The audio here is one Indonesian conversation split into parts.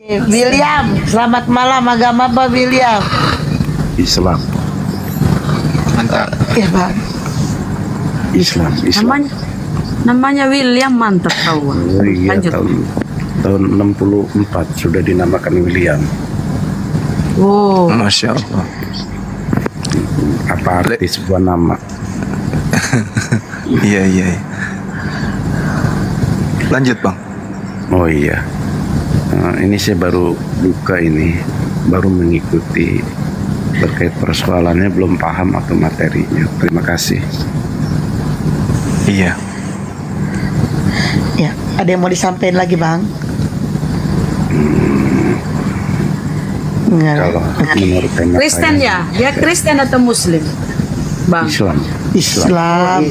William, selamat malam. Agama apa William? Islam. Mantap. Ya bang. Islam. Namanya William, mantap tahu. Oh iya, Lanjut. tahun 64 sudah dinamakan William. Oh, Masya Allah. Apa arti sebuah nama? Iya. Lanjut bang. Oh iya. Ini saya baru buka ini, baru mengikuti terkait persoalannya, belum paham atau materinya. Terima kasih. Iya. Ya, ada yang mau disampaikan lagi bang? Enggak. Kalau menurut tema Kristen saya, ya? Dia Kristen atau Muslim? Bang. Islam. Islam.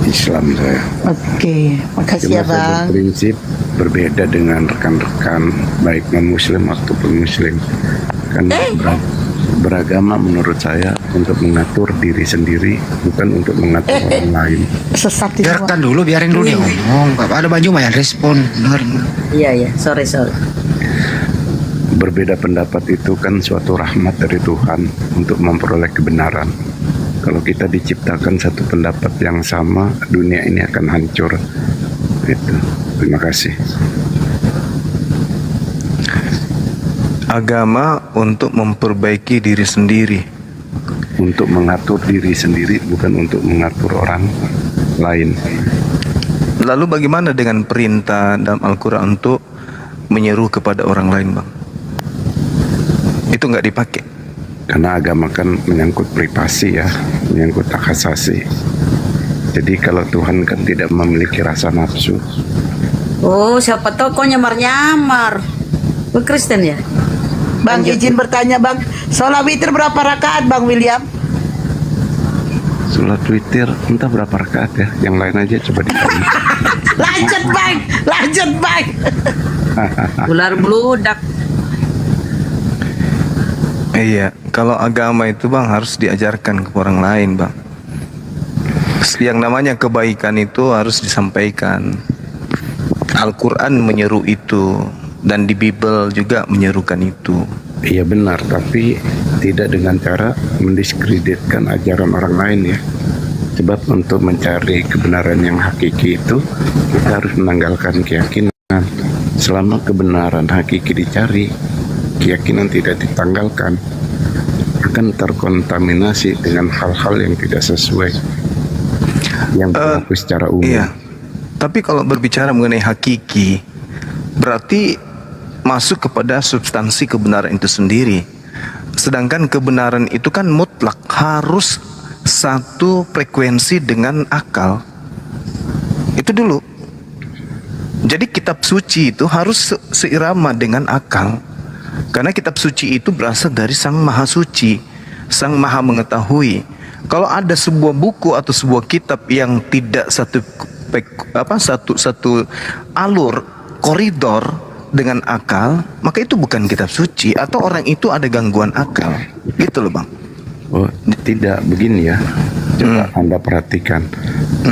Islam saya. Oke, makasih Cuma ya saya bang. berprinsip berbeda dengan rekan-rekan baik non-muslim ataupun muslim, karena beragama menurut saya untuk mengatur diri sendiri, bukan untuk mengatur orang lain. Sesat di semua. Biarkan dulu, biarin dulu dia ngomong. Gak ada baju mayan respon. Dengar. Iya, sorry. Berbeda pendapat itu kan suatu rahmat dari Tuhan untuk memperoleh kebenaran. Kalau kita diciptakan satu pendapat yang sama, dunia ini akan hancur. Itu. Terima kasih. Agama untuk memperbaiki diri sendiri. Untuk mengatur diri sendiri, bukan untuk mengatur orang lain. Lalu bagaimana dengan perintah dalam Al-Quran untuk menyeru kepada orang lain bang? Itu nggak dipakai. Karena agama kan menyangkut privasi ya, menyangkut hak asasi. Jadi kalau Tuhan kan tidak memiliki rasa nafsu. Oh, siapa tahu kok nyamar-nyamar. Lu Kristen ya? Bang izin bertanya bang, sholat witir berapa rakaat bang William? Sholat witir entah berapa rakaat ya, yang lain aja coba ditanya. Lanjut bang. Ular beludak. Iya. Kalau agama itu bang harus diajarkan ke orang lain bang. Yang namanya kebaikan itu harus disampaikan. Al-Quran menyeru itu, dan di Bible juga menyerukan itu. Iya benar, tapi tidak dengan cara mendiskreditkan ajaran orang lain ya. Sebab untuk mencari kebenaran yang hakiki itu, kita harus menanggalkan keyakinan. Selama kebenaran hakiki dicari, keyakinan tidak ditanggalkan, akan terkontaminasi dengan hal-hal yang tidak sesuai, yang berlaku secara umum. Iya. Tapi kalau berbicara mengenai hakiki, berarti masuk kepada substansi kebenaran itu sendiri. Sedangkan kebenaran itu kan mutlak, harus satu frekuensi dengan akal. Itu dulu. Jadi kitab suci itu harus seirama dengan akal. Karena kitab suci itu berasal dari Sang Maha Suci, Sang Maha Mengetahui. Kalau ada sebuah buku atau sebuah kitab yang tidak satu alur koridor dengan akal, maka itu bukan kitab suci, atau orang itu ada gangguan akal. Gitu loh bang. Oh tidak, begini ya. Coba Anda perhatikan,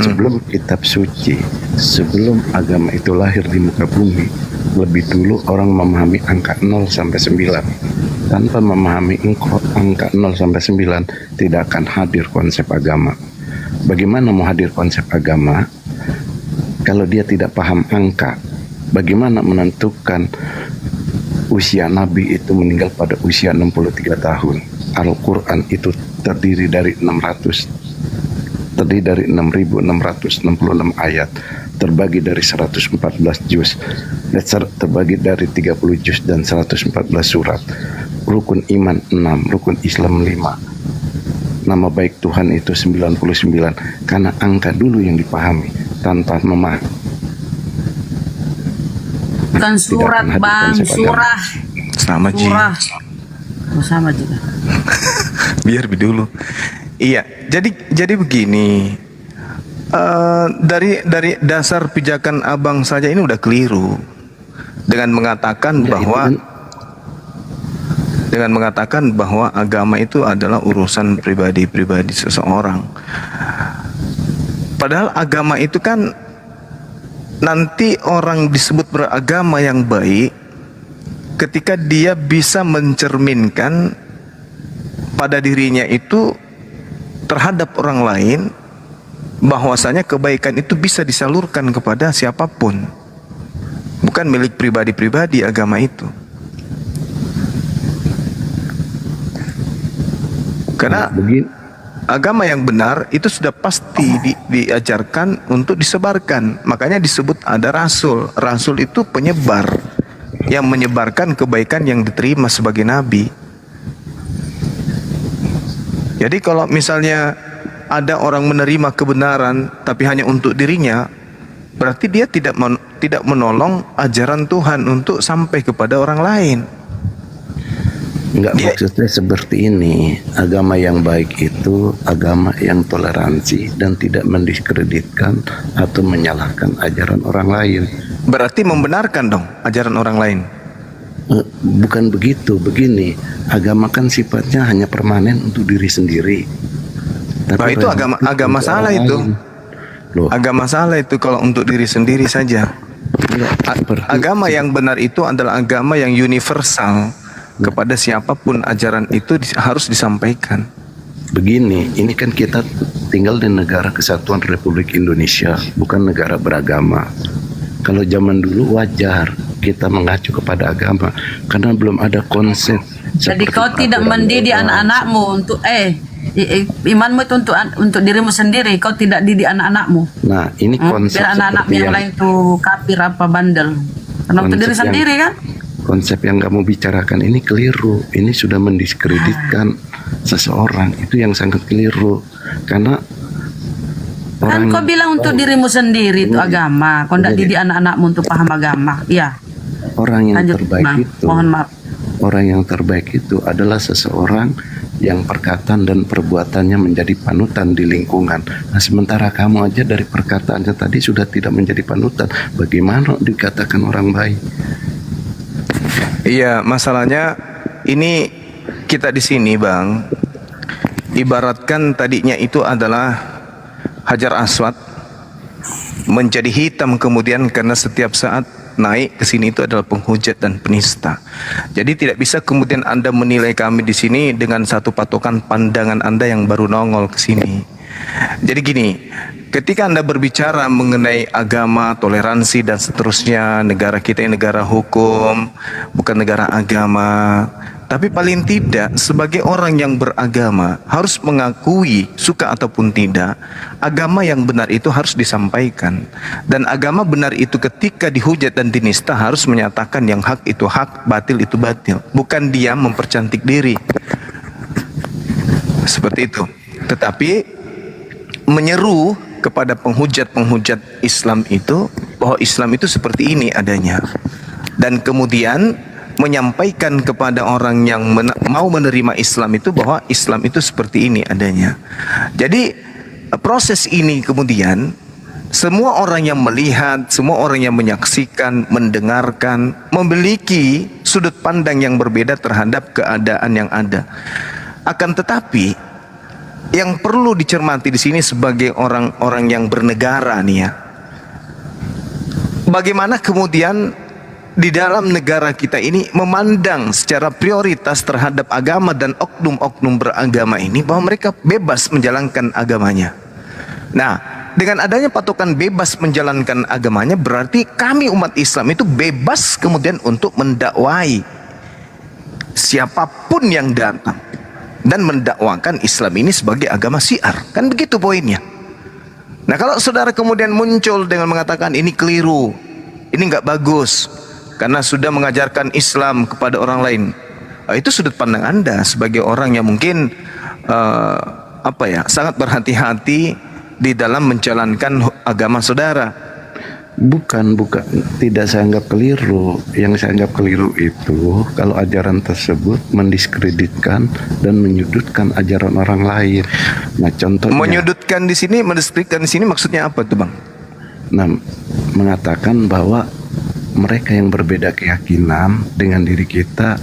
sebelum kitab suci, sebelum agama itu lahir di muka bumi, lebih dulu orang memahami angka 0 sampai 9. Tanpa memahami angka 0 sampai 9, tidak akan hadir konsep agama. Bagaimana mau hadir konsep agama kalau dia tidak paham angka? Bagaimana menentukan usia Nabi itu meninggal pada usia 63 tahun? Al-Quran itu terdiri dari 6.666 ayat, terbagi dari 114 juz, terbagi dari 30 juz dan 114 surat. Rukun iman 6, rukun Islam 5. Nama baik Tuhan itu 99, karena angka dulu yang dipahami tanpa memahami. Bukan surat bang, surah. Sama Ji. Surah. Oh, sama juga. Biar dulu. Iya, jadi begini. Dari dasar pijakan abang saja ini udah keliru dengan mengatakan bahwa agama itu adalah urusan pribadi seseorang. Padahal agama itu kan nanti orang disebut beragama yang baik ketika dia bisa mencerminkan pada dirinya itu terhadap orang lain bahwasanya kebaikan itu bisa disalurkan kepada siapapun, bukan milik pribadi-pribadi agama itu. Karena agama yang benar itu sudah pasti diajarkan untuk disebarkan. Makanya disebut ada rasul. Rasul itu penyebar yang menyebarkan kebaikan yang diterima sebagai nabi. Jadi kalau misalnya ada orang menerima kebenaran tapi hanya untuk dirinya, berarti dia tidak menolong ajaran Tuhan untuk sampai kepada orang lain. Enggak, maksudnya seperti ini. Agama yang baik itu agama yang toleransi dan tidak mendiskreditkan atau menyalahkan ajaran orang lain. Berarti membenarkan dong ajaran orang lain. Bukan begitu, begini. Agama kan sifatnya hanya permanen untuk diri sendiri. Tapi itu agama salah itu. Loh. Agama salah itu kalau untuk diri sendiri saja. Agama yang benar itu adalah agama yang universal. Kepada siapapun ajaran itu harus disampaikan. Begini, ini kan kita tinggal di negara kesatuan Republik Indonesia, bukan negara beragama. Kalau zaman dulu wajar kita mengacu kepada agama karena belum ada konsep. Jadi kau tidak mendidik anak-anakmu untuk imanmu itu untuk dirimu sendiri, kau tidak didik anak-anakmu. Nah, ini konsep biar anak-anak yang lain tuh kafir apa bandel. Karena untuk diri sendiri kan. Konsep yang kamu bicarakan ini keliru. Ini sudah mendiskreditkan seseorang. Itu yang sangat keliru. Karena kan kau bilang untuk dirimu sendiri itu agama. Kau tidak didik anak-anakmu untuk paham agama. Iya. Orang yang terbaik itu, mohon maaf. orang yang terbaik itu adalah seseorang yang perkataan dan perbuatannya menjadi panutan di lingkungan. Nah, sementara kamu aja dari perkataannya tadi sudah tidak menjadi panutan. Bagaimana dikatakan orang baik? Iya, masalahnya ini kita di sini, Bang. Ibaratkan tadinya itu adalah Hajar Aswad menjadi hitam kemudian karena setiap saat naik ke sini itu adalah penghujat dan penista. Jadi tidak bisa kemudian Anda menilai kami di sini dengan satu patokan pandangan Anda yang baru nongol ke sini. Jadi gini, ketika Anda berbicara mengenai agama, toleransi dan seterusnya, negara kita ini negara hukum, bukan negara agama. Tapi paling tidak sebagai orang yang beragama harus mengakui, suka ataupun tidak, agama yang benar itu harus disampaikan. Dan agama benar itu ketika dihujat dan dinista harus menyatakan yang hak itu hak, batil itu batil. Bukan dia mempercantik diri. Seperti itu. Tetapi menyeru kepada penghujat-penghujat Islam itu bahwa Islam itu seperti ini adanya. Dan kemudian menyampaikan kepada orang yang mau menerima Islam itu bahwa Islam itu seperti ini adanya. Jadi proses ini kemudian semua orang yang melihat, semua orang yang menyaksikan, mendengarkan memiliki sudut pandang yang berbeda terhadap keadaan yang ada. Akan tetapi yang perlu dicermati di sini sebagai orang-orang yang bernegara nih ya, bagaimana kemudian di dalam negara kita ini memandang secara prioritas terhadap agama dan oknum-oknum beragama ini bahwa mereka bebas menjalankan agamanya. Nah, dengan adanya patokan bebas menjalankan agamanya berarti kami umat Islam itu bebas kemudian untuk mendakwai siapapun yang datang dan mendakwakan Islam ini sebagai agama syiar. Kan begitu poinnya. Nah, kalau saudara kemudian muncul dengan mengatakan ini keliru, ini nggak bagus karena sudah mengajarkan Islam kepada orang lain, itu sudut pandang Anda sebagai orang yang mungkin sangat berhati-hati di dalam menjalankan agama saudara. Bukan, tidak saya anggap keliru. Yang saya anggap keliru itu kalau ajaran tersebut mendiskreditkan dan menyudutkan ajaran orang lain. Nah, contohnya menyudutkan di sini, mendiskreditkan di sini maksudnya apa tuh, Bang? Nah, mengatakan bahwa mereka yang berbeda keyakinan dengan diri kita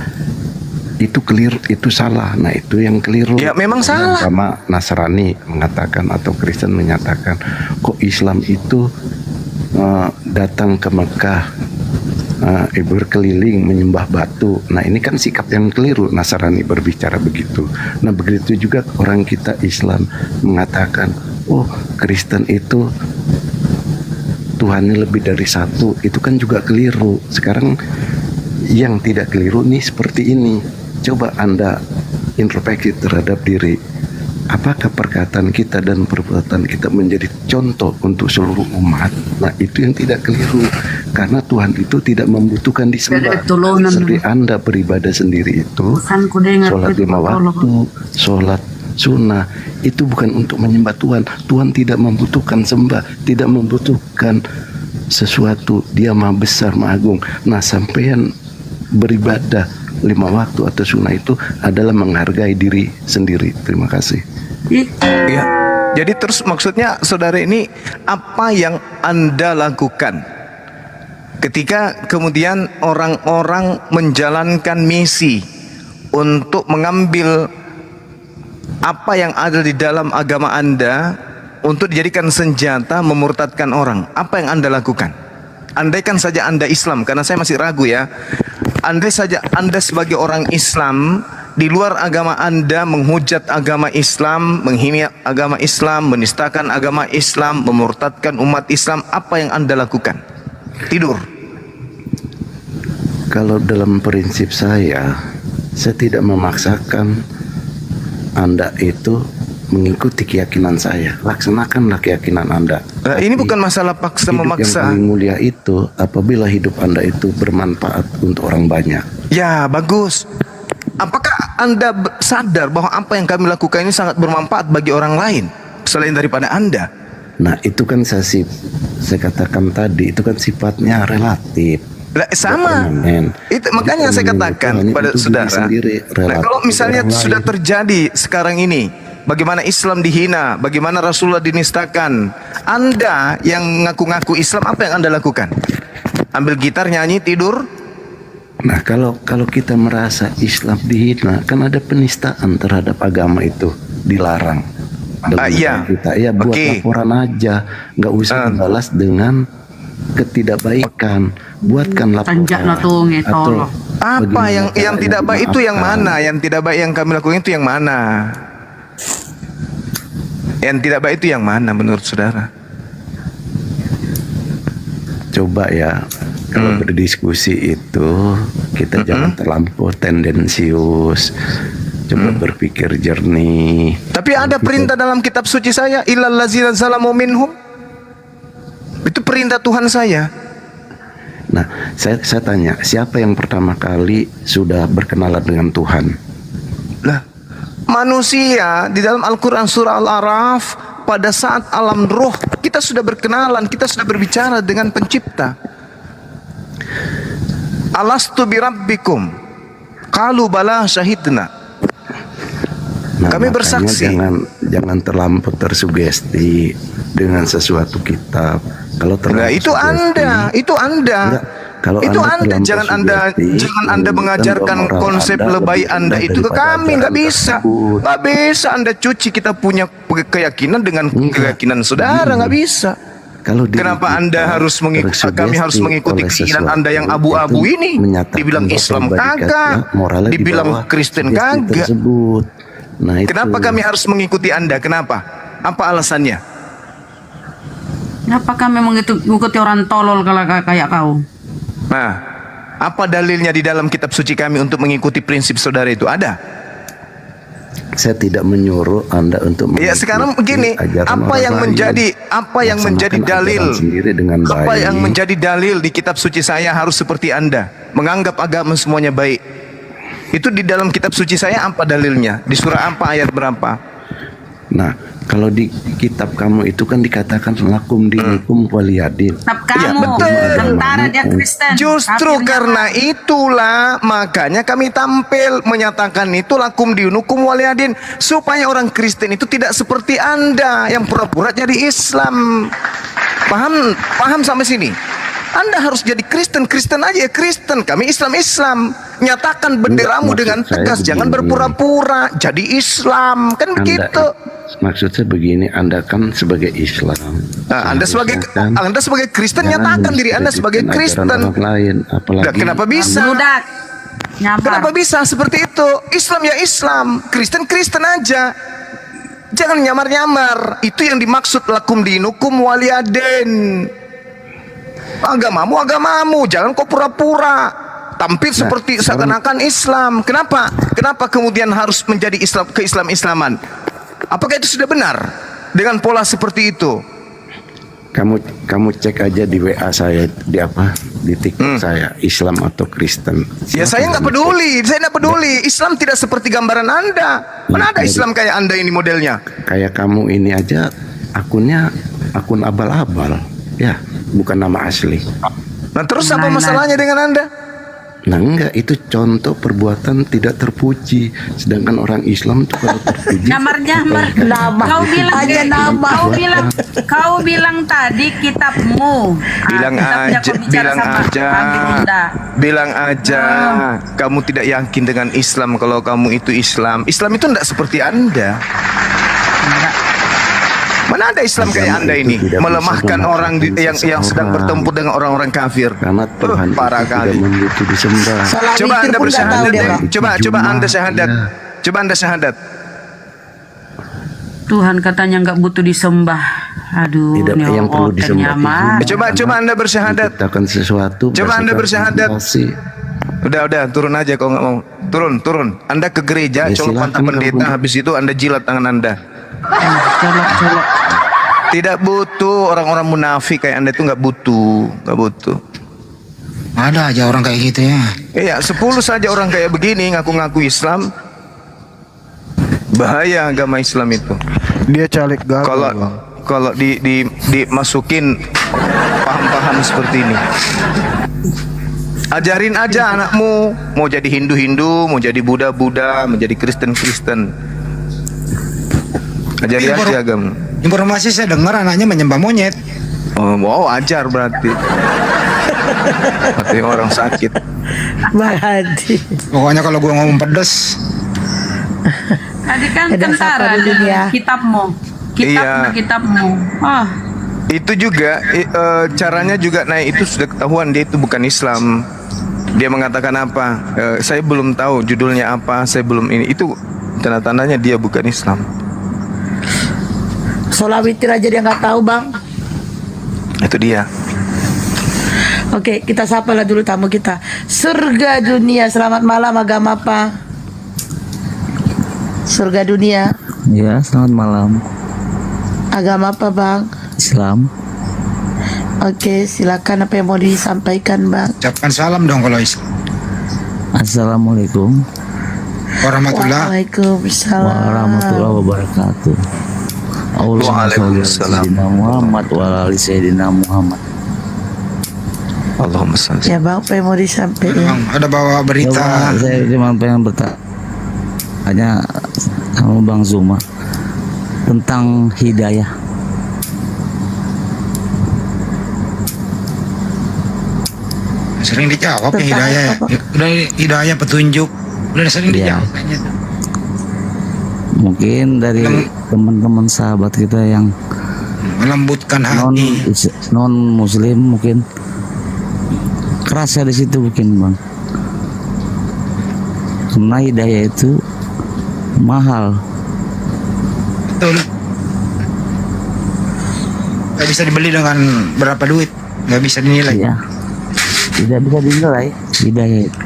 itu keliru, itu salah. Nah, itu yang keliru. Ya, memang salah. Sama Nasrani mengatakan atau Kristen menyatakan kok Islam itu datang ke Mekah, berkeliling menyembah batu. Nah ini kan sikap yang keliru Nasrani berbicara begitu. Nah begitu juga orang kita Islam mengatakan, oh Kristen itu Tuhannya lebih dari satu, itu kan juga keliru. Sekarang yang tidak keliru nih seperti ini. Coba Anda introspeksi terhadap diri. Apakah perkataan kita dan perbuatan kita menjadi contoh untuk seluruh umat? Nah itu yang tidak keliru. Karena Tuhan itu tidak membutuhkan disembah. Seperti Anda beribadah sendiri itu, sholat 5 waktu, sholat sunnah, itu bukan untuk menyembah Tuhan. Tuhan tidak membutuhkan sembah, tidak membutuhkan sesuatu. Dia maha besar, maha agung. Nah sampean beribadah 5 waktu atau sunnah itu adalah menghargai diri sendiri. Terima kasih. Ya. Jadi terus maksudnya saudara ini, apa yang Anda lakukan ketika kemudian orang-orang menjalankan misi untuk mengambil apa yang ada di dalam agama Anda untuk dijadikan senjata memurtadkan orang? Apa yang Anda lakukan? Andaikan saja Anda Islam, karena saya masih ragu ya. Andai saja Anda sebagai orang Islam, di luar agama Anda menghujat agama Islam, menghina agama Islam, menistakan agama Islam, memurtadkan umat Islam, apa yang Anda lakukan? Tidur. Kalau dalam prinsip saya tidak memaksakan Anda itu mengikuti keyakinan saya. Laksanakanlah keyakinan Anda. Ini bukan masalah paksa hidup memaksa. Yang paling mulia itu apabila hidup Anda itu bermanfaat untuk orang banyak. Ya, bagus. Apakah Anda sadar bahwa apa yang kami lakukan ini sangat bermanfaat bagi orang lain selain daripada Anda? Nah, itu kan saya katakan tadi, itu kan sifatnya relatif. Lah, sama. Itu makanya saya katakan pada saudara. Nah, kalau misalnya sudah terjadi sekarang ini, bagaimana Islam dihina, bagaimana Rasulullah dinistakan, Anda yang ngaku-ngaku Islam, apa yang Anda lakukan? Ambil gitar, nyanyi, tidur? Nah, kalau kita merasa Islam dihina, kan ada penistaan terhadap agama itu, dilarang. Iya. Kita ya buat laporan aja, nggak usah balas dengan ketidakbaikan. Buatkan laporan. Atau apa yang tidak baik itu yang mana? Yang tidak baik yang kami lakukan itu yang mana? Yang tidak baik itu yang mana menurut saudara? Coba ya, kalau berdiskusi itu kita jangan terlampau tendensius. Coba berpikir jernih. Tapi ada perintah dalam kitab suci saya, illal ladzina zalamu minhum. Itu perintah Tuhan saya. Nah, saya tanya, siapa yang pertama kali sudah berkenalan dengan Tuhan? Lah, manusia di dalam Al-Quran surah Al-Araf, pada saat alam roh kita sudah berkenalan, kita sudah berbicara dengan pencipta. Alastu birabbikum qalu bala syahidna. Nah, kami bersaksi. Jangan terlampau tersugesti dengan sesuatu kitab. Kalau terlalu itu Anda. Enggak, kalau itu Anda jangan Anda mengajarkan konsep lebay Anda itu ke kami. Nggak bisa Anda cuci kita punya keyakinan dengan keyakinan saudara, nggak bisa. Kenapa Anda harus kami harus mengikuti keinginan Anda yang abu-abu ini? Dibilang Islam kagak, dibilang Kristen kagak. Nah, kenapa kami harus mengikuti Anda? Kenapa? Apa alasannya? Kenapa kami mengikuti orang tolol kayak kau? Nah, apa dalilnya di dalam kitab suci kami untuk mengikuti prinsip saudara itu? Ada? Saya tidak menyuruh Anda untuk ya, sekarang begini, apa yang menjadi dalil? Apa yang menjadi dalil di kitab suci saya harus seperti Anda, menganggap agama semuanya baik? Itu di dalam kitab suci saya apa dalilnya? Di surah apa, ayat berapa? Nah, kalau di kitab kamu itu kan dikatakan lakum dinikum waliyadin. Kitab kamu, ya, betul. Tentara dia Kristen. Justru karena itulah makanya kami tampil menyatakan itu lakum dinukum waliyadin, supaya orang Kristen itu tidak seperti Anda yang pura-pura jadi Islam. Paham sampai sini? Anda harus jadi Kristen, Kristen aja ya Kristen. Kami Islam, Islam. Nyatakan benderamu Enggak, dengan maksud saya tegas, jangan begini. berpura-pura. Jadi Islam, kan begitu. Maksud saya begini, Anda kan sebagai Islam. Nah, Anda sebagai Kristen Jangan nyatakan diri Anda sebagai mensudutkan ajaran Kristen. orang lain, apalagi Nah, kenapa bisa? Budak. Nyampar. Kenapa bisa seperti itu? Islam ya Islam, Kristen Kristen aja. Jangan nyamar-nyamar. Itu yang dimaksud lakum dinukum waliyaden. Agamamu agamamu, jangan kau pura-pura. Tampil seperti seakan-akan Islam. Kenapa? Kenapa kemudian harus menjadi Islam, Islam-Islaman? Apakah itu sudah benar dengan pola seperti itu? kamu cek aja di WA saya, di TikTok saya, Islam atau Kristen. Ya saya nggak peduli, saya nggak peduli. Islam tidak seperti gambaran Anda. Mana ada Islam kayak Anda ini modelnya? Kayak kamu ini aja akunnya akun abal-abal, ya, bukan nama asli. Nah terus apa masalahnya dengan Anda? Nah enggak, itu contoh perbuatan tidak terpuji. Sedangkan orang Islam itu kalau terpuji Nyamar-nyamar. Nama. Kau bilang Aja nama. Kau bilang tadi kitabmu. Bilang Kitabnya kau bicara sama Abi Bunda. bilang aja. Kamu tidak yakin dengan Islam kalau kamu itu Islam. Islam itu tidak seperti Anda. Mana ada Islam kayak Anda ini melemahkan orang yang sedang bertempur dengan orang-orang kafir. karena Tuhan Parah itu kali. tidak memiliki disembah. Salah Coba witir Anda pun nggak tahu bersyahadat dia, deh. Bang. Coba Anda syahadat. Coba Anda syahadat. Tuhan katanya nggak butuh disembah. Aduh, Tidak, ini yang perlu orang disembah nyamar. itu Coba Anda bersyahadat. Menciptakan sesuatu. Coba Anda bersyahadat. kasih. Udah turun aja kalau nggak mau. Turun. Anda ke gereja, Ya, colok silakan, pantat pendeta, kamu. habis itu Anda jilat tangan Anda. Colok. Tidak butuh orang-orang munafik kayak Anda itu nggak butuh. Ada aja orang kayak gitu ya. Iya, 10 saja orang kayak begini ngaku-ngaku Islam. Bahaya agama Islam itu. Dia caleg gagal. Kalau dimasukin paham-paham seperti ini. Ajarin aja anakmu mau jadi Hindu-Hindu, mau jadi Buddha-Buddha, menjadi Kristen-Kristen. Ajari aja agama. Informasi saya dengar anaknya menyembah monyet. Oh, wow, ajar berarti. Berarti orang sakit. Bang Hadi. Pokoknya kalau gua ngomong pedes, Tadi kan Ada tentara siapa dulu dengan dia? kitabmu. Iya. Kitabmu. Ah, Itu juga caranya juga naik itu sudah ketahuan dia itu bukan Islam. Dia mengatakan apa? Saya belum tahu judulnya apa, saya belum ini. Itu tanda-tandanya dia bukan Islam. Sholat witir aja dia nggak tahu, Bang. Itu dia. Oke, kita sapa lah dulu tamu kita. Surga dunia, selamat malam, agama apa? Surga dunia, Ya, selamat malam. agama apa, Bang? Islam. Oke, silakan apa yang mau disampaikan, Bang? ucapkan salam dong kalau Islam. Assalamualaikum Warahmatullah. Waalaikumsalam. warahmatullahi wabarakatuh. Allahumma sholli ala sayyidina Muhammad wa ala ali sayyidina Muhammad. Allahumma shalli. Ya, Bang, apa yang mau disampaikan? Bang, ada bawa berita. Coba, saya cuma pengen bertanya sama Bang Zuma tentang hidayah. Sering dijawab ya Tentang hidayah. apa, Pak? Udah hidayah petunjuk. Udah sering Iya. dijawab kayaknya. Mungkin dari teman-teman sahabat kita yang Melembutkan non hati. muslim mungkin kerasa di situ mungkin Bang. Karena hidayah itu mahal. Betul. Gak bisa dibeli dengan berapa duit. Gak bisa dinilai. Ya, tidak bisa dinilai hidayah itu.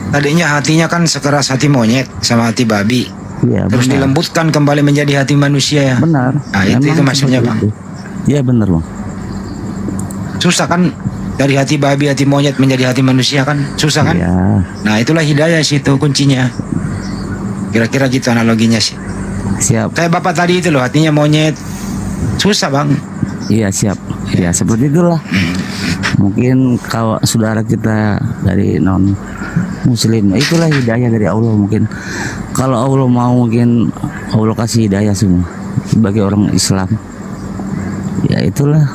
Tadinya hatinya kan sekeras hati monyet sama hati babi. Iya, Terus benar. dilembutkan kembali menjadi hati manusia ya. Benar. Nah, itu Memang maksudnya, seperti Bang. itu. Iya benar Bang. Susah kan dari hati babi, hati monyet menjadi hati manusia kan susah kan? Iya. Nah, itulah hidayah situ kuncinya. Kira-kira gitu analoginya sih. Siap. Kayak bapak tadi itu loh, hatinya monyet. Susah, Bang. Iya siap. Ya seperti itulah. Mungkin kalau saudara kita dari non muslim, itulah hidayah dari Allah mungkin. Kalau Allah mau mungkin Allah kasih hidayah semua sebagai orang Islam. Ya itulah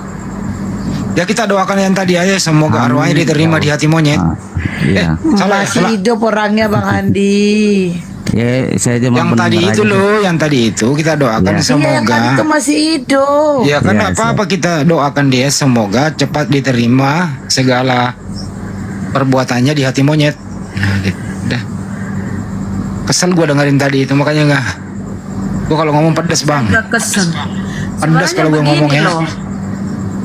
Ya kita doakan yang tadi aja, semoga arwahnya diterima di hati monyet. Iya. Salah, Masih salah. hidup orangnya Bang Andi. Ya, saya cuma Yang tadi pendengar itu aja. loh, yang tadi itu kita doakan Iya. Iya, yang semoga. tadi itu masih hidup. Ya kan Iya, apa-apa kita doakan dia semoga cepat diterima segala perbuatannya di hati monyet. Nah, udah. Kesel gua dengerin tadi itu, makanya nggak. Gua kalau ngomong pedes bang. Udah kesel. Pedas kalau gua ngomong ya.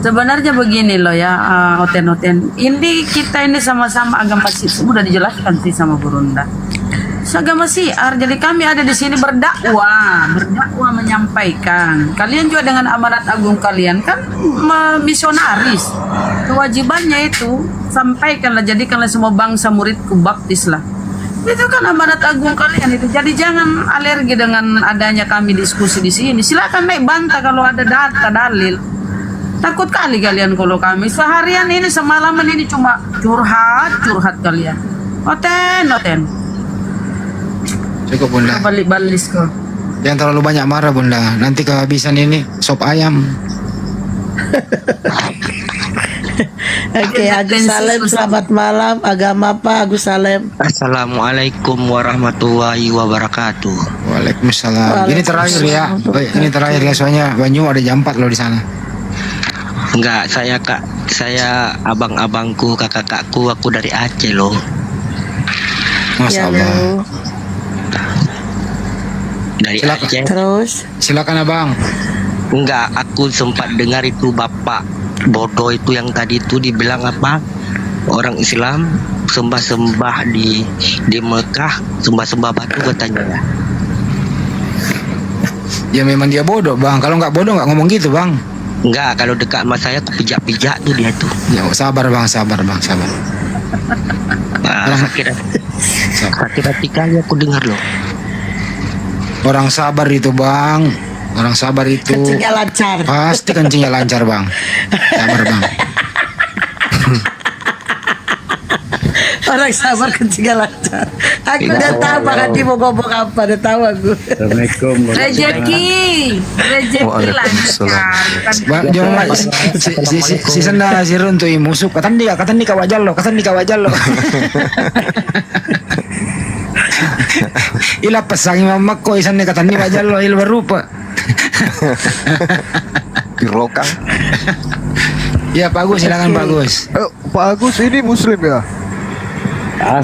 Sebenarnya begini loh ya, Oten. Ini kita ini sama-sama agama Syiah, udah dijelaskan sih sama Burunda. Agama Syiah, jadi kami ada di sini berdakwah menyampaikan. Kalian juga dengan amanat agung kalian kan misionaris. Kewajibannya itu sampaikanlah, jadikanlah semua bangsa muridku, baptislah. Itu kan amanat agung kalian itu. Jadi jangan alergi dengan adanya kami diskusi di sini. Silakan naik bantah kalau ada data dalil. Takut kali kalian kalau kami seharian ini semalaman ini cuma curhat kalian. Oten. Cukup bunda. Balik kok. Jangan terlalu banyak marah bunda. Nanti kehabisan ini sop ayam. Oke, Agus Salem, selamat malam. Agama apa Agus Salem? Assalamualaikum warahmatullahi wabarakatuh. Waalaikumsalam. Ini terakhir ya. Ini terakhir ya, soalnya Banyu ada jam 4 loh di sana. Enggak, saya abang-abangku, kakak-kakakku, aku dari Aceh loh. Masya Allah. Lu. Dari Silakan. Aceh. Terus, Silakan abang. Enggak, aku sempat dengar itu bapak bodoh itu yang tadi itu dibilang apa? Orang Islam sembah-sembah di Mekah, sembah-sembah batu katanya ya. Ya memang dia bodoh bang. Kalau nggak bodoh nggak ngomong gitu bang. Enggak, kalau dekat sama saya aku pijak-pijak tuh dia tuh. Ya sabar bang, sabar. Sakit hati kali aku dengar loh. Orang sabar itu bang. Orang sabar itu kencingnya lancar. pasti kencingnya lancar bang. Sabar bang. Orang sabar kencingnya lancar. Aku udah tahu Bang Andi mau ngomong apa, udah tahu aku. Assalamualaikum. Rezeki lancar. Bang, jangan si senda si runtu musuk katan dia kawajal lo. Ila pasang mamak ko isan ni katan ni wajal lo il berupa. Pirokang. Ya Pak Agus, silakan Pak Agus. Pak Agus ini Muslim ya?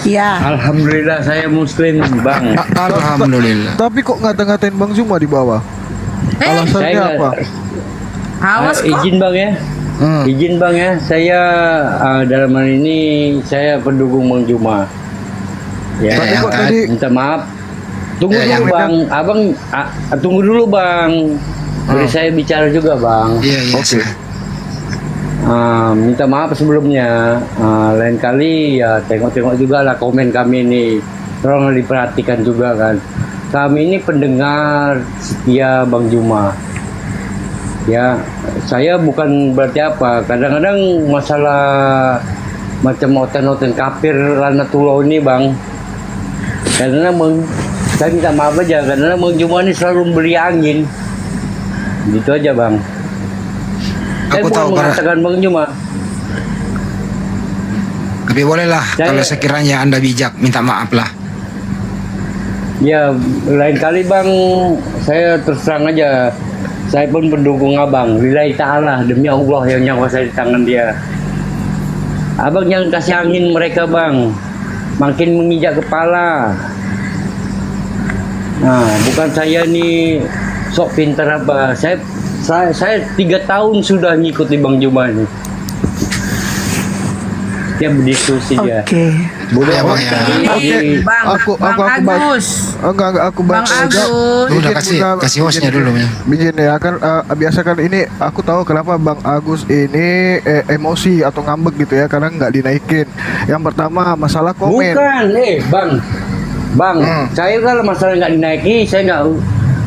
Iya. Alhamdulillah saya Muslim, Bang. Alhamdulillah. Tapi kok ngata-ngatain Bang Zuma di bawah? Alasannya Saya apa? Awas kok. izin Bang ya. Izin Bang ya. Saya dalam hal ini saya pendukung Bang Juma. Ya, Tapi kok yang tadi minta maaf. Tunggu yang dulu Bang. Abang tunggu dulu Bang. Boleh saya bicara juga Bang. Iya. Oke. Minta maaf sebelumnya. Lain kali ya tengok-tengok juga lah komen kami ini. Tolong diperhatikan juga kan. Kami ini pendengar setia Bang Juma. Ya, saya bukan berarti apa. Kadang-kadang masalah macam oten-oten kafir lanatullah ini Bang. Karena saya minta maaf aja karena Bang Juma ini selalu memberi angin. Gitu aja Bang. Saya Aku bukan tahu mengatakan Bang Juma. tapi bolehlah Saya- kalau sekiranya Anda bijak minta maaf lah. Ya, lain kali Bang, saya terus terang aja. Saya pun pendukung Abang. Lillahi ta'ala, demi Allah yang nyawa saya di tangan dia. Abang jangan kasih angin mereka Bang. Makin menginjak kepala. Nah, bukan saya nih sok pintar apa. Saya 3 tahun sudah ngikuti Bang Juma ini. Dia berdiskusi dia. Oke. Boleh Ya, Bang, ya. Oke. Bang Aku Agus. Enggak aku Bang baca aja. Agus. Udah kasih hostnya dulu ya. Begini ya kan biasa kan ini aku tahu kenapa Bang Agus ini emosi atau ngambek gitu ya karena nggak dinaikin. Yang pertama masalah komen. Bukan, Bang, saya kalau masalah nggak dinaiki, saya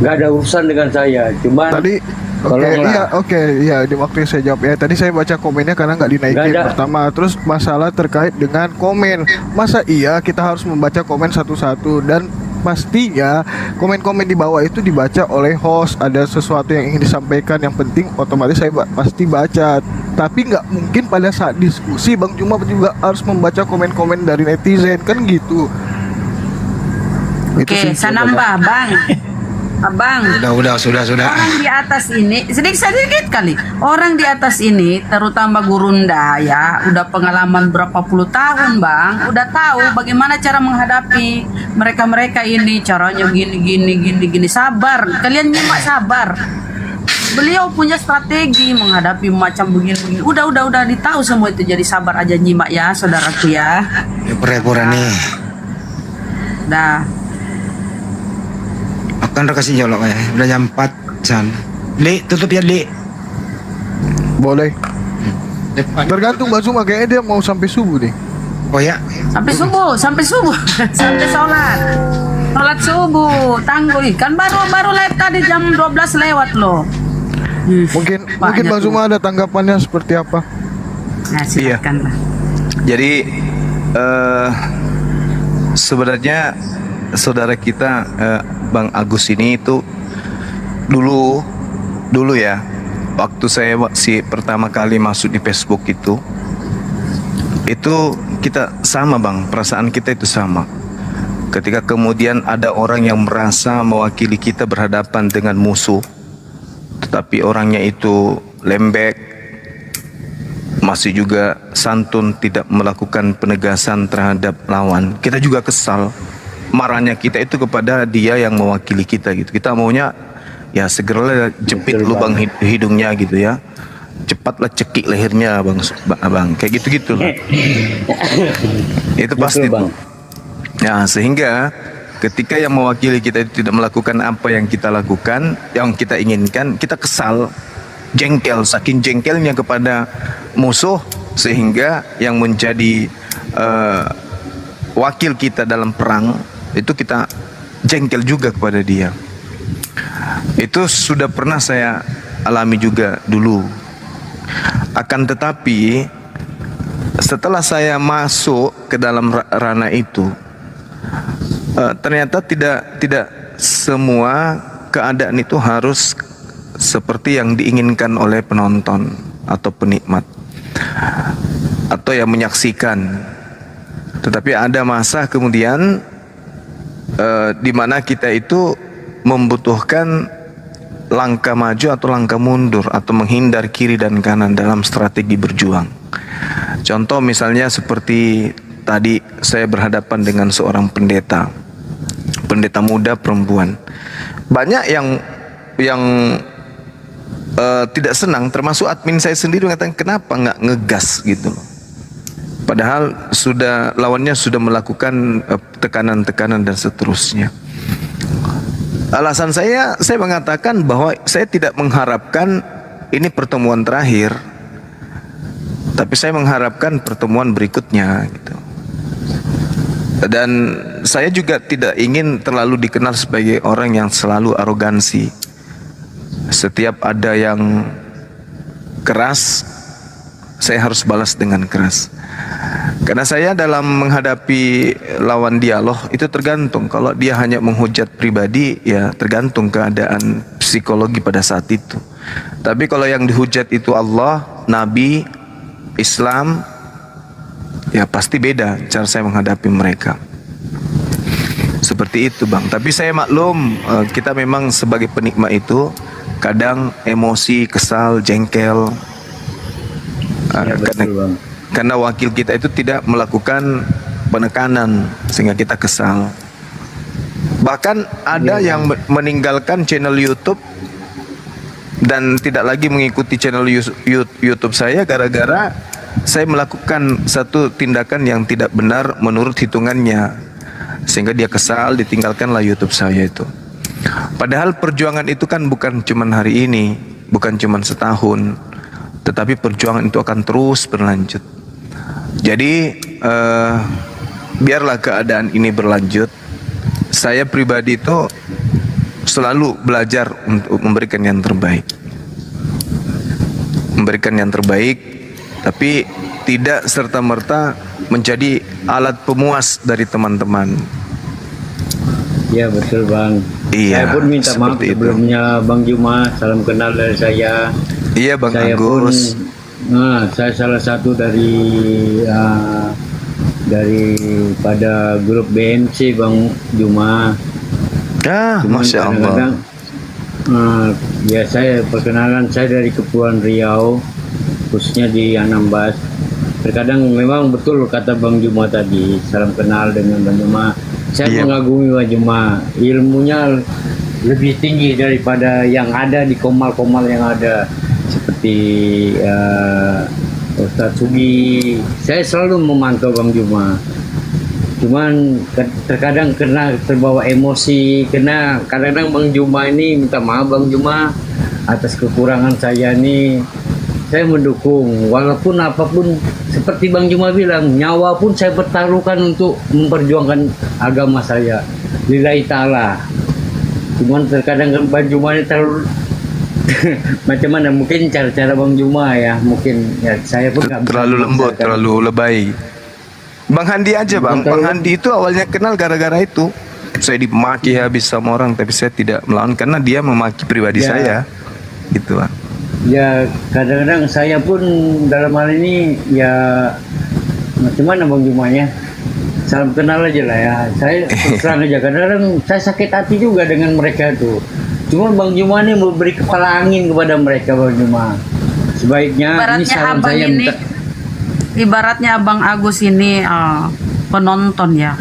nggak ada urusan dengan saya. Cuman Tadi iya di waktu yang saya jawab ya tadi saya baca komennya karena nggak dinaikin Nggak ada. pertama terus masalah terkait dengan komen masa iya kita harus membaca komen satu-satu dan pastinya komen-komen di bawah itu dibaca oleh host. Ada sesuatu yang ingin disampaikan yang penting, otomatis saya pasti baca. Tapi nggak mungkin pada saat diskusi Bang Juma juga harus membaca komen-komen dari netizen, kan gitu. Oke, saya nambah, Bang. Abang, Sudah. orang di atas ini sedikit kali. Orang di atas ini, terutama Gurunda ya, udah pengalaman berapa puluh tahun, Bang. Udah tahu bagaimana cara menghadapi mereka ini, caranya gini. Sabar, kalian nyimak sabar. Beliau punya strategi menghadapi macam begini. Udah ditahu semua itu. Jadi sabar aja nyimak ya, saudaraku ya. Pura-pura nih. Dah. Akan kasih jolok ya. Udah jam 4 San. Li, tutup ya Li. Boleh. Depan. Tergantung Bang Juma, kayaknya dia mau sampai subuh nih. Oh ya. Sampai subuh. Sampai sholat subuh. Tangguh kan baru live tadi jam 12 lewat loh. Mungkin Bang Juma ada tanggapannya seperti apa? Nah, silakan lah. Jadi sebenarnya saudara kita Bang Agus ini itu dulu ya, waktu saya pertama kali masuk di Facebook itu kita sama Bang, perasaan kita itu sama. Ketika kemudian ada orang yang merasa mewakili kita berhadapan dengan musuh, tetapi orangnya itu lembek, masih juga santun, tidak melakukan penegasan terhadap lawan, kita juga kesal. Marahnya kita itu kepada dia yang mewakili kita gitu. Kita maunya ya segeralah jepit lubang hidungnya gitu ya. Cepatlah cekik lehernya Bang. Kayak gitu-gitu lah. Itu pasti Bang. Ya, sehingga ketika yang mewakili kita itu tidak melakukan apa yang kita lakukan, yang kita inginkan, kita kesal, jengkel, saking jengkelnya kepada musuh, sehingga yang menjadi wakil kita dalam perang itu kita jengkel juga kepada dia. Itu sudah pernah saya alami juga dulu. Akan tetapi setelah saya masuk ke dalam ranah itu, ternyata tidak semua keadaan itu harus seperti yang diinginkan oleh penonton atau penikmat atau yang menyaksikan. Tetapi ada masa kemudian di mana kita itu membutuhkan langkah maju atau langkah mundur atau menghindar kiri dan kanan dalam strategi berjuang. Contoh misalnya seperti tadi saya berhadapan dengan seorang pendeta muda perempuan. Banyak yang tidak senang, termasuk admin saya sendiri, mengatakan kenapa nggak ngegas gitu loh. Padahal lawannya sudah melakukan tekanan-tekanan dan seterusnya. Alasan saya mengatakan bahwa saya tidak mengharapkan ini pertemuan terakhir, tapi saya mengharapkan pertemuan berikutnya gitu. Dan saya juga tidak ingin terlalu dikenal sebagai orang yang selalu arogansi. Setiap ada yang keras, saya harus balas dengan keras. Karena saya dalam menghadapi lawan dialog itu tergantung. Kalau dia hanya menghujat pribadi, ya tergantung keadaan psikologi pada saat itu. Tapi kalau yang dihujat itu Allah, Nabi, Islam, ya pasti beda cara saya menghadapi mereka. Seperti itu Bang. Tapi saya maklum, kita memang sebagai penikmat itu kadang emosi, kesal, jengkel. Karena wakil kita itu tidak melakukan penekanan sehingga kita kesal. Bahkan ada yang meninggalkan channel YouTube dan tidak lagi mengikuti channel YouTube saya gara-gara saya melakukan satu tindakan yang tidak benar menurut hitungannya, sehingga dia kesal, ditinggalkanlah YouTube saya itu. Padahal perjuangan itu kan bukan cuman hari ini, bukan cuman setahun, tetapi perjuangan itu akan terus berlanjut. Jadi biarlah keadaan ini berlanjut. Saya pribadi itu selalu belajar untuk memberikan yang terbaik. Memberikan yang terbaik, tapi tidak serta-merta menjadi alat pemuas dari teman-teman. Ya betul Bang. Iya, Saya pun minta maaf seperti itu. sebelumnya Bang Juma. Salam kenal dari saya. Iya Bang Saya Agus. saya salah satu pada grup BMC Bang Juma. Cuman Masya Allah. kadang-kadang, ya saya perkenalan saya dari Kepulauan Riau, khususnya di Anambas. Terkadang memang betul kata Bang Juma tadi, salam kenal dengan Bang Juma. Saya Iya. mengagumi Bang Juma, ilmunya lebih tinggi daripada yang ada di komal-komal yang ada, seperti Ustadz Sugi. Saya selalu memantau Bang Juma. Cuman terkadang kena terbawa emosi, kadang-kadang Bang Juma ini minta maaf Bang Juma atas kekurangan saya nih. Saya mendukung walaupun apapun, seperti Bang Juma bilang, nyawa pun saya pertaruhkan untuk memperjuangkan agama saya lillahi ta'ala. Cuman terkadang Bang Juma ini terlalu macam mana, mungkin cara-cara Bang Juma ya, mungkin ya saya pun nggak bisa Terlalu lembut, memaksakan. terlalu lebay. Bang Handi aja Bang. Bang Handi itu awalnya kenal gara-gara itu. Saya dimaki habis sama orang, tapi saya tidak melawan karena dia memaki pribadi Ya. saya. Gitu Bang. Ya kadang-kadang saya pun dalam hal ini ya macam mana Bang Jumanya, salam kenal aja lah ya. Saya terus terang aja, kadang-kadang saya sakit hati juga dengan mereka itu. Cuma Bang Juma ini memberi kepala angin kepada mereka Bang Juma. Sebaiknya ini Ibaratnya salam abang saya ini, minta. ibaratnya Abang Agus ini penonton ya.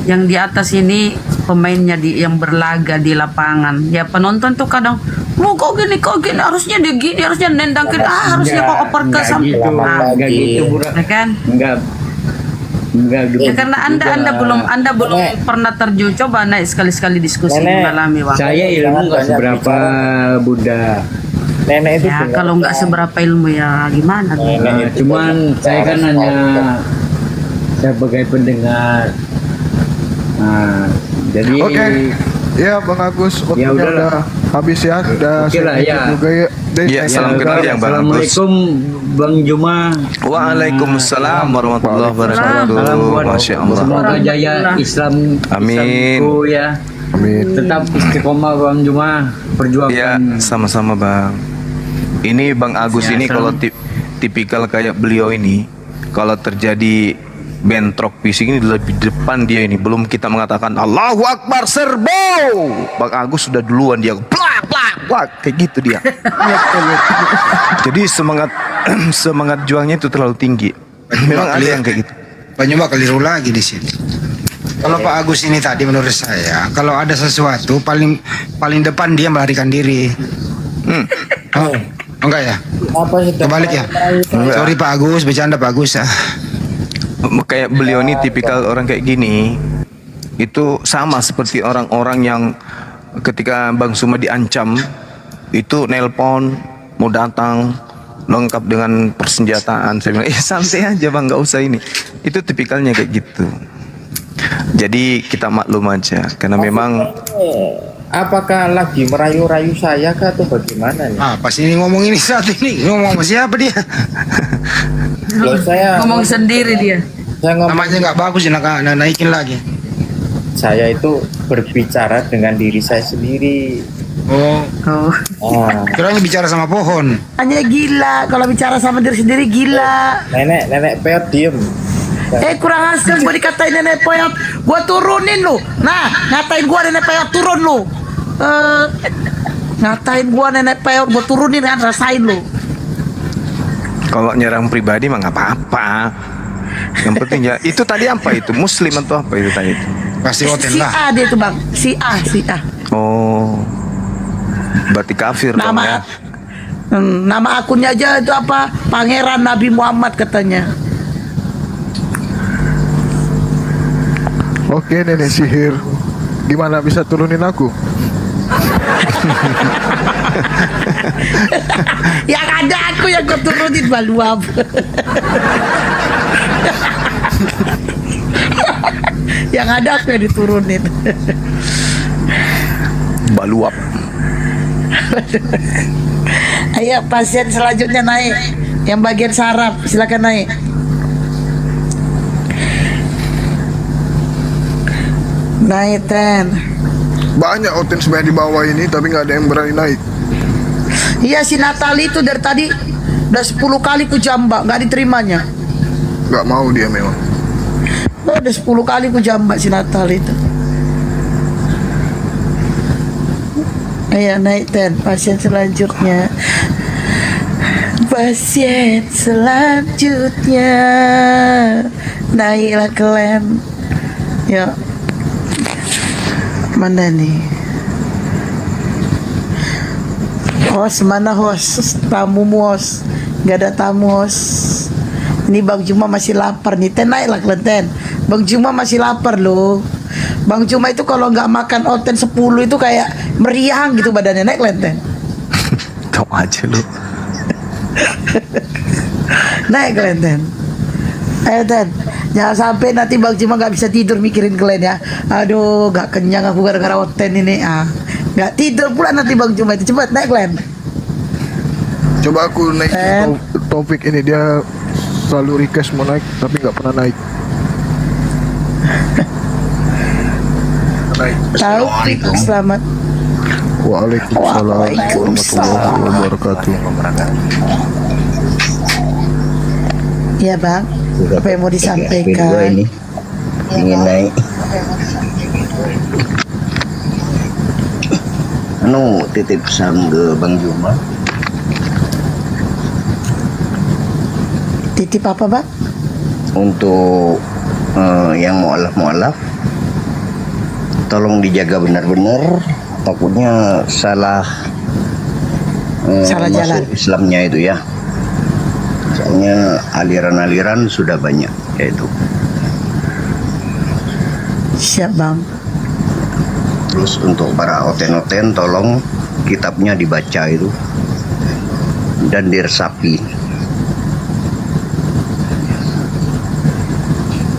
Yang di atas ini pemainnya yang berlaga di lapangan. Ya penonton tuh kadang, kok gini, harusnya dia gini, harusnya nendang ke, harusnya kok oper ke samping. Gitu, enggak gitu, Bura. Ya kan? Enggak gitu. Ya karena Anda belum pernah terjun. Coba naik sekali-sekali diskusi mengalami Bang. Saya ilmu nggak seberapa Bunda. Nenek itu Ya kalau nggak seberapa ilmu ya gimana? Cuman saya kan hanya sebagai pendengar. Jadi Oke. Ya Bang Agus, waktunya Ya udahlah. udah habis ya, udah Oke lah, sedikit ya. juga ya. Ya, salam kenal yang Bang Agus. Assalamualaikum Bang Juma. Waalaikumsalam warahmatullahi wabarakatuh. Salam buat Masya Allah. semoga jaya Islam. Amin. Islamku ya. Amin. Tetap istiqomah Bang Juma, perjuangkan. Ya, sama-sama Bang. Ini Bang Agus Ya, ini kalau tipikal kayak beliau ini, kalau terjadi bentrok fisik ini lebih depan dia ini. Belum kita mengatakan Allahu Akbar serbo, Bang Agus sudah duluan dia plak plak plak kayak gitu dia. Jadi semangat juangnya itu terlalu tinggi. Memang ada yang kayak gitu. Pak Nyoba keliru lagi di sini. Kalau Pak Agus ini tadi menurut saya, kalau ada sesuatu paling depan dia melarikan diri. Oh, enggak ya? apa sih? Kebalik ya? Sorry Pak Agus, bercanda Pak Agus. Kayak beliau ini tipikal orang kayak gini. Itu sama seperti orang-orang yang ketika Bang Suma diancam itu nelpon mau datang lengkap dengan persenjataan. Saya bilang santai aja Bang, nggak usah ini. Itu tipikalnya kayak gitu. Jadi kita maklum aja karena memang Apakah lagi merayu-rayu saya kah atau bagaimana nih? Pas ini ngomong ini saat ini ngomong sama siapa dia? Loh, saya Ngomong sendiri dia. saya ngomong, Namanya nggak bagus, naikin lagi. saya itu berbicara dengan diri saya sendiri. Oh, Ah, kiranya bicara sama pohon. Hanya gila, kalau bicara sama diri sendiri gila. nenek peot diem. Kurang asem gue dikatain nenek peot. Gue turunin lu. Nah, ngatain gue nenek peot, turun lu. Ngatain gue nenek peot, gue turunin kan, rasain lu. kalau nyerang pribadi mah nggak apa-apa. Yang penting ya itu tadi apa itu Muslim atau apa itu tadi itu? Pasti hotel Si lah. A dia tuh bang, si A. Oh, berarti kafir dong ya. Nama akunnya aja itu apa? Pangeran Nabi Muhammad katanya. Oke nenek sihir, gimana bisa turunin aku? Yang ada aku yang kau turunin baluap. Yang ada aku yang diturunin. Baluap. Ayo pasien selanjutnya naik. Yang bagian saraf silakan naik. Naik ten. Banyak Oten sebenarnya di bawah ini, tapi nggak ada yang berani naik. Iya si Natali itu dari tadi udah 10 kali ku jambak, nggak diterimanya. Nggak mau dia memang. Udah 10 kali ku jambak si Natali itu. Ayo naik ten, pasien selanjutnya. Pasien selanjutnya. Naiklah kalian. Ya. Mana nih? Host, mana host? Tamu host. Gak ada tamu host. Ini Bang Juma masih lapar nih. Ten, naiklah kalian ten. Bang Juma masih lapar loh. Bang Juma itu kalau nggak makan Oten 10 itu kayak meriang gitu badannya. Naik kalian ten. Kau aja lu. Naik kalian ten. Ayo ten. Jangan sampai nanti Bang Juma nggak bisa tidur mikirin kalian ya. Aduh, nggak kenyang aku gara-gara Oten ini. Nggak tidur pula nanti Bang Juma itu. Cepat naik kalian. Coba aku naik topik ini, dia selalu request mau naik tapi nggak pernah naik. Taufik, selamat. Waalaikumsalam warahmatullahi wabarakatuh. Ya Bang, apa yang mau disampaikan? Ini ingin naik. Titip pesan ke Bang Juma. Titip apa Bang? Untuk yang mualaf, tolong dijaga benar-benar. Takutnya salah Salah jalan. masuk Islamnya itu ya. Soalnya aliran-aliran sudah banyak yaitu. Siap Bang. Terus untuk para oten-oten tolong kitabnya dibaca itu dan diresapi.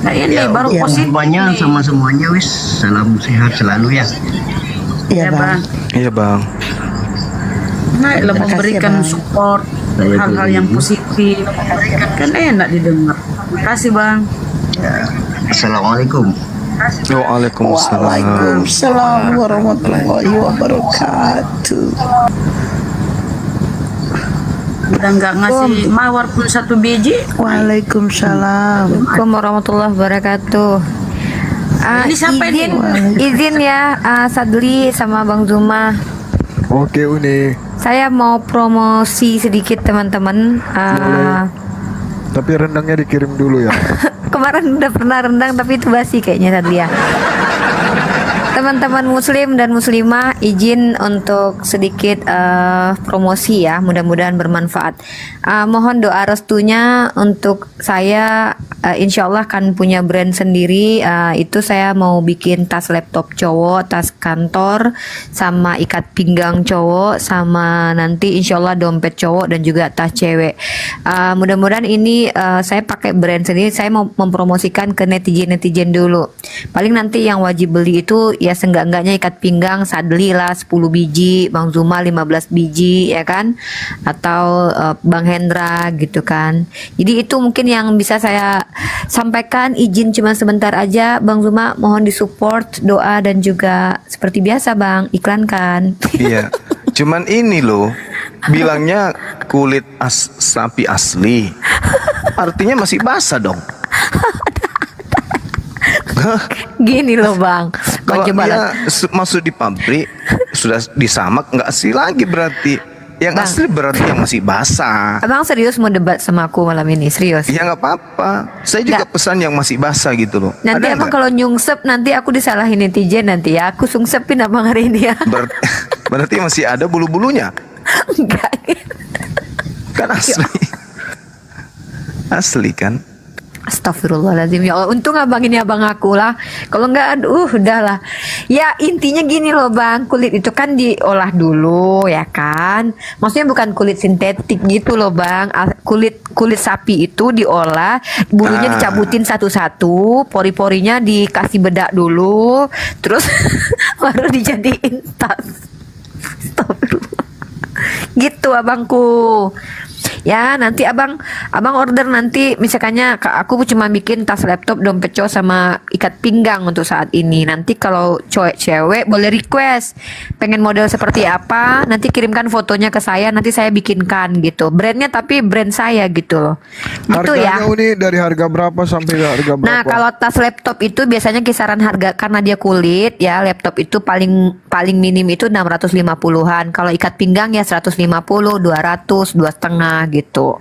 Nah ini Ya, baru untuk positif semuanya nih. sama semuanya wis. Salam sehat selalu ya. Iya Bang. Iya bang. Naiklah Terima kasih, memberikan Bang. support hal-hal yang positif. Kan enak didengar. Terima kasih Bang. Ya. Assalamualaikum. Waalaikumsalam. Waalaikumsalam warahmatullahi wabarakatuh. Udah nggak ngasih mawar pun 1 biji. Waalaikumsalam. Assalamualaikum warahmatullahi wabarakatuh. Ini siapa ini? Izin ya, Sadli sama Bang Zuma. Oke Uni, Saya mau promosi sedikit teman-teman. tapi rendangnya dikirim dulu ya. Kemarin udah pernah rendang tapi itu basi kayaknya Sadli ya. Teman-teman muslim dan muslimah, izin untuk sedikit promosi ya, mudah-mudahan bermanfaat. Mohon doa restunya untuk saya, insya Allah akan punya brand sendiri. Itu saya mau bikin tas laptop cowok, tas kantor, sama ikat pinggang cowok, sama nanti insya Allah dompet cowok dan juga tas cewek. Mudah-mudahan ini saya pakai brand sendiri. Saya mau mempromosikan ke netizen-netizen dulu. Paling nanti yang wajib beli itu ya seenggak-enggaknya ikat pinggang Sadli lah 10 biji, Bang Zuma 15 biji ya kan, atau Bang Hendra gitu kan. Jadi itu mungkin yang bisa saya sampaikan. Izin cuma sebentar aja Bang Zuma, mohon disupport doa dan juga seperti biasa Bang iklankan. Iya. Cuman ini loh, bilangnya kulit sapi asli. Artinya masih basah dong. Gini loh Bang, Kalau coba dia lah. masuk di pabrik sudah disamak, nggak asli lagi berarti. Yang Bang. asli berarti yang masih basah. Abang serius mau debat sama aku malam ini? Serius? Ya nggak apa-apa. Saya juga Nggak. pesan yang masih basah gitu loh. Nanti Ada abang nggak? kalau nyungsep nanti aku disalahin netizen nanti ya. Aku sungsepin abang hari ini ya. Berarti masih ada bulu-bulunya. Enggak. Kan asli. Asli kan? Astagfirullahaladzim ya Allah. Untung abang ini abang aku lah. Kalau enggak aduh udahlah. Ya intinya gini loh Bang, kulit itu kan diolah dulu ya kan. Maksudnya bukan kulit sintetik gitu loh Bang. Kulit sapi itu diolah, bulunya dicabutin satu-satu, pori-porinya dikasih bedak dulu, terus baru dijadiin tas. Astagfirullah. Gitu abangku. Ya nanti abang order nanti misalkannya aku cuma bikin tas laptop, dompet cowok sama ikat pinggang untuk saat ini. Nanti kalau cewek boleh request pengen model seperti apa, nanti kirimkan fotonya ke saya, nanti saya bikinkan gitu. Brandnya tapi brand saya gitu loh. Gitu ya. Harganya Uni dari harga berapa sampai harga berapa? Nah, kalau tas laptop itu biasanya kisaran harga karena dia kulit ya, laptop itu paling minim itu 650-an. Kalau ikat pinggang ya 150, 200, 2,5 gitu.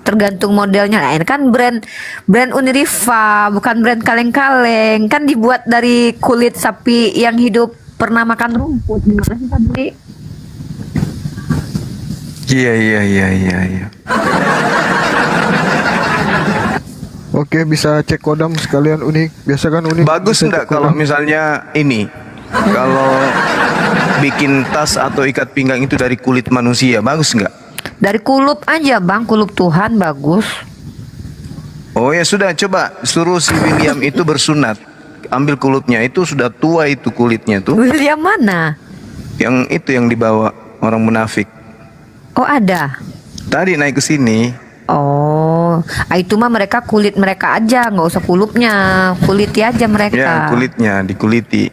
Tergantung modelnya. Nah, ini kan brand Uniriva, bukan brand kaleng-kaleng. Kan dibuat dari kulit sapi yang hidup pernah makan rumput. Gimana sih tadi? Iya. Oke, bisa cek kodam sekalian Uni. Biasa kan Uni. Bagus enggak kalau misalnya ini? Kalau bikin tas atau ikat pinggang itu dari kulit manusia, bagus enggak? Dari kulup aja bang, kulup Tuhan bagus. Oh ya sudah, coba suruh si William itu bersunat. Ambil kulupnya, itu sudah tua itu kulitnya tuh. William mana? Yang itu yang dibawa orang munafik. Oh ada. Tadi naik ke sini. Oh, itu mah mereka kulit mereka aja, nggak usah kulupnya, kuliti aja mereka. Ya kulitnya dikuliti.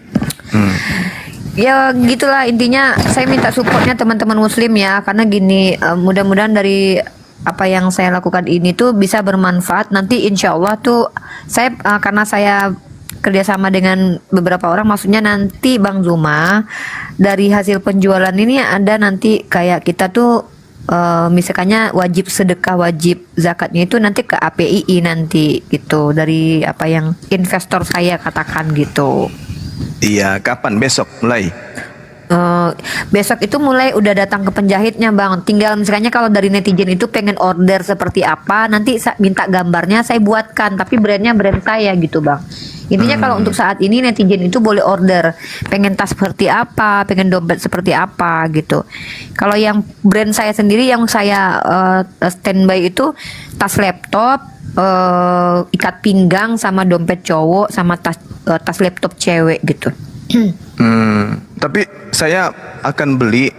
Ya gitulah intinya. Saya minta supportnya teman-teman Muslim ya, karena gini, mudah-mudahan dari apa yang saya lakukan ini tuh bisa bermanfaat. Nanti insya Allah tuh saya karena saya kerjasama dengan beberapa orang, maksudnya nanti Bang Zuma dari hasil penjualan ini ada nanti kayak kita tuh misalkannya wajib sedekah, wajib zakatnya itu nanti ke APII nanti gitu, dari apa yang investor saya katakan gitu. Iya, kapan? Besok mulai? Besok itu mulai udah datang ke penjahitnya bang. Tinggal misalnya kalau dari netizen itu pengen order seperti apa, nanti minta gambarnya saya buatkan, tapi brandnya brand saya gitu bang. Intinya kalau untuk saat ini netizen itu boleh order pengen tas seperti apa, pengen dompet seperti apa gitu. Kalau yang brand saya sendiri yang saya standby itu tas laptop, ikat pinggang sama dompet cowok sama tas laptop cewek gitu. Tapi saya akan beli,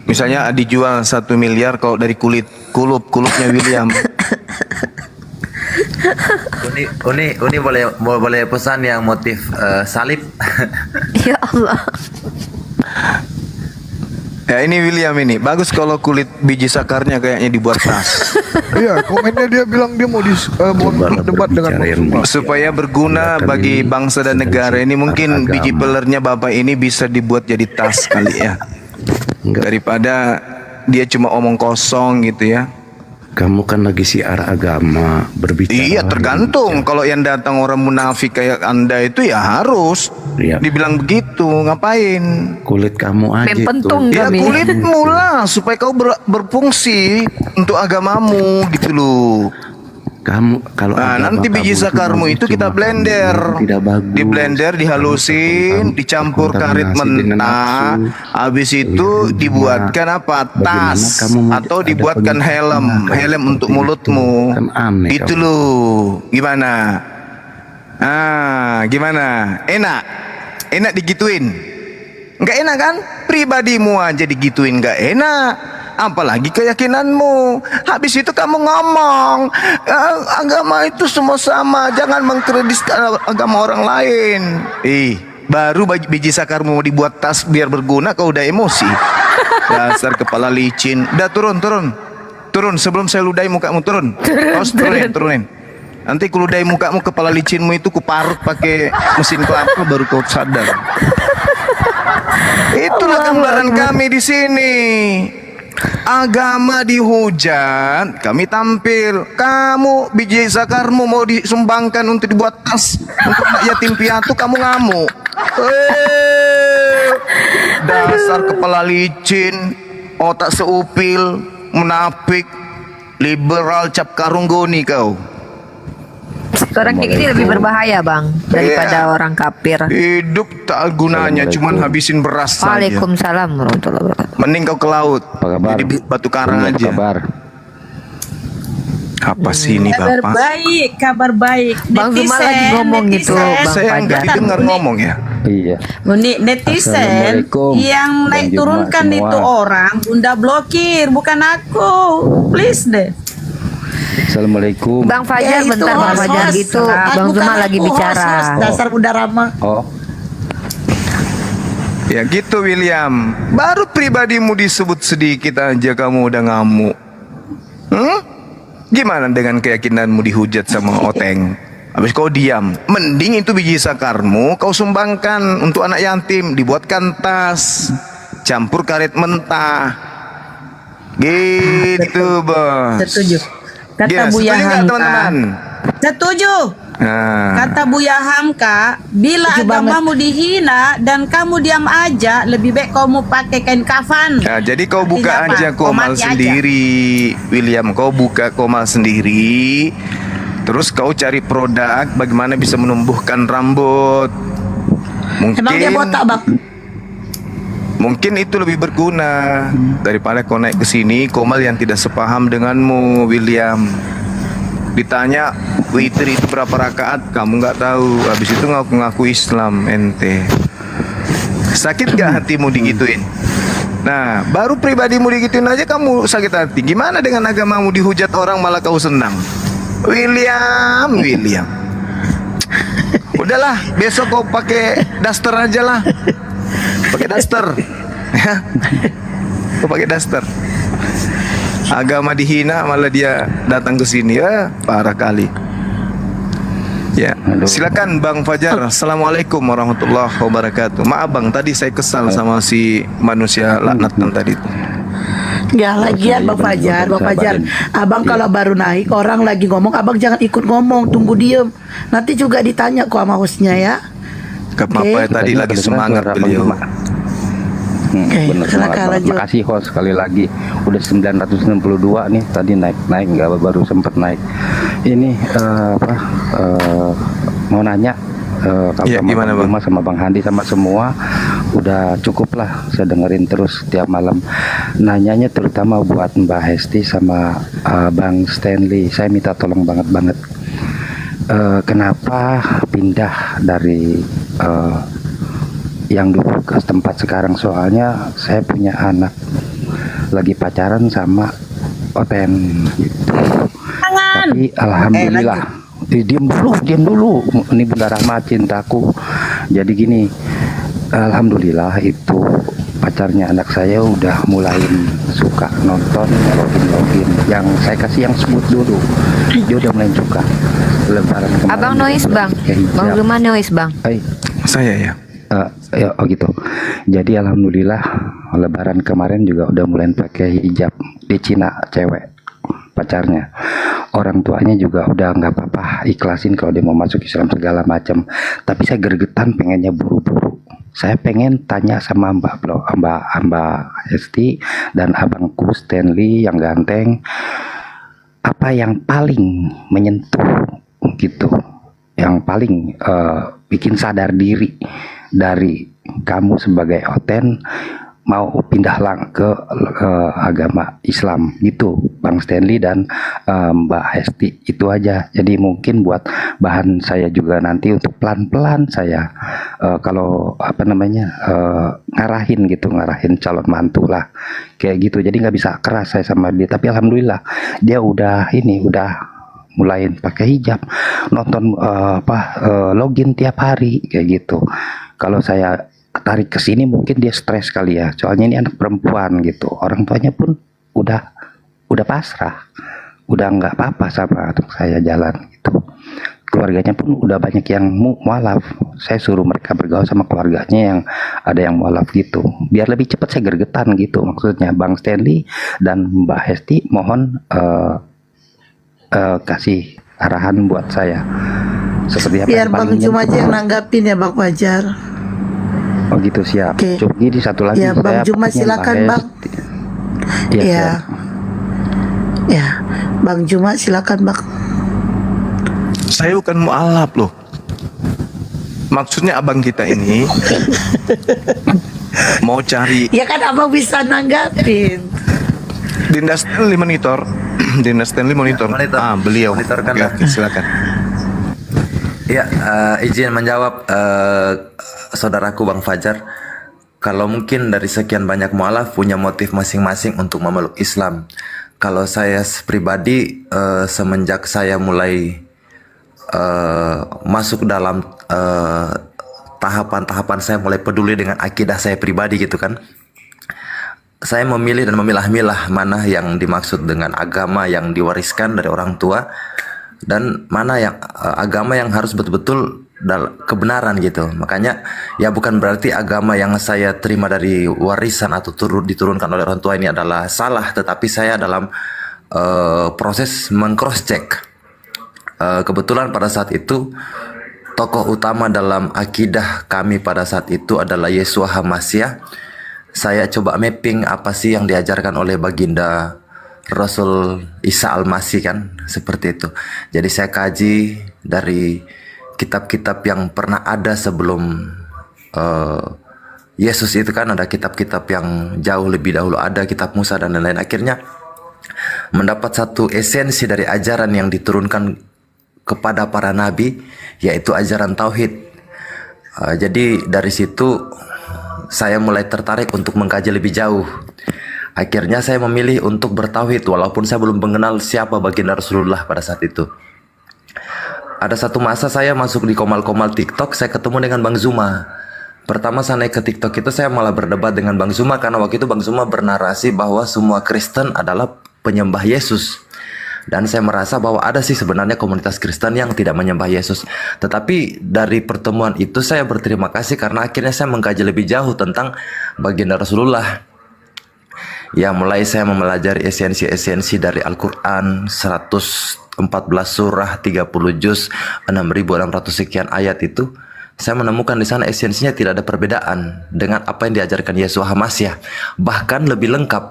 misalnya dijual 1 miliar kalau dari kulupnya William. Uni boleh pesan yang motif salib. Ya Allah. Ya ini William ini bagus kalau kulit biji sakarnya kayaknya dibuat tas. Iya, komennya dia bilang dia mau debat dengan supaya berguna bagi bangsa dan negara ini. Mungkin biji pelernya bapak ini bisa dibuat jadi tas kali ya, daripada dia cuma omong kosong gitu ya. Kamu kan lagi siar agama, berbicara. Iya, tergantung. Kalau yang datang orang munafik kayak Anda itu ya harus dibilang begitu. Ngapain? Kulit kamu aja itu. Ya kulitmu lah, supaya kau berfungsi untuk agamamu gitu loh. Kamu kalau nanti biji sakarmu itu kita blender, di blender, dihalusin, dicampur karet mentah, habis itu dibuatkan apa, tas atau dibuatkan helm untuk mulutmu, itu loh. Gimana? Gimana? Enak digituin? Nggak enak kan? Pribadimu aja digituin nggak enak, apalagi keyakinanmu. Habis itu kamu ngomong agama itu semua sama, jangan mengkreditkan agama orang lain. Baru biji sakarmu dibuat tas biar berguna kau udah emosi. Dasar kepala licin. Udah turun sebelum saya ludahi mukamu. Turunin. Nanti ku ludahi mukamu, kepala licinmu itu kuparut pakai mesin kelapa baru kau sadar. Itulah gambaran kami di sini. Agama dihujat, kami tampil. Kamu biji sakarmu mau disumbangkan untuk dibuat tas untuk yatim piatu, kamu ngamuk. Dasar kepala licin, otak seupil, munafik, liberal cap karung goni kau. Orang kayak gini lebih berbahaya bang daripada orang kafir. Hidup tak gunanya, cuman habisin beras saja. Waalaikumsalam warahmatullahi wabarakatuh. Mending kau ke laut, jadi batu karang aja. Apa sih ini Kabar bapak? baik, kabar baik. Bang Zuma lagi ngomong gitu, Bang Saya nggak Fajar. didengar ngomong ya. Iya. Buni netizen Assalamualaikum, yang Bang naik Juma turunkan semua. itu orang, Bunda blokir, bukan aku. Please deh. Assalamualaikum. Bang Fajar, Ya, itu bentar Bang host, Fajar, host. itu Ah, Bang bukan Zuma lagi aku, bicara. host, dasar Bunda Rama. Oh, Ya gitu William. Baru pribadimu disebut sedikit aja kamu udah ngamuk. Gimana dengan keyakinanmu dihujat sama Oteng? Habis kau diam. Mending itu biji sakarmu kau sumbangkan untuk anak yatim, dibuatkan tas, campur karet mentah. Gitu, Bos. Setuju. Kata Gimana, Buya setuju nggak, Hamka. teman-teman? Setuju. Nah. Kata Buya Hamka, bila Setuju agamamu dihina dan kamu diam aja, lebih baik kamu pakai kain kafan. Nah, jadi kau buka Artinya apa? aja Kau komal mati aja. sendiri, William. Kau buka komal sendiri. Terus kau cari produk bagaimana bisa menumbuhkan rambut. Mungkin Emang dia botak, Bang? mungkin itu lebih berguna daripada kau naik ke sini komal yang tidak sepaham denganmu, William. Ditanya witir itu berapa rakaat, kamu nggak tahu. Habis itu ngaku-ngaku Islam, ente. Sakit gak hatimu digituin? Nah, baru pribadimu digituin aja kamu sakit hati. Gimana dengan agamamu dihujat orang malah kau senang? William. Udahlah, besok kau pakai daster aja lah. Pakai daster. Ya. Kau pakai daster. Agama dihina malah dia datang ke sini, ya parah kali. Ya, silakan Bang Fajar. Assalamualaikum warahmatullahi wabarakatuh. Maaf Bang, tadi saya kesal sama si manusia laknatan tadi itu. Ya lagian Bang Fajar, Bang Fajar. Abang kalau baru naik orang lagi ngomong, abang jangan ikut ngomong, tunggu diem. Nanti juga ditanya kok sama hostnya ya. Apa tadi lagi semangat beliau. Bener silakan banget. lanjut. Makasih host sekali lagi. Udah 962 nih, tadi naik nggak baru sempat naik. Ini mau nanya kalau Ya, sama gimana, Bang Bang? Juma sama Bang Handi sama semua udah cukup lah, saya dengerin terus tiap malam. Nanyanya terutama buat Mbak Hesti sama Bang Stanley. Saya minta tolong banget. Kenapa pindah dari yang dulu ke tempat sekarang? Soalnya saya punya anak lagi pacaran sama Oten gitu. Tapi alhamdulillah diam dulu ini Bunda Rahma cintaku. Jadi gini, alhamdulillah itu pacarnya anak saya udah mulai suka nonton login yang saya kasih yang smooth dulu. Dia udah mulai suka. Lebaran kemarin Abang noise Bang. Bang Zuma noise Bang. Saya ya. Oh gitu. Jadi alhamdulillah Lebaran kemarin juga udah mulai pakai hijab di Cina, cewek pacarnya. Orang tuanya juga udah nggak apa-apa, ikhlasin kalau dia mau masuk Islam segala macam. Tapi saya gergetan pengennya buru-buru. Saya pengen tanya sama Mbak Hesti dan abangku Stanley yang ganteng, apa yang paling menyentuh gitu, yang paling bikin sadar diri dari kamu sebagai Oten mau pindah ke agama Islam gitu, Bang Stanley dan Mbak Hesti. Itu aja. Jadi mungkin buat bahan saya juga nanti untuk pelan-pelan saya kalau ngarahin calon mantu lah kayak gitu. Jadi nggak bisa keras saya sama dia. Tapi alhamdulillah dia udah mulai pakai hijab, nonton login tiap hari kayak gitu. Kalau saya tarik ke sini mungkin dia stres kali ya, soalnya ini anak perempuan gitu. Orang tuanya pun udah pasrah, udah nggak apa-apa sama untuk saya jalan gitu. Keluarganya pun udah banyak yang mualaf. Saya suruh mereka bergaul sama keluarganya yang ada yang mualaf gitu, biar lebih cepat. Saya gergetan gitu maksudnya. Bang Stanley dan Mbak Hesti mohon kasih arahan buat saya seperti apa. Biar yang Bang paling Juma aja menyentuh. yang nanggapin ya Bang Fajar. Oh gitu, siap. Cuk, gini satu lagi Ya Bang saya Juma pengen silakan Mbak Bang. Hesti. Ya. Ya, Bang Juma silakan Bang. Saya bukan mualaf loh. Maksudnya abang kita ini mau cari Ya kan abang bisa nanggapin. Dinda Stanley monitor. Dinda Stanley monitor. Beliau. Oke, silakan. Ya, izin menjawab saudaraku Bang Fajar. Kalau mungkin dari sekian banyak mualaf punya motif masing-masing untuk memeluk Islam. Kalau saya pribadi semenjak saya mulai masuk dalam tahapan-tahapan saya mulai peduli dengan akidah saya pribadi gitu kan. Saya memilih dan memilah-milah mana yang dimaksud dengan agama yang diwariskan dari orang tua dan mana yang agama yang harus betul-betul kebenaran gitu. Makanya ya bukan berarti agama yang saya terima dari warisan atau diturunkan oleh orang tua ini adalah salah, tetapi saya dalam proses meng-cross check. Kebetulan pada saat itu tokoh utama dalam akidah kami pada saat itu adalah Yeshua HaMashiach. Saya coba mapping apa sih yang diajarkan oleh baginda Rasul Isa Al-Masih kan, seperti itu. Jadi saya kaji dari kitab-kitab yang pernah ada sebelum Yesus itu kan, ada kitab-kitab yang jauh lebih dahulu, ada kitab Musa dan lain-lain. Akhirnya mendapat satu esensi dari ajaran yang diturunkan kepada para nabi, yaitu ajaran tauhid. Jadi dari situ saya mulai tertarik untuk mengkaji lebih jauh. Akhirnya saya memilih untuk bertauhid walaupun saya belum mengenal siapa baginda Rasulullah pada saat itu. Ada satu masa saya masuk di komal-komal TikTok, saya ketemu dengan Bang Zuma. Pertama saya naik ke TikTok itu saya malah berdebat dengan Bang Zuma karena waktu itu Bang Zuma bernarasi bahwa semua Kristen adalah penyembah Yesus. Dan saya merasa bahwa ada sih sebenarnya komunitas Kristen yang tidak menyembah Yesus. Tetapi dari pertemuan itu saya berterima kasih karena akhirnya saya mengkaji lebih jauh tentang baginda Rasulullah. Ya, mulai saya mempelajari esensi-esensi dari Al-Quran, 114 surah, 30 juz, 6.600 sekian ayat itu. Saya menemukan di sana esensinya tidak ada perbedaan dengan apa yang diajarkan Yeshua HaMashiach. Bahkan lebih lengkap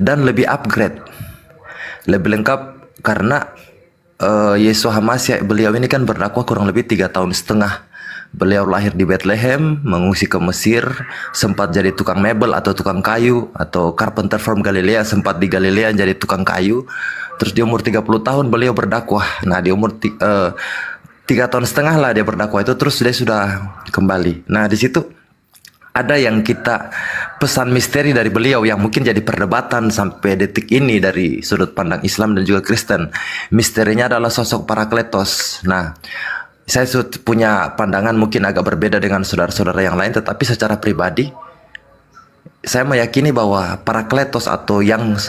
dan lebih upgrade. Lebih lengkap karena Yeshua HaMashiach beliau ini kan berdakwah kurang lebih 3,5 tahun. Beliau lahir di Bethlehem, mengungsi ke Mesir, sempat jadi tukang mebel atau tukang kayu, atau carpenter from Galilea, sempat di Galilea jadi tukang kayu. Terus di umur 30 tahun beliau berdakwah. Nah di umur 3,5 tahun lah dia berdakwah itu, terus dia sudah kembali. Nah di situ ada yang kita pesan misteri dari beliau yang mungkin jadi perdebatan sampai detik ini dari sudut pandang Islam dan juga Kristen. Misterinya adalah sosok Parakletos. Nah, saya punya pandangan mungkin agak berbeda dengan saudara-saudara yang lain, tetapi secara pribadi saya meyakini bahwa Parakletos atau yang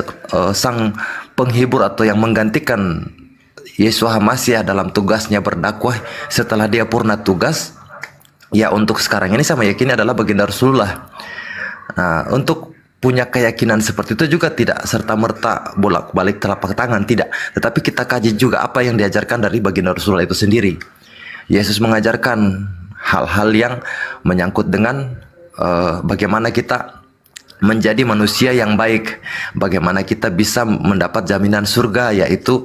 sang penghibur atau yang menggantikan Yeshua HaMashiach dalam tugasnya berdakwah setelah dia purna tugas, ya untuk sekarang ini saya meyakini adalah baginda Rasulullah. Nah, untuk punya keyakinan seperti itu juga tidak serta-merta bolak-balik telapak tangan, tidak. Tetapi kita kaji juga apa yang diajarkan dari baginda Rasulullah itu sendiri. Yesus mengajarkan hal-hal yang menyangkut dengan bagaimana kita menjadi manusia yang baik, bagaimana kita bisa mendapat jaminan surga, yaitu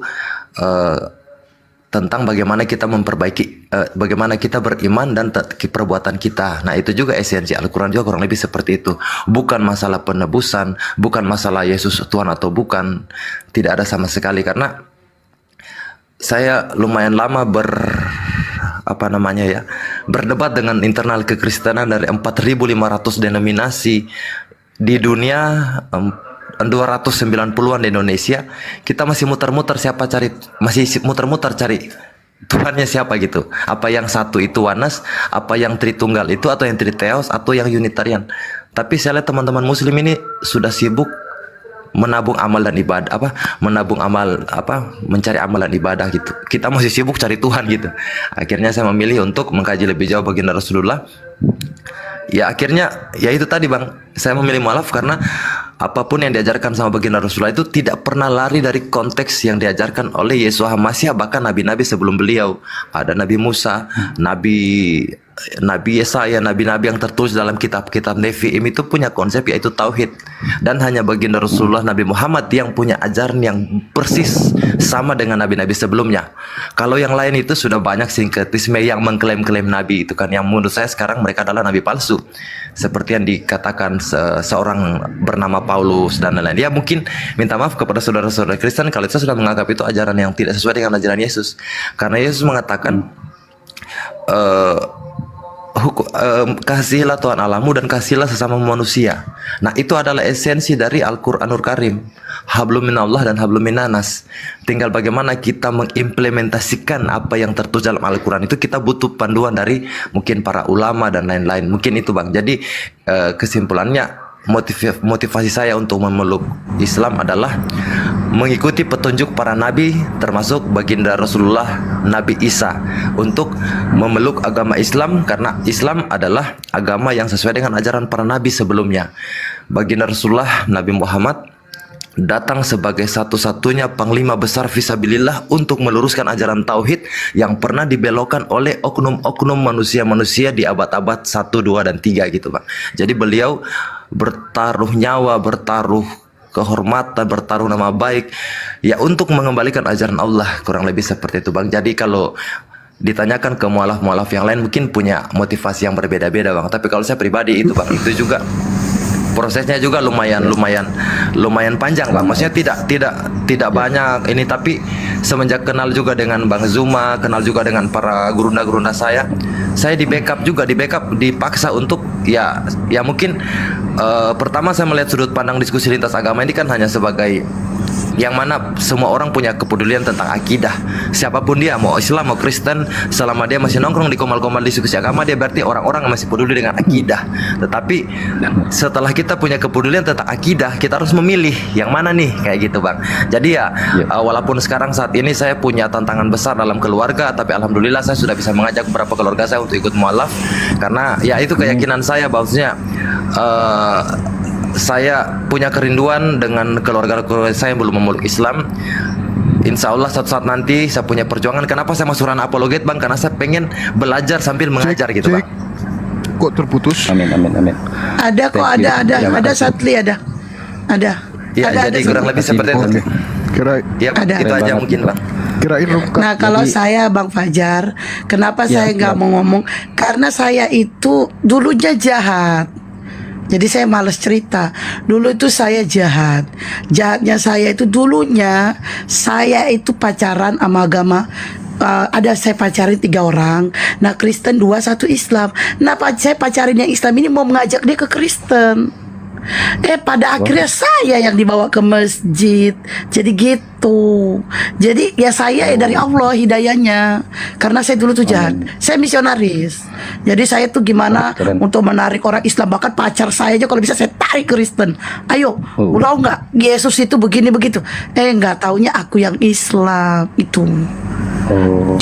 tentang bagaimana kita memperbaiki, bagaimana kita beriman dan perbuatan kita. Nah itu juga esensi Al-Quran juga kurang lebih seperti itu. Bukan masalah penebusan, bukan masalah Yesus Tuhan atau bukan, tidak ada sama sekali. Karena saya lumayan lama berdebat dengan internal kekristenan dari 4.500 denominasi di dunia, 290-an di Indonesia. Kita masih muter-muter masih muter-muter cari Tuhannya siapa gitu. Apa yang satu itu Wanas, apa yang Tritunggal itu, atau yang Triteos, atau yang Unitarian. Tapi saya lihat teman-teman Muslim ini sudah sibuk menabung amal dan ibadah, mencari amalan ibadah gitu. Kita masih sibuk cari Tuhan gitu. Akhirnya saya memilih untuk mengkaji lebih jauh baginda Rasulullah. Ya akhirnya ya itu tadi Bang, saya memilih mualaf karena apapun yang diajarkan sama baginda Rasulullah itu tidak pernah lari dari konteks yang diajarkan oleh Yeshua HaMashiach. Bahkan nabi-nabi sebelum beliau, ada Nabi Musa, Nabi Nabi Yesaya, nabi-nabi yang tertulis dalam kitab-kitab Nevi'im itu punya konsep yaitu tauhid, dan hanya baginda Rasulullah Nabi Muhammad yang punya ajaran yang persis sama dengan nabi-nabi sebelumnya. Kalau yang lain itu sudah banyak sinkretisme yang mengklaim-klaim nabi itu kan, yang menurut saya sekarang mereka adalah nabi palsu, seperti yang dikatakan seorang bernama Paulus dan lain-lain. Ya mungkin minta maaf kepada saudara-saudara Kristen kalau saya sudah menganggap itu ajaran yang tidak sesuai dengan ajaran Yesus, karena Yesus mengatakan kasihilah Tuhan Allahmu dan kasihilah sesama manusia. Nah, itu adalah esensi dari Al-Qur'anul Karim. Hablum minallah dan hablum minannas. Tinggal bagaimana kita mengimplementasikan apa yang tertulis dalam Al-Qur'an itu, kita butuh panduan dari mungkin para ulama dan lain-lain. Mungkin itu, Bang. Jadi kesimpulannya, motivasi saya untuk memeluk Islam adalah mengikuti petunjuk para nabi, termasuk baginda Rasulullah Nabi Isa, untuk memeluk agama Islam, karena Islam adalah agama yang sesuai dengan ajaran para nabi sebelumnya. Baginda Rasulullah Nabi Muhammad datang sebagai satu-satunya panglima besar fisabilillah untuk meluruskan ajaran tauhid yang pernah dibelokkan oleh oknum-oknum manusia-manusia di abad-abad 1, 2, dan 3 gitu, Bang. Jadi beliau bertaruh nyawa, bertaruh kehormatan, bertaruh nama baik ya untuk mengembalikan ajaran Allah, kurang lebih seperti itu, Bang. Jadi kalau ditanyakan ke mualaf-mualaf yang lain mungkin punya motivasi yang berbeda-beda, Bang. Tapi kalau saya pribadi itu, Bang, itu juga prosesnya juga lumayan panjang, Bang. Maksudnya tidak banyak ini, tapi semenjak kenal juga dengan Bang Zuma, kenal juga dengan para gurunda-gurunda saya di backup, dipaksa untuk ya mungkin pertama saya melihat sudut pandang diskusi lintas agama ini kan hanya sebagai yang mana semua orang punya kepedulian tentang akidah. Siapapun dia, mau Islam, mau Kristen, selama dia masih nongkrong di komal-komal diskusi agama, dia berarti orang-orang masih peduli dengan akidah. Tetapi setelah kita punya kepedulian tentang akidah, kita harus memilih yang mana nih, kayak gitu, Bang. Jadi ya, walaupun sekarang saat ini saya punya tantangan besar dalam keluarga, tapi alhamdulillah saya sudah bisa mengajak beberapa keluarga saya untuk ikut mualaf, karena ya itu keyakinan saya bahwasanya saya punya kerinduan dengan keluarga saya yang belum memeluk Islam. Insya Allah suatu saat nanti saya punya perjuangan. Kenapa saya masuk ranah apologet, Bang? Karena saya pengen belajar sambil mengajar gitu, Bang. Kok terputus? Amin. Ada kok, ada Satli, ada. Ya, jadi kurang lebih seperti itu. Ya, itu aja mungkin, Bang. Nah, kalau saya, Bang Fajar, kenapa saya nggak mau ngomong? Karena saya itu dulunya jahat. Jadi saya malas cerita. Dulu itu saya jahat. Jahatnya saya itu dulunya saya itu pacaran sama agama. Ada saya pacarin 3 orang. Nah, Kristen 2, 1 Islam. Nah, saya pacarin yang Islam ini mau mengajak dia ke Kristen. Pada akhirnya saya yang dibawa ke masjid. Jadi gitu. Jadi ya saya dari Allah hidayahnya. Karena saya dulu tuh jahat. Saya misionaris. Jadi saya tuh gimana untuk menarik orang Islam. Bahkan pacar saya aja kalau bisa saya tarik Kristen. Ayo, tahu nggak Yesus itu begini begitu. Nggak taunya aku yang Islam itu.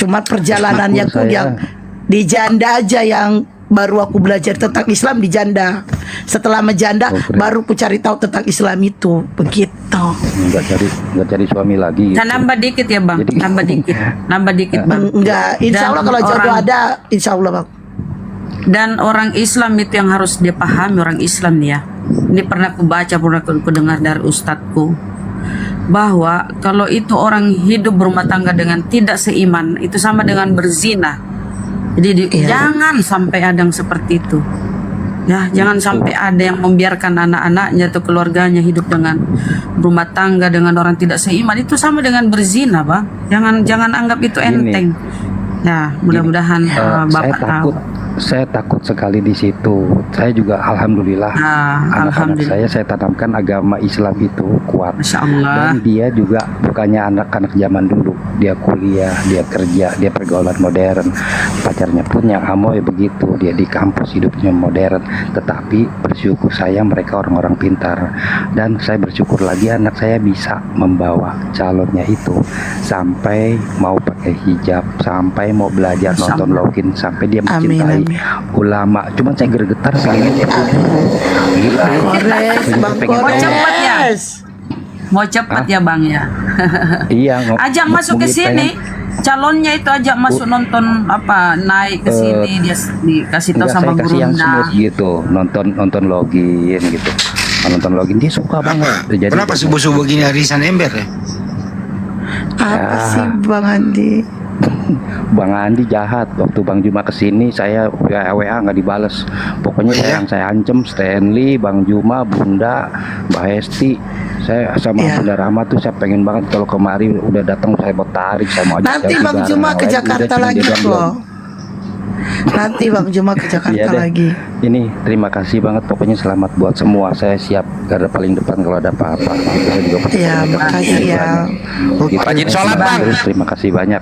Cuma perjalanannya tuh yang di janda aja, yang baru aku belajar tentang Islam di janda. Setelah menjanda baru aku cari tahu tentang Islam itu. Begitu. Nggak cari suami lagi gitu. Nambah dikit ya, Bang. Nambah dikit, Bang. Enggak, insya Allah kalau jodoh ada, insya Allah, Bang. Dan orang Islam itu yang harus dia pahami, orang Islam ya. Ini pernah aku baca, pernah aku dengar dari ustadku, bahwa kalau itu orang hidup berumah tangga dengan tidak seiman, itu sama dengan berzina. Jadi jangan sampai ada yang seperti itu. Ya, jangan sampai ada yang membiarkan anak-anaknya atau keluarganya hidup dengan berumah tangga dengan orang tidak seiman. Itu sama dengan berzina, Bang. Jangan anggap itu enteng. Ya, mudah-mudahan Bapak tahu. Saya takut sekali di situ. Saya juga alhamdulillah anak-anak saya tanamkan agama Islam itu kuat. Masya Allah. Dan dia juga bukannya anak-anak zaman dulu. Dia kuliah, dia kerja, dia pergaulan modern. Pacarnya pun yang amoy begitu. Dia di kampus hidupnya modern. Tetapi bersyukur saya mereka orang-orang pintar. Dan saya bersyukur lagi anak saya bisa membawa calonnya itu sampai mau pakai hijab, sampai mau belajar nonton login, sampai dia mencintai ulama. Cuman saya gergetar sekali. Gila. Mau cepat ya? Mau cepat ya, Bang ya? Iya. Ajak masuk ke sini. calonnya itu ajak masuk nonton apa naik ke sini dia dikasih tahu Enggak, sama saya kasih yang Gurunda. smooth gitu, nonton login gitu. Nonton login dia suka banget. Jadi Kenapa subuh-subuh gini arisan ember ya? Apa sih Bang Andi? Bang Andi jahat. Waktu Bang Juma kesini saya WA nggak dibales. Pokoknya yang saya ancam Stanley, Bang Juma, Bunda, Mbak Hesti. Saya sama Bunda Rahma tuh saya pengen banget kalau kemari udah datang saya mau tarik, saya mau ajak Nanti selfie Bang bareng. Juma Yang ke lain udah, Jakarta cuma lagi dia bilang kok. Nanti Bang Juma ke Jakarta Iya deh. lagi. Ini terima kasih banget, pokoknya selamat buat semua. Saya siap garda paling depan kalau ada apa-apa. Saya juga Ya, makasih ya. Gitu. Rajin Saya sholat, senang Bang. terus, terima kasih banyak.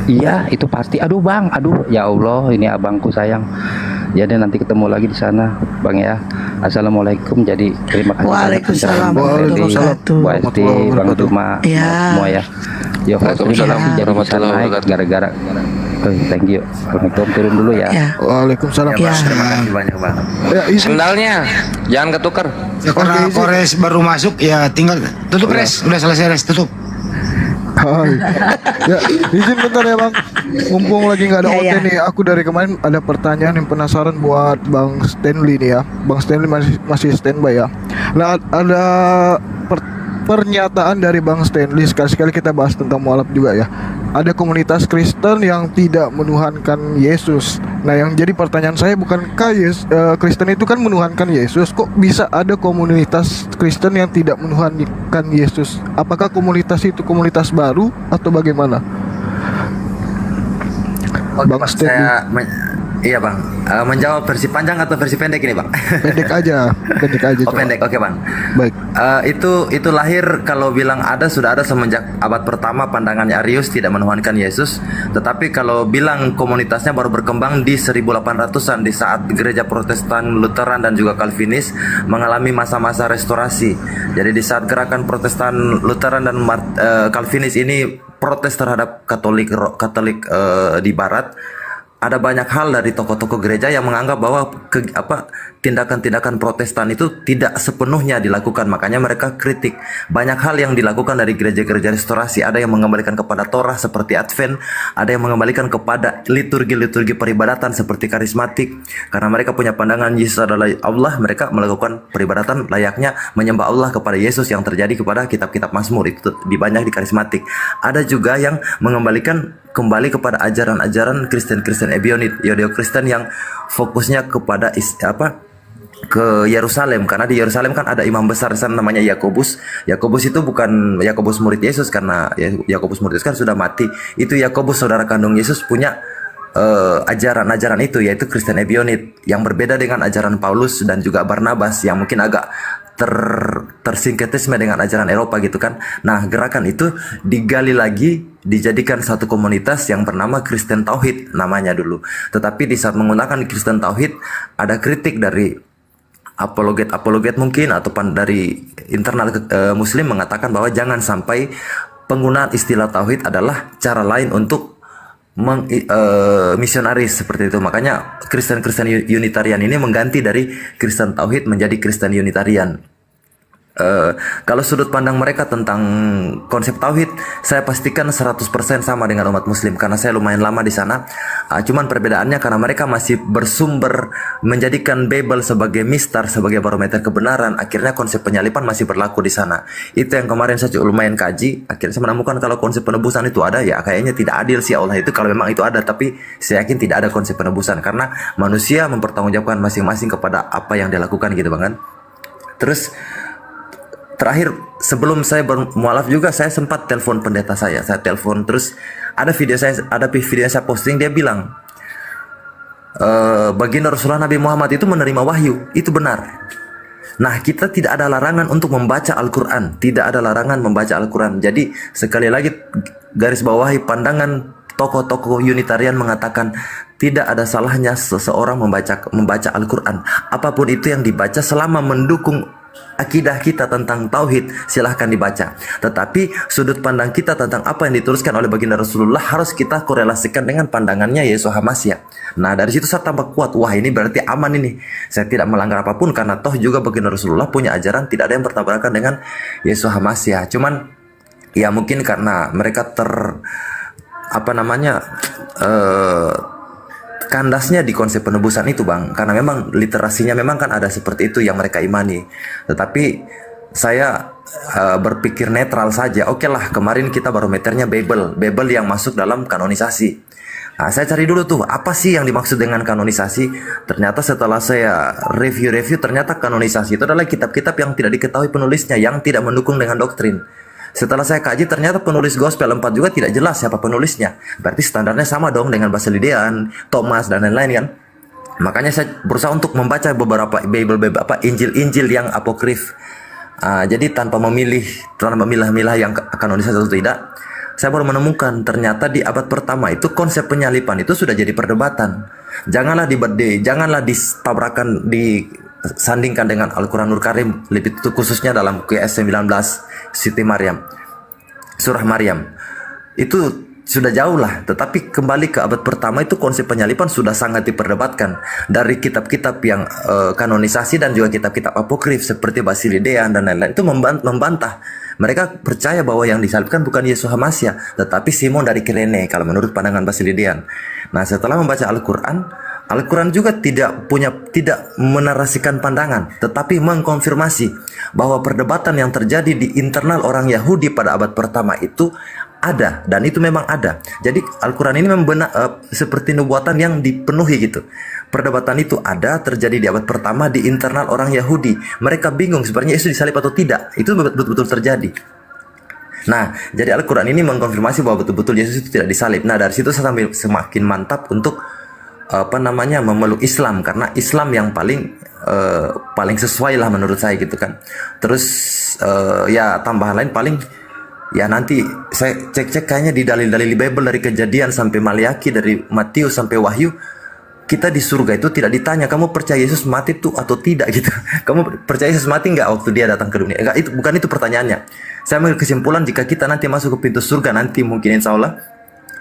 Iya, itu pasti. Aduh Bang, aduh ya Allah, ini abangku sayang. Jadi nanti ketemu lagi di sana, Bang ya. Assalamualaikum. Jadi terima kasih. Waalaikumsalam warahmatullahi wabarakatuh. Bu Esti, Bang Juma, Ya. semua ya. Yo, Waalaikumsalam jadi bisa naik gara-gara. Thank you. Assalamualaikum, turun dulu ya. Waalaikumsalam. Ya. Terima kasih banyak Bang. Sendalnya jangan ketukar. Ya, karena Kores baru masuk ya tinggal tutup res, udah selesai res tutup. Hai. Ya, izin bentar ya Bang. Mumpung lagi nggak ada Ya, OT ya. nih, aku dari kemarin ada pertanyaan yang penasaran buat Bang Stanley nih ya. Bang Stanley masih standby ya. Nah, ada pernyataan dari Bang Stanley, sekali-sekali kita bahas tentang mualaf juga ya. Ada komunitas Kristen yang tidak menuhankan Yesus. Nah, yang jadi pertanyaan saya bukankah Kristen itu kan menuhankan Yesus? Kok bisa ada komunitas Kristen yang tidak menuhankan Yesus? Apakah komunitas itu komunitas baru atau bagaimana? Oke Bang, iya Bang, menjawab versi panjang atau versi pendek ini Bang? Pendek aja. Oh pendek, oke Bang. Baik. Itu lahir kalau bilang sudah ada semenjak abad pertama pandangannya Arius tidak menuhankan Yesus. Tetapi kalau bilang komunitasnya baru berkembang di 1800-an di saat gereja Protestan, Lutheran dan juga Calvinis mengalami masa-masa restorasi. Jadi di saat gerakan Protestan, Lutheran dan Calvinis ini protes terhadap Katolik di Barat, ada banyak hal dari tokoh-tokoh gereja yang menganggap bahwa tindakan-tindakan Protestan itu tidak sepenuhnya dilakukan. Makanya mereka kritik banyak hal yang dilakukan dari gereja-gereja restorasi. Ada yang mengembalikan kepada Torah seperti Advent, ada yang mengembalikan kepada liturgi-liturgi peribadatan seperti karismatik. Karena mereka punya pandangan Yesus adalah Allah, mereka melakukan peribadatan layaknya menyembah Allah kepada Yesus yang terjadi kepada kitab-kitab Mazmur, itu banyak di karismatik. Ada juga yang mengembalikan kembali kepada ajaran-ajaran Kristen Ebionit, Yudeo-Kristen yang fokusnya kepada ke Yerusalem, karena di Yerusalem kan ada imam besar di sana namanya Yakobus. Yakobus itu bukan Yakobus murid Yesus, karena Yakobus murid Yesus kan sudah mati. Itu Yakobus saudara kandung Yesus punya ajaran-ajaran itu, yaitu Kristen Ebionit, yang berbeda dengan ajaran Paulus dan juga Barnabas yang mungkin agak tersinkretisme dengan ajaran Eropa gitu kan. Nah, gerakan itu digali lagi, dijadikan satu komunitas yang bernama Kristen Tauhid namanya dulu. Tetapi di saat menggunakan Kristen Tauhid, ada kritik dari apologet mungkin atau dari internal Muslim mengatakan bahwa jangan sampai penggunaan istilah Tauhid adalah cara lain untuk misionaris seperti itu. Makanya Kristen Unitarian ini mengganti dari Kristen Tauhid menjadi Kristen Unitarian. Kalau sudut pandang mereka tentang konsep tauhid, saya pastikan 100% sama dengan umat muslim karena saya lumayan lama di sana. Cuman perbedaannya karena mereka masih bersumber menjadikan Bible sebagai mistar, sebagai barometer kebenaran. Akhirnya konsep penyalipan masih berlaku di sana. Itu yang kemarin saya lumayan kaji. Akhirnya saya menemukan kalau konsep penebusan itu ada, ya kayaknya tidak adil sih Allah itu kalau memang itu ada. Tapi saya yakin tidak ada konsep penebusan karena manusia mempertanggungjawabkan masing-masing kepada apa yang dia lakukan gitu Bang kan. Terus terakhir sebelum saya bermualaf juga saya sempat telepon pendeta saya telepon, terus ada video yang saya posting, dia bilang baginda Rasulullah Nabi Muhammad itu menerima wahyu, itu benar. Nah, kita tidak ada larangan untuk membaca Al-Quran, tidak ada larangan membaca Al-Quran. Jadi sekali lagi garis bawahi pandangan tokoh-tokoh Unitarian mengatakan tidak ada salahnya seseorang membaca Al-Quran, apapun itu yang dibaca selama mendukung akidah kita tentang tauhid, silahkan dibaca. Tetapi sudut pandang kita tentang apa yang dituliskan oleh baginda Rasulullah harus kita korelasikan dengan pandangannya Yesus Hamasya. Nah, dari situ saya tambah kuat, wah ini berarti aman ini, saya tidak melanggar apapun karena toh juga baginda Rasulullah punya ajaran, tidak ada yang bertabrakan dengan Yesus Hamasya. Cuman ya mungkin karena mereka apa namanya kandasnya di konsep penebusan itu Bang, karena memang literasinya memang kan ada seperti itu yang mereka imani. Tetapi saya berpikir netral saja. Oke lah, kemarin kita barometernya Bible yang masuk dalam kanonisasi. Nah, saya cari dulu tuh apa sih yang dimaksud dengan kanonisasi. Ternyata setelah saya review ternyata kanonisasi itu adalah kitab-kitab yang tidak diketahui penulisnya, yang tidak mendukung dengan doktrin. Setelah saya kaji ternyata penulis Gospel 4 juga tidak jelas siapa penulisnya. Berarti standarnya sama dong dengan Basilidian, Thomas dan lain-lain kan. Makanya saya berusaha untuk membaca beberapa Injil-Injil yang apokrif. Jadi tanpa memilah-milah yang kanonisasi atau tidak, saya baru menemukan ternyata di abad pertama itu konsep penyalipan itu sudah jadi perdebatan. Janganlah disandingkan dengan Al-Quranul Karim, lebih khususnya dalam QS 19 Siti Maryam, Surah Maryam. Itu sudah jauh lah, tetapi kembali ke abad pertama itu konsep penyalipan sudah sangat diperdebatkan dari kitab-kitab yang kanonisasi dan juga kitab-kitab apokrif seperti Basilidian dan lain-lain itu membantah. Mereka percaya bahwa yang disalibkan bukan Yesus Hamasiah, tetapi Simon dari Kirene kalau menurut pandangan Basilidian. Nah, setelah membaca Al-Quran juga tidak menarasikan pandangan, tetapi mengkonfirmasi bahwa perdebatan yang terjadi di internal orang Yahudi pada abad pertama itu ada, dan itu memang ada. Jadi Al-Quran ini seperti nubuatan yang dipenuhi gitu. Perdebatan itu ada, terjadi di abad pertama di internal orang Yahudi. Mereka bingung sebenarnya Yesus disalib atau tidak. Itu betul-betul terjadi. Nah, jadi Al-Quran ini mengkonfirmasi bahwa betul-betul Yesus itu tidak disalib. Nah, dari situ saya semakin mantap untuk memeluk Islam, karena Islam yang paling sesuai lah menurut saya gitu kan. Terus ya tambahan lain paling ya nanti saya cek kayaknya di dalil-dalil Bible dari Kejadian sampai Maliaki, dari Matius sampai Wahyu, kita di surga itu tidak ditanya kamu percaya Yesus mati tuh atau tidak gitu. Kamu percaya Yesus mati nggak waktu dia datang ke dunia? Enggak, bukan itu pertanyaannya. Saya mengambil kesimpulan jika kita nanti masuk ke pintu surga nanti mungkin insya Allah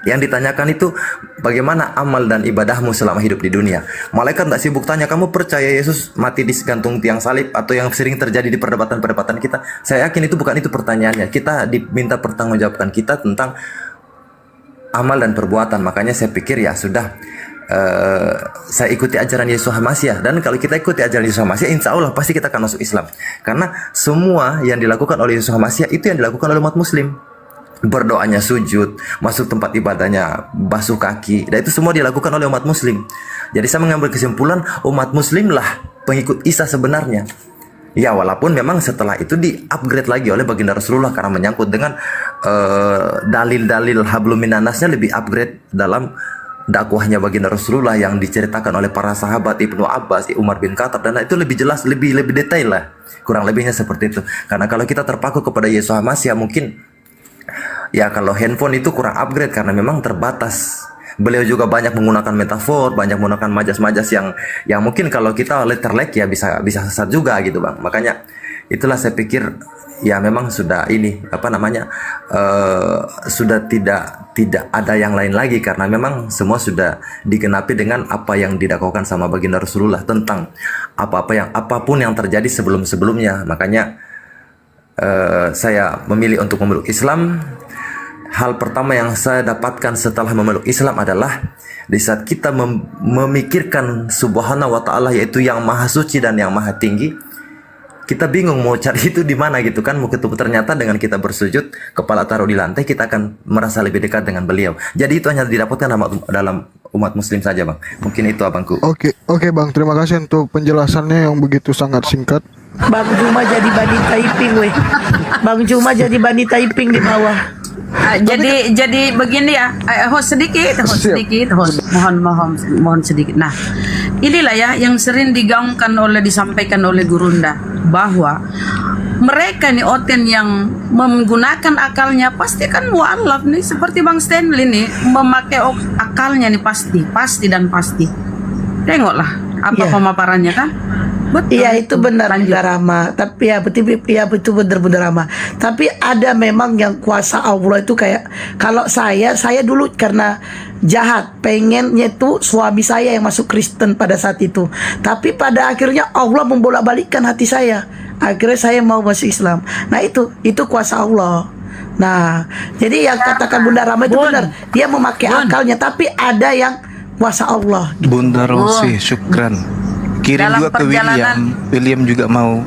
yang ditanyakan itu bagaimana amal dan ibadahmu selama hidup di dunia. Malaikat tak sibuk tanya kamu percaya Yesus mati di gantung tiang salib atau yang sering terjadi di perdebatan-perdebatan kita. Saya yakin itu bukan itu pertanyaannya. Kita diminta pertanggungjawabkan kita tentang amal dan perbuatan. Makanya saya pikir ya sudah, saya ikuti ajaran Yesus Hamasiah, dan kalau kita ikuti ajaran Yesus Hamasiah insya Allah pasti kita akan masuk Islam, karena semua yang dilakukan oleh Yesus Hamasiah itu yang dilakukan oleh umat muslim. Berdoanya sujud, masuk tempat ibadahnya basuh kaki, dan itu semua dilakukan oleh umat muslim. Jadi saya mengambil kesimpulan umat muslim lah pengikut Isa sebenarnya. Ya walaupun memang setelah itu di-upgrade lagi oleh baginda Rasulullah karena menyangkut dengan dalil-dalil hablum minannasnya lebih upgrade dalam dakwahnya baginda Rasulullah yang diceritakan oleh para sahabat, Ibnu Abbas, Umar bin Khattab, dan itu lebih jelas, lebih detail lah. Kurang lebihnya seperti itu. Karena kalau kita terpaku kepada Yesus Hamasiah mungkin ya kalau handphone itu kurang upgrade karena memang terbatas. Beliau juga banyak menggunakan metafor, banyak menggunakan majas-majas yang mungkin kalau kita letterlek ya bisa sesat juga gitu Bang. Makanya itulah saya pikir ya memang sudah ini sudah tidak ada yang lain lagi, karena memang semua sudah digenapi dengan apa yang didakwakan sama baginda Rasulullah tentang apapun yang terjadi sebelum-sebelumnya. Makanya saya memilih untuk memeluk Islam. Hal pertama yang saya dapatkan setelah memeluk Islam adalah di saat kita memikirkan Subhanahu wa ta'ala, yaitu yang maha suci dan yang maha tinggi, kita bingung mau cari itu di mana gitu kan. Mau ketemu, ternyata dengan kita bersujud, kepala taruh di lantai, kita akan merasa lebih dekat dengan beliau. Jadi itu hanya didapatkan dalam umat muslim saja Bang. Mungkin itu abangku. Oke Bang, terima kasih untuk penjelasannya yang begitu sangat singkat. Bang Juma jadi bani typing weh. Bang Juma jadi bani typing di bawah. Jadi begini ya, host sedikit. Mohon sedikit. Nah, inilah ya yang sering disampaikan oleh Gurunda, bahwa mereka nih Oten yang menggunakan akalnya pasti kan mualaf nih, seperti Bang Stanley nih memakai akalnya nih pasti. Tengoklah apa pemaparannya kan. Betul. Iya itu benar Bunda Rama. Tapi ya betul benar Bunda Rama. Tapi ada memang yang kuasa Allah itu kayak, kalau saya dulu karena jahat pengennya tuh suami saya yang masuk Kristen pada saat itu. Tapi pada akhirnya Allah membolak-balikkan hati saya. Akhirnya saya mau masuk Islam. Nah itu kuasa Allah. Nah, jadi yang katakan Bunda Rama itu benar. Dia memakai akalnya, tapi ada yang kuasa Allah. Bunda Rosi, syukran. Kirim Dalam juga ke William. perjalanan- William juga mau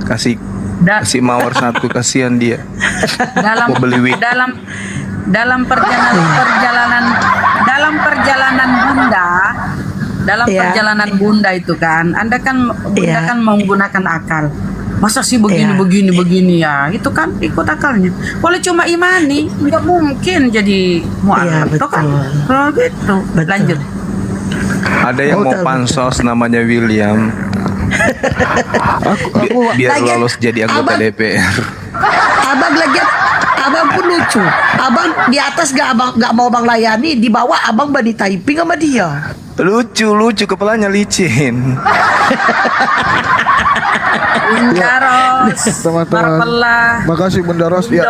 kasih mawar satu, kasihan dia. dalam Mau beli wig. dalam perjalanan Bunda itu kan, Anda kan Bunda kan menggunakan akal. Masa sih begini ya? Itu kan ikut akalnya. Kalau cuma imani, nggak mungkin jadi mualaf. Itu kan kalau gitu. Lanjut. Ada yang mau pansos namanya William. Biar lolos jadi anggota DPR. Abang pun lucu. Abang di atas gak mau abang layani, di bawah abang body typing sama dia. Lucu kepalanya licin. Bunda Ros, Teman-teman, makasih Bunda Ros. Ya,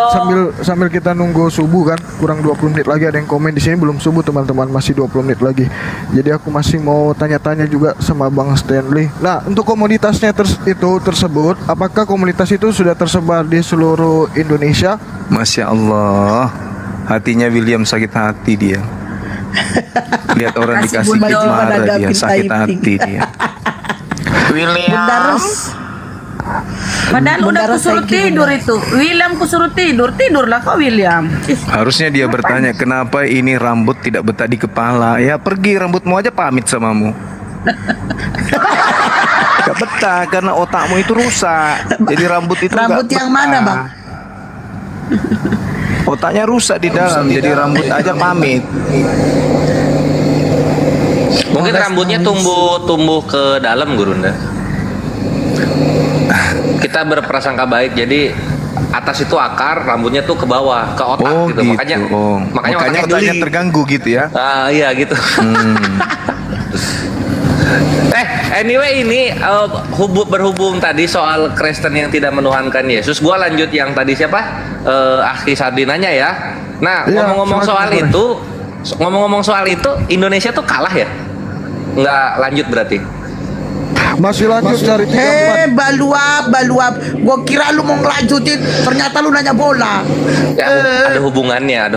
sambil kita nunggu subuh kan, kurang 20 menit lagi. Ada yang komen di sini belum subuh teman-teman, masih 20 menit lagi. Jadi aku masih mau tanya-tanya juga sama Bang Stanley. Nah, untuk komunitasnya tersebut, apakah komunitas itu sudah tersebar di seluruh Indonesia? Masya Allah, hatinya William sakit hati dia. Lihat orang dikasih gift marah dia sakit hati dia. William. Padahal udah kusuruh tidur itu. William kusuruh tidurlah kok William. Harusnya dia bertanya, kenapa ini rambut tidak betah di kepala? Ya pergi, rambutmu aja pamit samamu. Gak betah karena otakmu itu rusak. Jadi rambut itu Rambut gak yang betah. mana, Bang? Otaknya rusak di dalam, jadi rambut aja pamit. Mungkin rambutnya tumbuh ke dalam, Gurunda. Kita berprasangka baik, jadi atas itu akar, rambutnya tuh ke bawah, ke otak gitu. Makanya Makanya otaknya terganggu gitu ya. Iya gitu. Anyway ini berhubung tadi soal Kristen yang tidak menuhankan Yesus, gua lanjut yang tadi siapa? Akhi Sardinanya ya. Nah, ngomong-ngomong soal itu, Indonesia tuh kalah ya? Nggak lanjut berarti? Masih lanjut cari 34. Baluap. Gua kira lu mau ngelanjutin, ternyata lu nanya bola. Ya, ada hubungannya.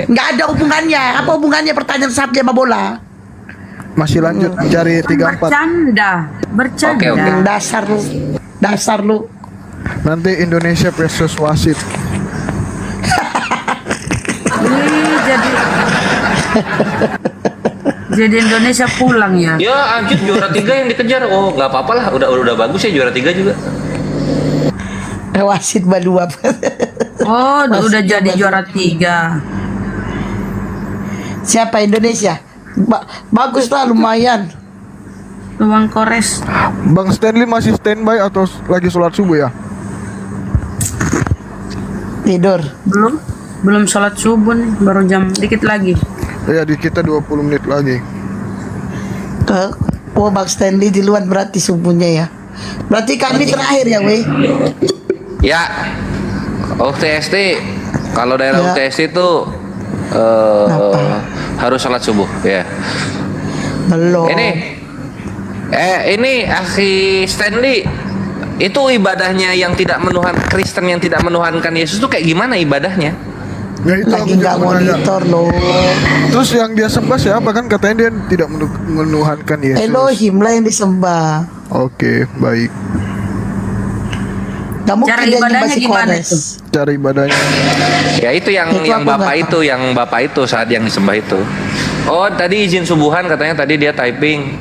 Nggak ada hubungannya. Apa hubungannya pertanyaan sabda sama bola? Masih lanjut cari 34. Bercanda. Oke. Dasar lu. Nanti Indonesia versus wasit. Jadi Indonesia pulang ya. Ya anjir, juara 3 yang dikejar. Oh nggak apa-apa lah, udah bagus ya juara 3 juga. Wasit baluap. Oh, udah jadi juara 3. Siapa Indonesia? Bagus lah, lumayan. Luang Kores. Bang Stanley masih standby atau lagi sholat subuh ya? Tidur. Belum sholat subuh nih, baru jam dikit lagi. Ya, di kita 20 menit lagi. Oh, Bang Stanley di luar berarti subuhnya ya. Berarti kami terakhir ya, weh. Ya, UTST kalau daerah UTST itu harus sholat subuh ya. Belum. Ini Akhi Stanley, itu ibadahnya yang tidak Kristen yang tidak menuhankan Yesus tuh kayak gimana ibadahnya? Ya itu lagi nggak monitor loh. Terus yang dia sembah siapa, kan katanya dia tidak menuhankan Yesus. Elohim lah yang disembah. Oke, baik. Cara ibadahnya gimana tuh? Cara ibadahnya. Ya itu yang bapak itu saat yang disembah itu. Oh tadi izin subuhan katanya, tadi dia typing.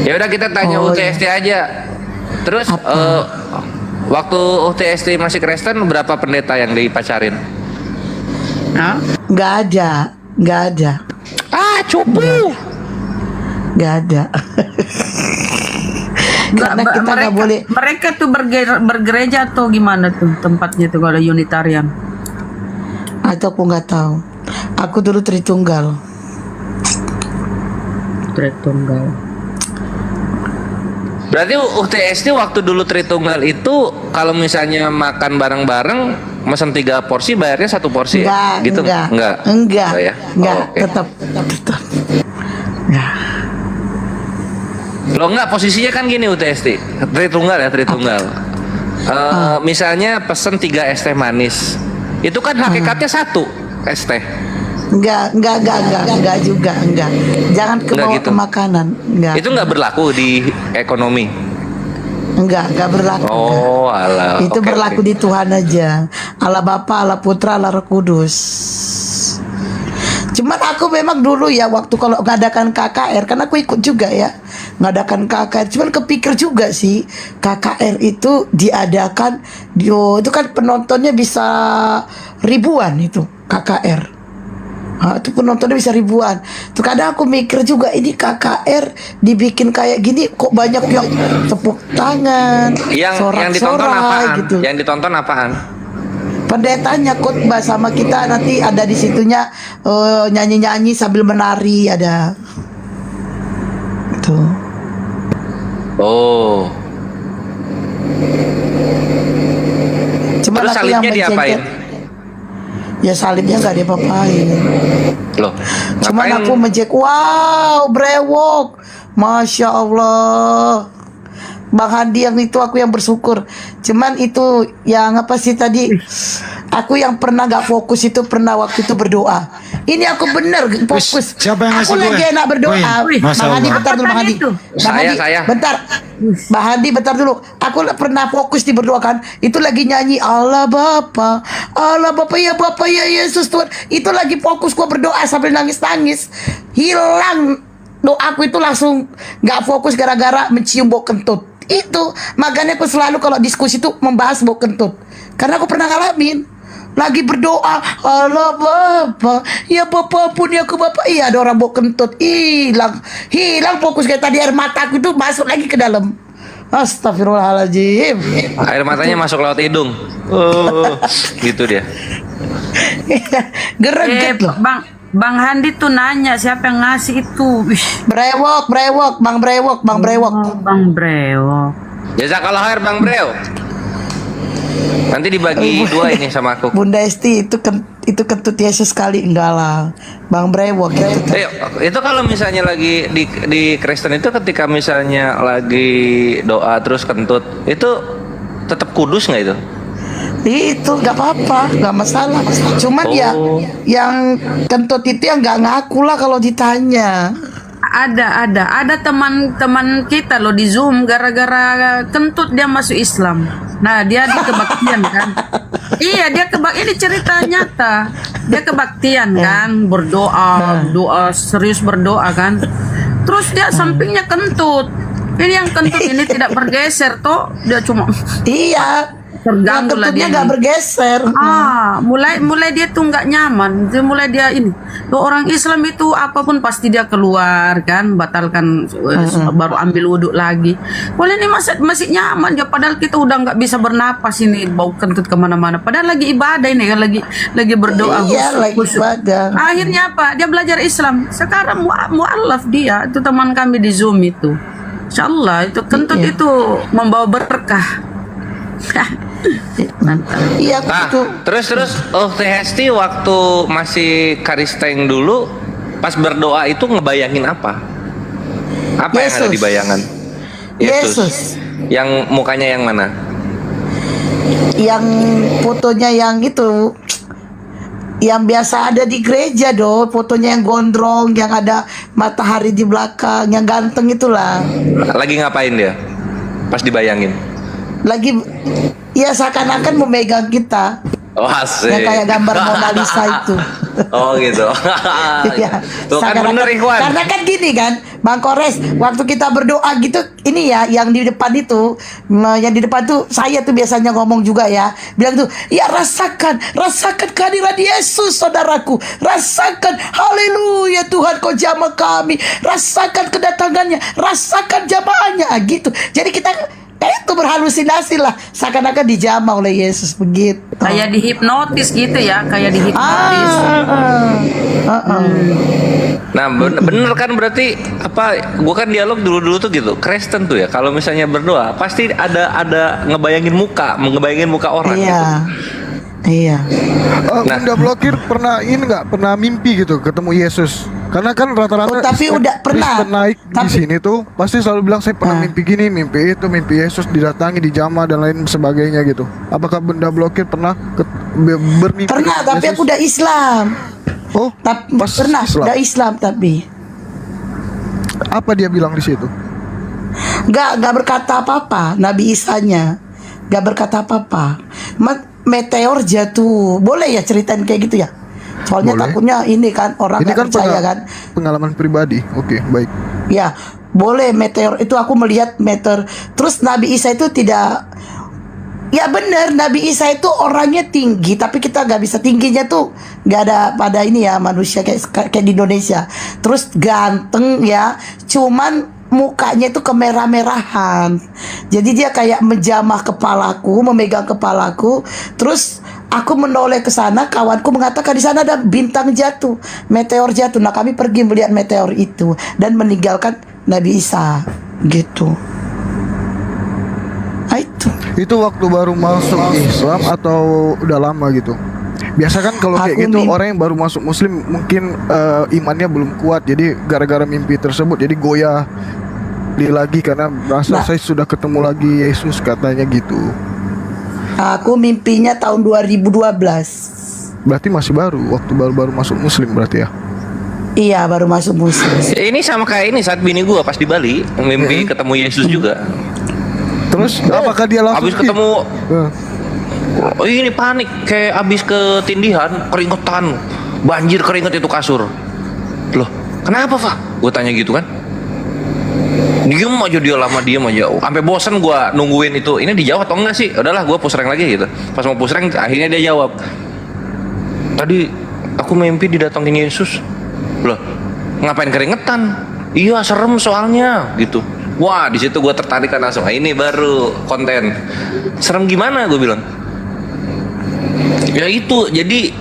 Ya udah kita tanya UTST aja. Terus waktu UTST masih Kristen berapa pendeta yang dipacarin? Nggak ada. Cupu. Nggak ada. Karena kita nggak boleh. Mereka tuh bergereja atau gimana tuh tempatnya tuh kalau Unitarian? Atau aku nggak tahu. Aku dulu Tritunggal. Berarti UTST waktu dulu Tritunggal itu kalau misalnya makan bareng-bareng mesen 3 porsi bayarnya 1 porsi ya? Gitu? Enggak ya? Tetap. Lo enggak, posisinya kan gini UTST Tritunggal. Misalnya pesen 3 es teh manis, Itu kan hakikatnya satu, ST. Enggak juga, enggak. Jangan kebawa gitu. ke makanan, enggak. Itu nggak berlaku di ekonomi. Enggak berlaku. Oh, alah. Itu Oke, berlaku oke. di Tuhan aja. Allah Bapa, Allah Putra, Allah Roh Kudus. Cuman aku memang dulu ya waktu kalau ngadakan KKR, karena aku ikut juga ya ngadakan KKR. Cuman kepikir juga sih KKR itu diadakan, itu kan penontonnya bisa ribuan itu KKR. Itu penontonnya bisa ribuan. Tuh kadang aku mikir juga ini KKR dibikin kayak gini kok banyak yang tepuk tangan, Yang ditonton sorak-sorai apaan? gitu. Yang ditonton apaan? Pendetanya khotbah sama kita nanti ada di situnya nyanyi-nyanyi sambil menari ada. Tuh. Oh. Cuman Terus aku yang salibnya diapain? Ya salibnya nggak diapa-apain. Loh, Cuman ngapain? aku wow, brewok, masya Allah. Bang Handi yang itu aku yang bersyukur. Cuman itu yang apa sih tadi? Aku yang pernah gak fokus itu pernah waktu itu berdoa. Ini aku bener fokus. Siapa yang Aku ngasih lagi gue? enak berdoa. Wih, Masya Bang Handi Allah. bentar dulu Bang Handi. Bang Handi, Saya. bentar. Bang Handi bentar dulu. Aku pernah fokus di berdoa kan. Itu lagi nyanyi Allah Bapa ya Yesus Tuhan. Itu lagi fokus gua berdoa sambil nangis-nangis. Hilang doaku itu langsung gak fokus gara-gara mencium bau kentut. Itu makanya aku selalu kalau diskusi itu membahas bau kentut karena aku pernah ngalamin lagi berdoa Allah Bapa ya Bapa ampuni aku Bapa, iya ada orang bau kentut, hilang fokus kayak tadi air mataku itu masuk lagi ke dalam. Astagfirullahaladzim. Air matanya masuk lewat hidung. Oh, gitu dia. Gereget loh. Bang Handi tuh nanya siapa yang ngasih itu. Brewok, Bang Brewok. Bang Brewok. Jazakallah khair Bang Breo. Nanti dibagi dua ini sama aku. Bunda Esti itu kentut Yesus kali, enggak lah. Bang Brewok Itu kalau misalnya lagi di Kristen itu ketika misalnya lagi doa terus kentut, itu tetap kudus nggak itu? Itu nggak apa-apa, nggak masalah. Cuman ya yang kentut itu yang nggak ngaku lah kalau ditanya. Ada teman-teman kita loh di Zoom gara-gara kentut dia masuk Islam. Nah dia di kebaktian kan. Iya dia ini cerita nyata. Dia kebaktian kan, doa serius berdoa kan. Terus dia sampingnya kentut. Ini yang kentut ini tidak bergeser toh, dia cuma iya. Terganggu lah dia. Nggak bergeser. Mulai dia tuh nggak nyaman. Mulai dia ini. Orang Islam itu apapun pasti dia keluar kan, batalkan baru ambil wudhu lagi. Boleh ini masih nyaman ya. Padahal kita udah nggak bisa bernapas ini, bau kentut kemana-mana. Padahal lagi ibadah ini kan, lagi berdoa. Iya, lagi ibadah. Akhirnya apa? Dia belajar Islam. Sekarang mu'alaf dia. Itu teman kami di Zoom itu. Insyaallah itu kentut itu membawa berkah. Iya terus Teh Hesti waktu masih Karisteng dulu pas berdoa itu ngebayangin apa yang ada di bayangan? Yesus. Yang mukanya yang mana? Yang fotonya yang itu yang biasa ada di gereja fotonya yang gondrong, yang ada matahari di belakang, yang ganteng itulah. Lagi ngapain dia pas dibayangin? Lagi ya seakan-akan memegang kita. Oh asik. Yang kayak gambar Mona Lisa itu. Oh gitu. Ya, Tuh kan bener Ikhwan. Karena kan gini kan Bang Kores, waktu kita berdoa gitu, ini ya yang di depan itu, yang di depan tuh saya tuh biasanya ngomong juga ya, bilang tuh, ya rasakan kehadiran Yesus saudaraku, rasakan haleluya Tuhan kau jamah kami, rasakan kedatangannya, rasakan jamaahnya gitu. Jadi kita itu berhalusinasi lah, seakan-akan dijamah oleh Yesus begitu. Kayak dihipnotis gitu ya, kayak dihipnotis. Nah bener kan berarti apa? Gua kan dialog dulu tuh gitu. Kristen tuh ya, kalau misalnya berdoa pasti ada ngebayangin muka orang. Iya. Gitu. Iya. Bunda Blokir pernah mimpi gitu ketemu Yesus? Karena kan rata-rata tapi udah pernah Kristen naik di sini tuh pasti selalu bilang saya pernah mimpi gini, mimpi itu, mimpi Yesus didatangi, dijamah dan lain sebagainya gitu. Apakah benda blokir pernah bermimpi? Pernah, tapi aku udah Islam. Oh, pernah udah Islam tapi. Apa dia bilang di situ? Gak berkata apa-apa. Nabi Isanya gak berkata apa-apa. Meteor jatuh. Boleh ya ceritain kayak gitu ya? Soalnya boleh. Takutnya ini kan orang ini gak kan percaya kan. Pengalaman pribadi. Oke, baik. Ya, boleh meteor itu aku melihat meteor. Terus Nabi Isa itu tidak. Ya benar, Nabi Isa itu orangnya tinggi, tapi kita gak bisa tingginya tuh gak ada pada ini ya manusia kayak di Indonesia. Terus ganteng ya, cuman mukanya itu kemerah-merahan. Jadi dia kayak menjamah kepalaku, memegang kepalaku. Terus aku menoleh ke sana, kawanku mengatakan di sana ada bintang jatuh, meteor jatuh. Nah kami pergi melihat meteor itu dan meninggalkan Nabi Isa, gitu. Nah, itu waktu baru masuk Islam atau udah lama gitu? Biasa kan kalau kayak gitu orang yang baru masuk Muslim mungkin imannya belum kuat, jadi gara-gara mimpi tersebut jadi goyah lagi karena merasa saya sudah ketemu lagi Yesus katanya gitu. Aku mimpinya tahun 2012. Berarti masih baru, waktu baru masuk Muslim berarti ya? Iya, baru masuk Muslim. Ini sama kayak ini saat bini gua pas di Bali mimpi ketemu Yesus juga. Terus apakah dia langsung habis ketemu oh, ini panik kayak habis ketindihan, keringetan, banjir keringet itu kasur. Loh, kenapa, Pak? Gue tanya gitu kan. Diem aja dia, lama diem aja. Sampai bosan gue nungguin itu. Ini dijawab atau enggak sih? Udahlah, gue push rank lagi gitu. Pas mau push rank, akhirnya dia jawab. Tadi aku mimpi didatengin Yesus. Loh, ngapain keringetan? Iya, serem soalnya gitu. Wah, di situ gue tertarik kan langsung. Ini baru konten. Serem gimana? Gue bilang. Ya itu, jadi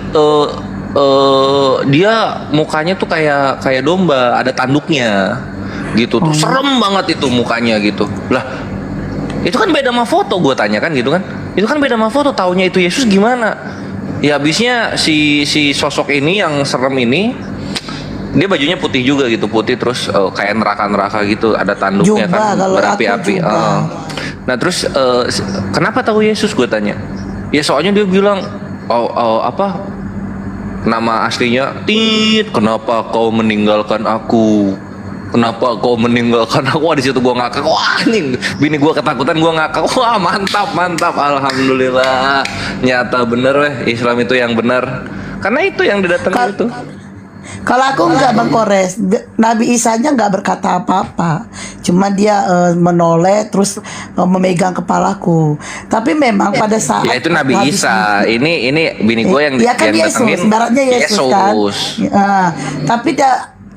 dia mukanya tuh kayak domba, ada tanduknya. Gitu tuh, serem banget itu mukanya gitu. Lah, itu kan beda sama foto, gue tanya kan gitu kan. Itu kan beda sama foto, taunya itu Yesus gimana? Ya habisnya si sosok ini yang serem ini, dia bajunya putih juga gitu, putih terus kayak neraka-neraka gitu, ada tanduknya Jumba, kan berapi-api. Nah terus kenapa tahu Yesus, gue tanya? Ya soalnya dia bilang apa nama aslinya Tit, kenapa kau meninggalkan aku? Kenapa kau meninggalkan aku? Wah, di situ gue ngakak. Wah, nih bini gue ketakutan, gue ngakak. Wah, mantap, alhamdulillah. Nyata bener weh, Islam itu yang benar. Karena itu yang didatengin itu. Kalau aku enggak, Bang Kores, Nabi Isanya enggak berkata apa-apa, cuma dia menoleh terus memegang kepalaku. Tapi memang pada saat ya itu Nabi Isa, ini bini gue yang ya kan yang Yesus, baratnya Yesus kan. Tapi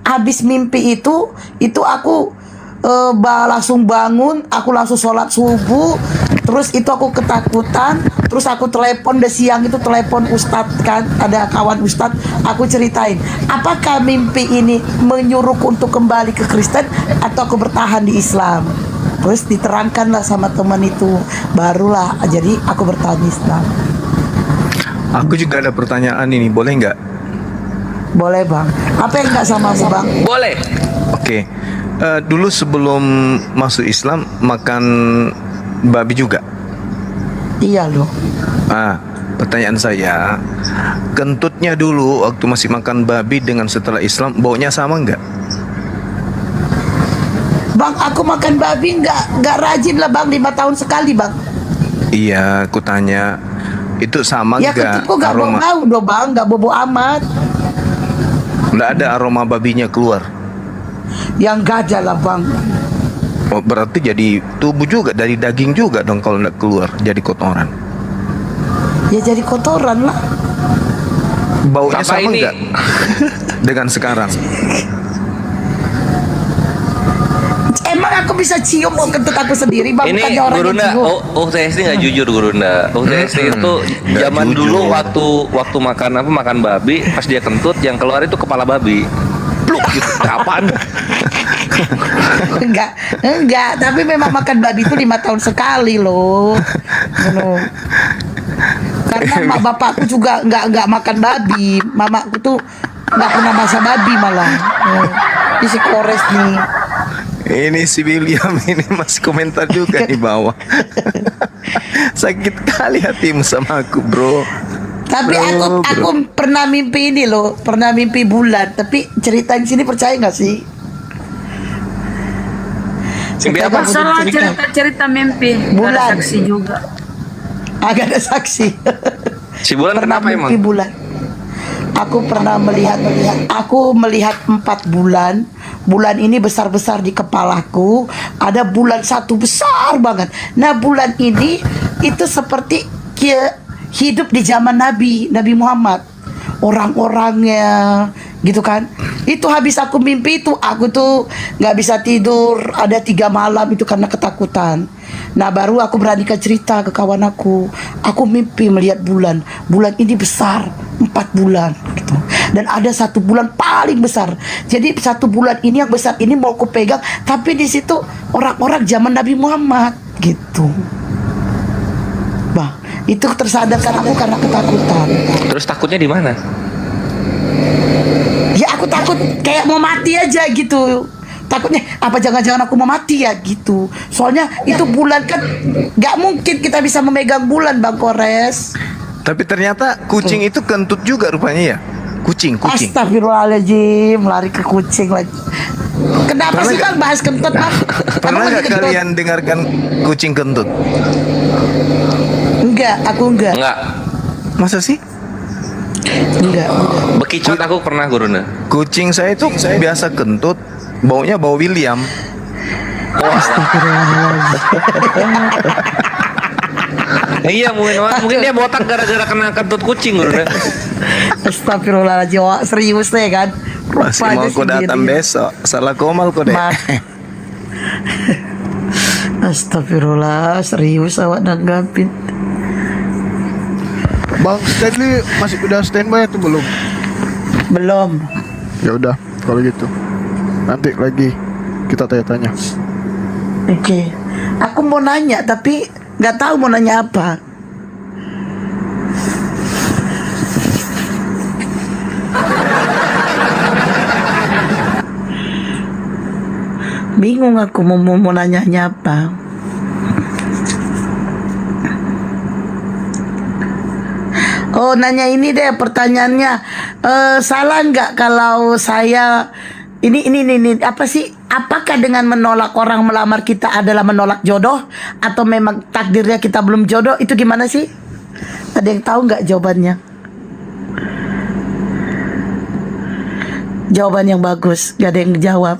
habis mimpi itu aku langsung bangun, aku langsung sholat subuh, terus itu aku ketakutan, terus aku telepon udah siang itu, telepon Ustadz kan, ada kawan Ustadz, aku ceritain apakah mimpi ini menyuruhku untuk kembali ke Kristen atau aku bertahan di Islam. Terus diterangkanlah sama teman itu, barulah jadi aku bertahan di Islam. Aku juga ada pertanyaan ini, boleh nggak? Boleh Bang. Apa yang nggak sama aku Bang? Boleh. Oke. Dulu sebelum masuk Islam makan babi juga? Iya loh. Pertanyaan saya, kentutnya dulu waktu masih makan babi dengan setelah Islam baunya sama nggak? Bang, aku makan babi nggak rajin lah Bang, 5 tahun sekali Bang. Iya, aku tanya itu sama ya, nggak? Ya kentutku nggak bau dong Bang, nggak bau amat. Nggak ada aroma babinya keluar? Yang nggak ada lah Bang. Oh, berarti jadi tubuh juga, dari daging juga dong kalau nggak keluar, jadi kotoran. Ya jadi kotoran lah. Baunya sama nggak dengan sekarang? Emang aku bisa cium kentut aku sendiri Bang? Ini Gurunda, UTSD nggak jujur Gurunda. UTSD itu zaman dulu waktu makan babi, pas dia kentut yang keluar itu kepala babi. Pluk gitu. Apaan? Enggak, tapi memang makan babi itu 5 tahun sekali loh. Karena bapakku juga enggak makan babi. Mamaku tuh nggak pernah masa babi malah. Ini si Kores nih. Ini si William ini masih komentar juga di bawah. Sakit kali hatimu sama aku, bro. Tapi aku pernah mimpi ini loh, pernah mimpi bulan. Tapi cerita di sini percaya nggak sih? Mimpi apa? Salah cerita mimpi. Bulan. Gak ada saksi juga. Agak ada saksi. Si bulan pernah kenapa mimpi emang? bulan. Aku pernah melihat 4 bulan. Bulan ini besar-besar di kepalaku. Ada bulan satu besar banget. Nah bulan ini itu seperti hidup di zaman Nabi Muhammad. Orang-orangnya gitu kan. Itu habis aku mimpi itu, aku tuh nggak bisa tidur. Ada 3 malam itu karena ketakutan. Nah baru aku beranikan cerita ke kawan aku. Aku mimpi melihat bulan. Bulan ini besar, 4 bulan gitu. Dan ada 1 bulan paling besar. Jadi 1 bulan ini yang besar ini mau aku pegang. Tapi di situ orang-orang zaman Nabi Muhammad gitu. Bah, itu tersadarkan aku karena ketakutan. Terus takutnya di mana? Ya aku takut kayak mau mati aja gitu. Takutnya apa jangan-jangan aku mau mati ya gitu. Soalnya itu bulan kan gak mungkin kita bisa memegang bulan, Bang Kores. Tapi ternyata kucing itu kentut juga rupanya ya. Kucing. Astagfirullahaladzim, lari ke kucing lagi. Kenapa sih Bang bahas kentut, Bang? Pernah nggak kalian dengarkan kucing kentut? Enggak, aku enggak. Enggak. Masa sih? Enggak. Bekicot aku pernah Guruna. Kucing saya itu biasa kentut, baunya bau William. Iya mungkin dia botak gara-gara kena kentut kucing Guruna. Astagfirullahaladzim, wah, serius deh kan. Masih mau aku datang besok. Salah komal kok deh. Astagfirullah, serius awak nanggapin. Bang Stanley masih udah standby atau belum? Belum. Ya udah, kalau gitu nanti lagi kita tanya-tanya. Oke. Aku mau nanya tapi nggak tahu mau nanya apa. Bingung aku mau nanyanya apa. Oh, nanya ini deh pertanyaannya. Salah nggak kalau saya ini apa sih? Apakah dengan menolak orang melamar kita adalah menolak jodoh atau memang takdirnya kita belum jodoh? Itu gimana sih? Ada yang tahu nggak jawabannya? Jawaban yang bagus, gak ada yang jawab.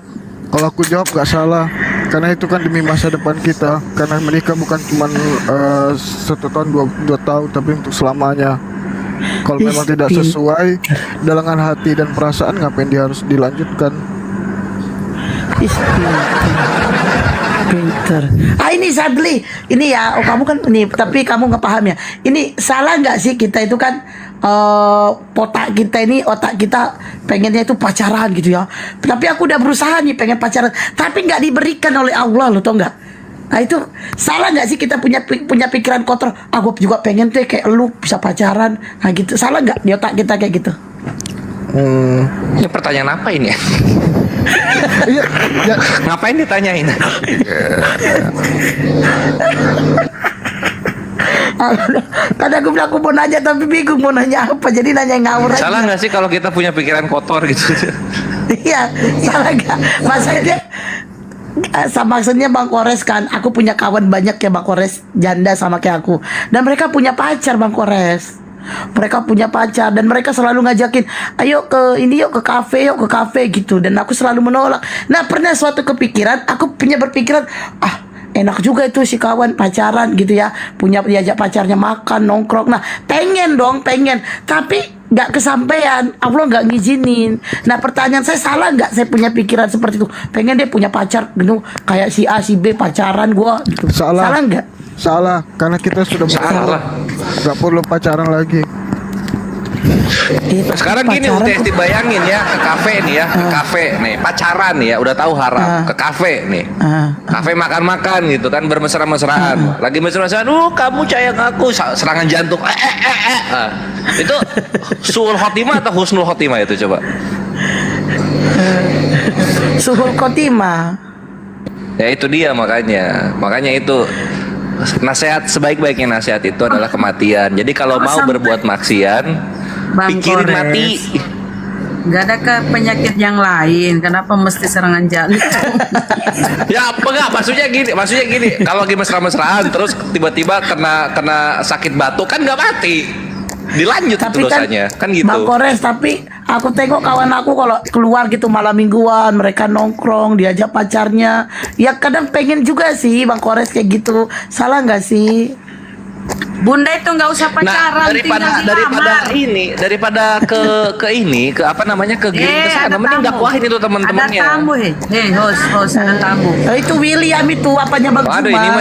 Kalau aku jawab gak salah, karena itu kan demi masa depan kita. Karena menikah bukan cuma 1 tahun 2 tahun, tapi untuk selamanya. Kalau memang tidak sesuai dengan hati dan perasaan, ngapain dia harus dilanjutkan? Pinter. Ini Sadli, ini ya, kamu kan ini, tapi kamu nggak paham ya. Ini salah nggak sih kita itu kan otak kita pengennya itu pacaran gitu ya. Tapi aku udah berusaha nih pengen pacaran, tapi nggak diberikan oleh Allah, lo tau nggak? Nah itu salah nggak sih kita punya pikiran kotor? Aku juga pengen tuh kayak lu bisa pacaran, nah gitu. Salah nggak di otak kita kayak gitu? Ini pertanyaan apa ini ya? Ya. Ngapain ditanyain? Tadi aku bilang aku mau nanya tapi bingung mau nanya apa, jadi nanya ngawur aja. Salah nggak sih kalau kita punya pikiran kotor gitu? Iya, salah nggak? Maksudnya Bang Kores kan, aku punya kawan banyak ya Bang Kores, janda sama kayak aku, dan mereka punya pacar Bang Kores. Mereka punya pacar dan mereka selalu ngajakin, ayo ke ini yuk, ke kafe gitu, dan aku selalu menolak. Nah pernah suatu kepikiran, aku punya berpikiran, enak juga itu si kawan pacaran gitu ya, punya diajak pacarnya makan nongkrong. Nah pengen tapi nggak kesampaian, Allah nggak ngizinin. Nah pertanyaan saya, salah nggak saya punya pikiran seperti itu, pengen deh punya pacar gitu kayak si A si B pacaran gua gitu. Salah nggak? Salah, karena kita sudah salah. Gak perlu pacaran lagi. Nah, sekarang gini UTS bayangin ya, ke kafe nih ya, ke kafe nih, pacaran nih ya, udah tahu haram, ke kafe nih, kafe makan-makan gitu kan, bermesra-mesraan, lagi mesra-mesraan, kamu sayang aku, serangan jantung, itu suul khotimah atau husnul khotimah itu coba? Suhul khotimah. Ya itu dia makanya itu nasihat, sebaik-baiknya nasihat itu adalah kematian. Jadi kalau mau berbuat maksiat, pikirin mati. Gak ada ke penyakit yang lain, kenapa mesti serangan jantung? Ya apa enggak, maksudnya gini, kalau lagi mesra-mesraan terus tiba-tiba kena sakit batuk kan nggak mati, dilanjut Tapi itu dosanya kan gitu. Bang Kores, tapi aku tengok kawan aku kalau keluar gitu malam mingguan, mereka nongkrong, diajak pacarnya, ya kadang pengen juga sih Bang Kores kayak gitu, salah nggak sih? Bunda itu nggak usah pacaran, daripada ke apa namanya, ke game kesana, mending dakwahin itu teman-temannya. Ada tamu, host ada tamu. Itu William itu apanya Bang Juma? Aduh, ini mah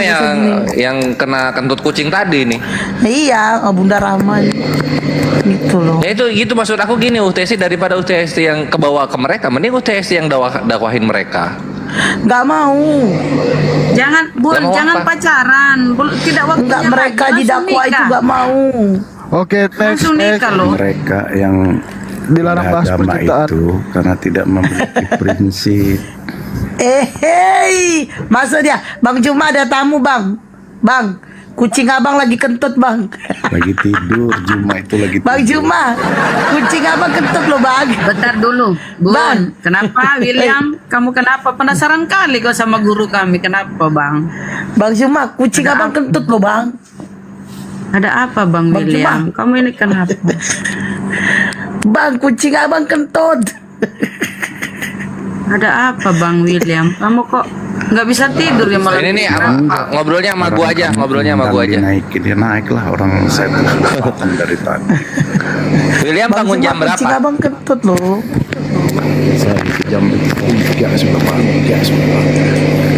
yang kena kentut kucing tadi nih. Iya, Bunda Rahman. Gitu loh. Ya itu gitu maksud aku gini, UTS daripada UTS yang kebawa ke mereka, mending UTS yang dakwahin mereka. Nggak mau. Jangan jangan pacaran, tidak waktunya. Enggak, mereka didakwa itu nggak mau. Oke, next. Mereka yang dilarang bahas agama percintaan itu karena tidak memiliki prinsip. Hei, maksudnya Bang Juma ada tamu Bang. Bang, kucing abang lagi kentut Bang. Lagi tidur, Juma itu lagi tidur. Bang Juma, kucing abang kentut loh Bang. Bentar dulu, Bang. Kenapa William? Kamu kenapa? Penasaran kali kau sama guru kami. Kenapa Bang? Bang Juma, kucing abang kentut loh Bang. Ada apa Bang William? Kamu ini kenapa? Bang, kucing abang kentut. Ada apa Bang William? Kamu kok nggak bisa tidur ya malam? Ini nih ngobrolnya sama gua aja, Naikin dia naik lah, orang saya tuh dari tadi. William bangun jam berapa? Kucing abang kentut loh. Saya jam 3 sudah bangun.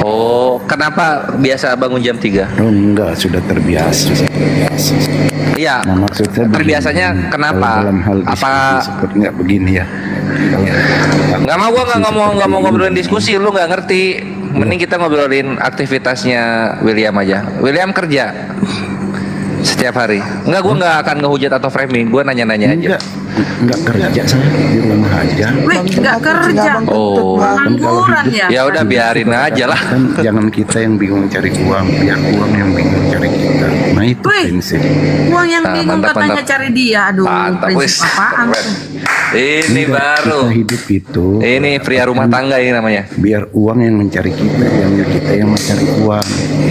Oh, kenapa biasa bangun jam 3? Oh enggak, sudah terbiasa. Iya. Nah, maksudnya terbiasanya kenapa? Dalam hal Apa sepertinya begini ya. Nggak mau, gua nggak mau ngobrolin diskusi, lu nggak ngerti. Mending kita ngobrolin aktivitasnya William aja. William kerja setiap hari. Enggak, gua nggak akan ngehujat atau framing. Gua nanya-nanya aja. Enggak kerja, saya di rumah aja. Wih, nggak kerja. Oh, pengangguran ya. Ya udah biarin aja lah. Kan jangan kita yang bingung cari uang, biar uang yang bingung cari kita. Nah itu prinsip. Uang yang bingung katanya cari dia. Aduh, prinsip apaan? Ini baru. Kita hidup itu. Ini pria rumah tangga ini namanya. Biar uang yang mencari kita, yang kita yang mencari uang.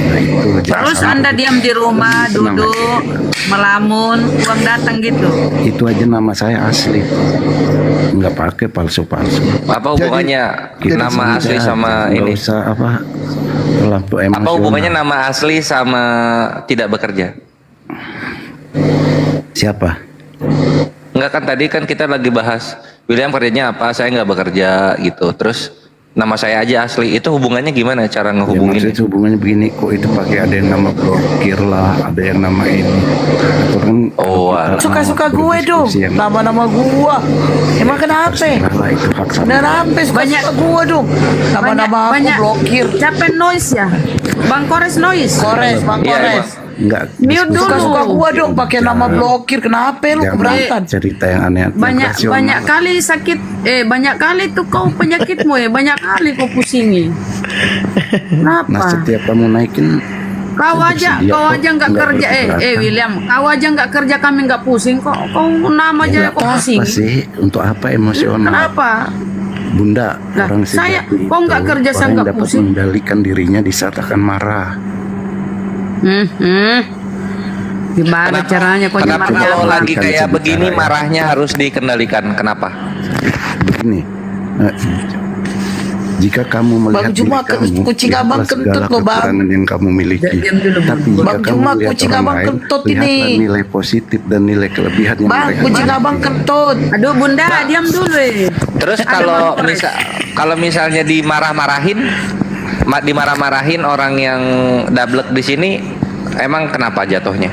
Nah itu. Terus Anda diam di rumah, duduk, melamun, uang datang gitu. Itu aja nama saya asli. Nggak pakai palsu-palsu. Apa hubungannya nama asli sama ini? Nggak usah apa terlalu emosional. Apa hubungannya nama asli sama tidak bekerja? Siapa? Enggak, kan tadi kan kita lagi bahas William kerjanya apa, saya nggak bekerja gitu. Terus nama saya aja asli, itu hubungannya gimana cara ngehubungin? Ya, itu hubungannya begini, kok itu pakai ada yang nama blokir lah, ada yang nama ini. Itu kan suka-suka gue dong, nama-nama gua. Emang kenapa? Itu hak sama. Kenapa suka-suka gue dong? Nama-nama aku blokir. Capek noise ya? Bang Kores noise. Bang Kores. Enggak. Suka-suka gua dong pakai nama blokir. Kenapa lu keberatan? Cerita yang aneh. Banyak kali sakit, banyak kali tuh kau penyakitmu ya, banyak kali kau pusingi. Kenapa? Nah, setiap kamu naikin kau aja nggak kerja, William, kau aja nggak kerja, kami nggak pusing kok. Kau nama aja kau pusing. Apa sih? Untuk apa emosional? Kenapa? Bunda, orang saya kok nggak kerja, saya nggak pusing. Mengendalikan dirinya di saat akan marah. Gimana caranya kok kenapa kalau lagi kayak begini marahnya harus dikendalikan? Kenapa? Begini, jika kamu melihat Bang Juma, kucing abang kentut loh Bang. Yang kamu miliki, tapi jika kamu melihat kucing abang kentut ini. Lihatlah nilai positif dan nilai kelebihan yang Bang, kucing abang kentut. Aduh Bunda, diam dulu. Terus kalau misalnya dimarah-marahin orang yang dablek di sini, emang kenapa jatuhnya?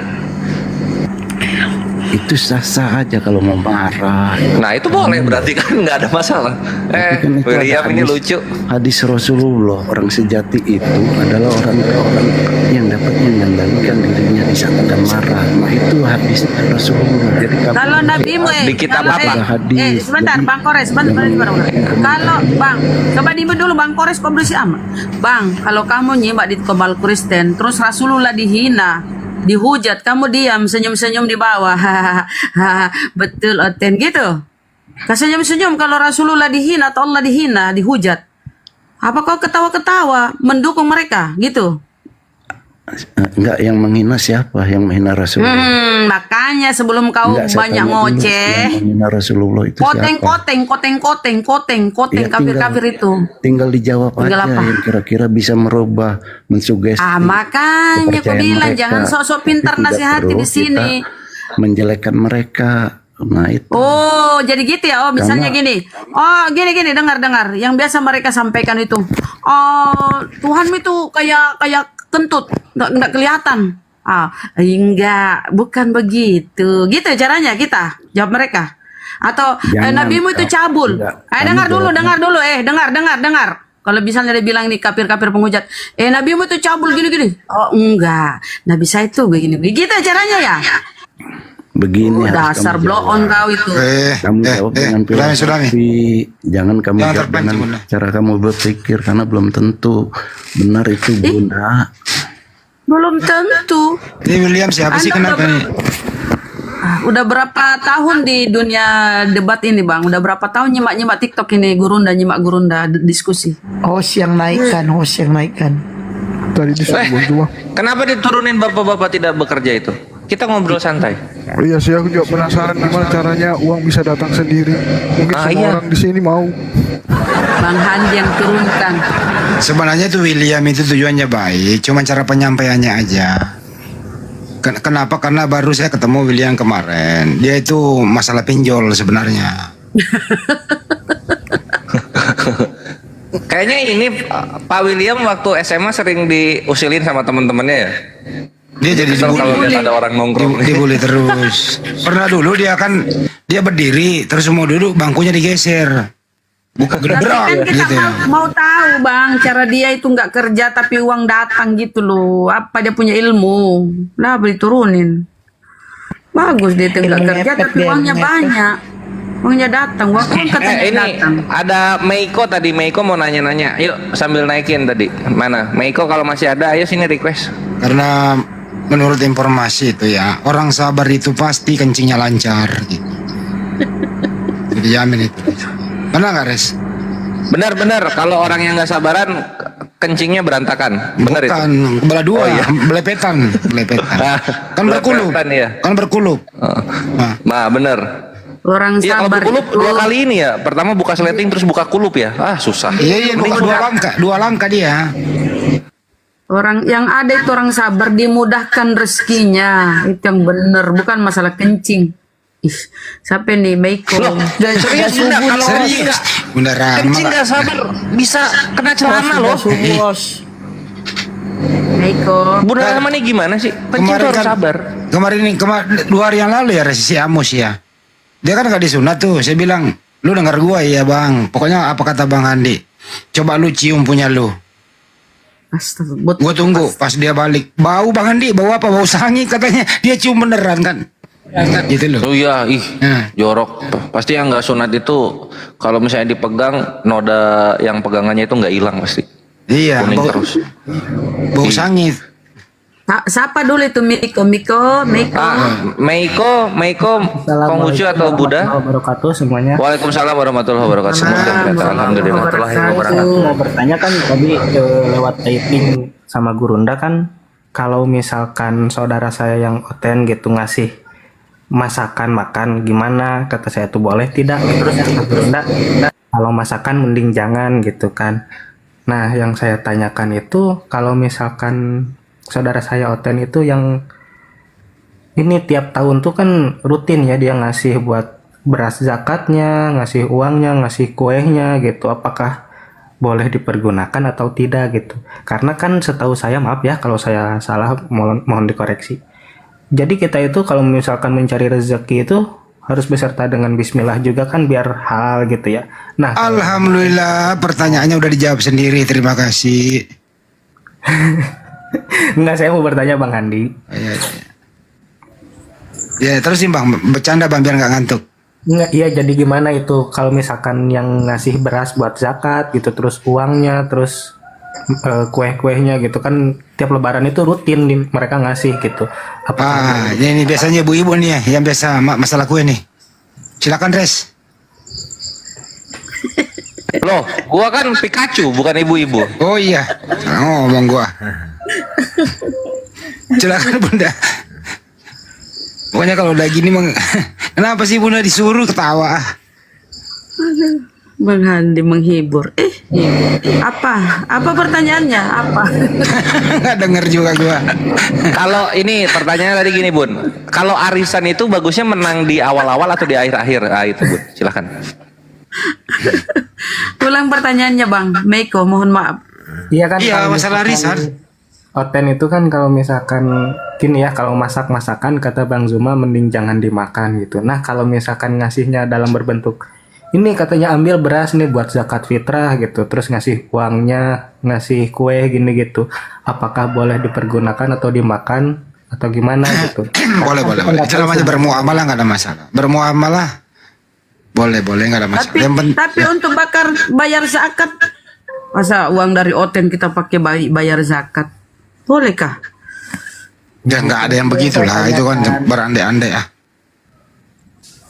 itu sah-sah aja kalau mau marah. Nah itu boleh berarti kan nggak ada masalah. Kan itu William ada ini hadis- lucu. Hadis Rasulullah, orang sejati itu adalah orang-orang yang dapat mengendalikan dirinya di saat akan marah. Nah itu hadis Rasulullah. Jadi Kalau Nabimu Di kitab kalau, apa? Hadis. sebentar Bang Kores, sebentar. Kalau Bang, coba diem dulu Bang Kores, kok bersih amat. Bang, kalau kamu nyimak di Kebal Kristen, terus Rasulullah dihina, dihujat, kamu diam senyum-senyum di bawah, hahaha, betul Oten gitu. Kau senyum-senyum kalau Rasulullah dihina atau Allah dihina, dihujat. Apa kau ketawa-ketawa mendukung mereka gitu? Enggak, yang menghina siapa? Yang menghina Rasulullah. Makanya sebelum kau Enggak, saya banyak tanya dulu, ngoceh, yang menghina Rasulullah itu koteng siapa? kafir-kafir itu. Tinggal dijawab Tinggal aja apa? yang kira-kira bisa merubah, mensugesti. Makanya kau kepercayaan bilang mereka. jangan sok-sok pintar Tapi tidak nasihati perlu di sini. kita menjelekkan mereka. Nah itu. Oh, jadi gitu ya. Oh, misalnya Karena- gini. Oh, gini dengar. Yang biasa mereka sampaikan itu. Oh, Tuhanmu itu kayak kentut, enggak kelihatan. Enggak, bukan begitu. Gitu caranya kita jawab mereka. Atau Jangan, nabimu itu cabul. enggak. Dengar Kamu dulu, jawabnya- dengar. Kalau misalnya dia bilang nih kafir-kafir penghujat, nabimu itu cabul gini-gini. Oh, enggak. Nabi saya itu begini. Begitu caranya ya. Begini harus Dasar kamu blow jawab. on kau itu. Kamu jawab dengan filosofi, jangan kamu Jangan jawab dengan terpancing, cara kamu berpikir karena belum tentu benar itu Bunda. Belum tentu. Ini William siapa sih, Anda kenapa nih? Udah berapa tahun di dunia debat ini Bang? Udah berapa tahun nyimak TikTok ini nyimak Gurunda diskusi. Host yang naikkan. Tadi disebut cuma. Kenapa diturunin bapak-bapak tidak bekerja itu? Kita ngobrol santai. Iya sih, aku juga penasaran gimana caranya uang bisa datang sendiri. Mungkin semua iya. orang di sini mau. Bang Handi yang turunkan. Sebenarnya tuh William itu tujuannya baik, cuma cara penyampaiannya aja. Kenapa? Karena baru saya ketemu William kemarin. Dia itu masalah pinjol sebenarnya. Kayaknya ini Pak William waktu SMA sering diusilin sama teman-temannya ya. Dia jadi Kesel kalau lihat ada orang nongkrong. dibully terus. Pernah dulu dia berdiri terus mau duduk bangkunya digeser. Buka Tapi gedebrak kan kita gitu ya. mau tahu Bang, cara dia itu nggak kerja tapi uang datang gitu loh. Apa dia punya ilmu? Nah, diturunin. Bagus dia itu nggak Ilmu kerja ngepet tapi dia, uangnya ngepet. banyak. Uangnya datang, uang katanya Ini datang. ada Meiko tadi. Meiko mau nanya-nanya. Yuk sambil naikin tadi. Mana? Meiko kalau masih ada, ayo sini request. Karena menurut informasi itu ya, orang sabar itu pasti kencingnya lancar gitu. Jadi jamin itu. Benar nggak, Res? Benar-benar. Kalau orang yang nggak sabaran, kencingnya berantakan. Benar itu. Bukan, belah dua, Oh, iya. belepetan. Kan berkulup. Belepetan, iya. Kan berkulup. Nah, benar. Orang Iya, kalau sabar berkulup itu. 2 kali ini ya. Pertama buka sleting terus buka kulup ya. Susah. Iya, dua langkah dia. Orang yang ada itu orang sabar dimudahkan rezekinya. Itu yang benar, bukan masalah kencing. Ih, siapa nih Meiko? Dan Serius Bunda, kalau kencing nggak Beneran. kencing nggak sabar bisa kena celana loh. Meiko. Bunda sama nih gimana sih? Kencing tuh harus sabar. Kemarin 2 hari yang lalu ya, Res, si Amos ya. Dia kan gak disunat tuh. Saya bilang, lu dengar gua ya bang. Pokoknya apa kata Bang Andi? Coba lu cium punya lu. Gue tunggu pas dia balik. Bau Bang Andi, bau apa? Bau sangi katanya. Dia cium beneran kan. Gitu loh. Oh iya, jorok. Pasti yang nggak sunat itu kalau misalnya dipegang noda yang pegangannya itu nggak hilang pasti. Iya, Kuning bau- terus. Bau sangi. Siapa dulu itu Meiko? Meiko, Konghucu atau Buddha? Wabarakatuh semuanya. Waalaikumsalam warahmatullahi wabarakatuh. Semoga alhamdulillah. Mau bertanya kan tadi lewat typing sama Gurunda kan, kalau misalkan saudara saya yang Oten gitu ngasih masakan makan gimana, kata saya tuh boleh tidak, terus kata Gurunda kalau masakan mending jangan gitu kan. Nah yang saya tanyakan itu kalau misalkan saudara saya Oten itu yang ini tiap tahun tuh kan rutin ya dia ngasih buat beras zakatnya, ngasih uangnya, ngasih kuehnya gitu. Apakah boleh dipergunakan atau tidak gitu? Karena kan setahu saya, maaf ya kalau saya salah, mohon dikoreksi. Jadi kita itu kalau misalkan mencari rezeki itu harus beserta dengan bismillah juga kan biar halal gitu ya. Nah, Alhamdulillah pertanyaannya udah dijawab sendiri. Terima kasih. enggak, saya mau bertanya Bang Handi. Ya terus sih Bang, bercanda Bang biar nggak ngantuk. Enggak, iya jadi gimana itu kalau misalkan yang ngasih beras buat zakat gitu, terus uangnya, terus kue-kuehnya gitu kan tiap lebaran itu rutin mereka ngasih gitu. Ini biasanya ibu-ibu nih ya yang biasa masalah kue nih. Silakan Res. Loh, gua kan Pikachu bukan ibu-ibu. Oh iya, ngomong gua. Silakan Bunda. Pokoknya kalau udah gini kenapa sih Bunda disuruh ketawa? Bang Handi menghibur. Apa pertanyaannya? Apa? Nggak denger juga gua. Kalau ini pertanyaannya tadi gini Bun, kalau arisan itu bagusnya menang di awal-awal atau di akhir-akhir? Itu Bun, silakan. Ulang pertanyaannya Bang Meiko, mohon maaf. Iya kan? Iya, masalah arisan. Oten itu kan kalau misalkan gini ya, kalau masakan kata Bang Zuma mending jangan dimakan gitu. Nah kalau misalkan ngasihnya dalam berbentuk ini katanya ambil beras nih buat zakat fitrah gitu, terus ngasih uangnya, ngasih kue gini gitu, apakah boleh dipergunakan atau dimakan atau gimana gitu? boleh. Itu namanya bermuamalah, nggak ada masalah. Bermuamalah boleh nggak ada masalah. Tapi untuk bayar zakat, masa uang dari Oten kita pakai bayar zakat, bolehkah? Ya nggak ada yang begitulah, itu kan berandai-andai ya.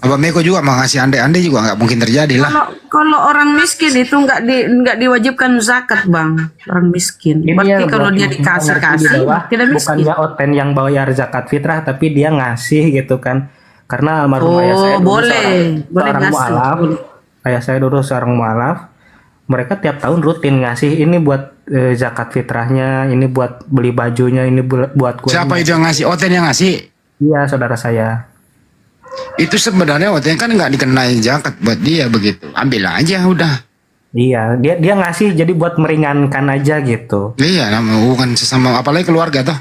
Abang Meko juga mau ngasih andai-andai juga nggak mungkin terjadi lah. Kalau orang miskin itu nggak diwajibkan zakat Bang, orang miskin. Berarti kalau dia dikasih tidak miskin. Bukannya Oten yang bayar zakat fitrah, tapi dia ngasih gitu kan? Karena almarhum ayah saya dulu seorang mualaf. Ayah saya dulu seorang mualaf. Mereka tiap tahun rutin ngasih ini buat zakat fitrahnya, ini buat beli bajunya, ini buat kuenya. Siapa itu yang ngasih? Oten yang ngasih? Iya, saudara saya. Itu sebenarnya Oten kan nggak dikenai zakat buat dia begitu. Ambil aja udah. Iya, dia ngasih jadi buat meringankan aja gitu. Iya, bukan sesama, apalagi keluarga toh.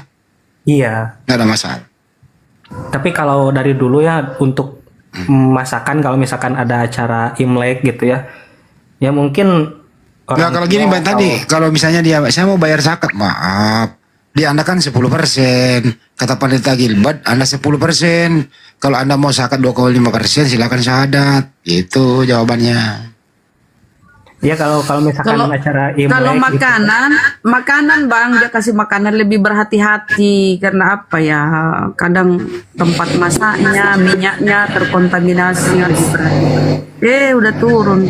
Iya. Nggak ada masalah. Tapi kalau dari dulu ya untuk masakan, kalau misalkan ada acara Imlek gitu ya, ya mungkin. Nah kalau gini Mbak tadi, kalau misalnya saya mau bayar zakat, maaf, dia Anda kan 10%, kata panitia Gilbert, Anda 10%. Kalau Anda mau zakat 2,5%, silakan syahadat. Itu jawabannya. Ya kalau misalkan acara Imlek. Kalau makanan Bang, dia kasih makanan lebih berhati-hati karena apa ya? Kadang tempat masaknya, minyaknya terkontaminasi, lebih berhati-hati. Udah turun.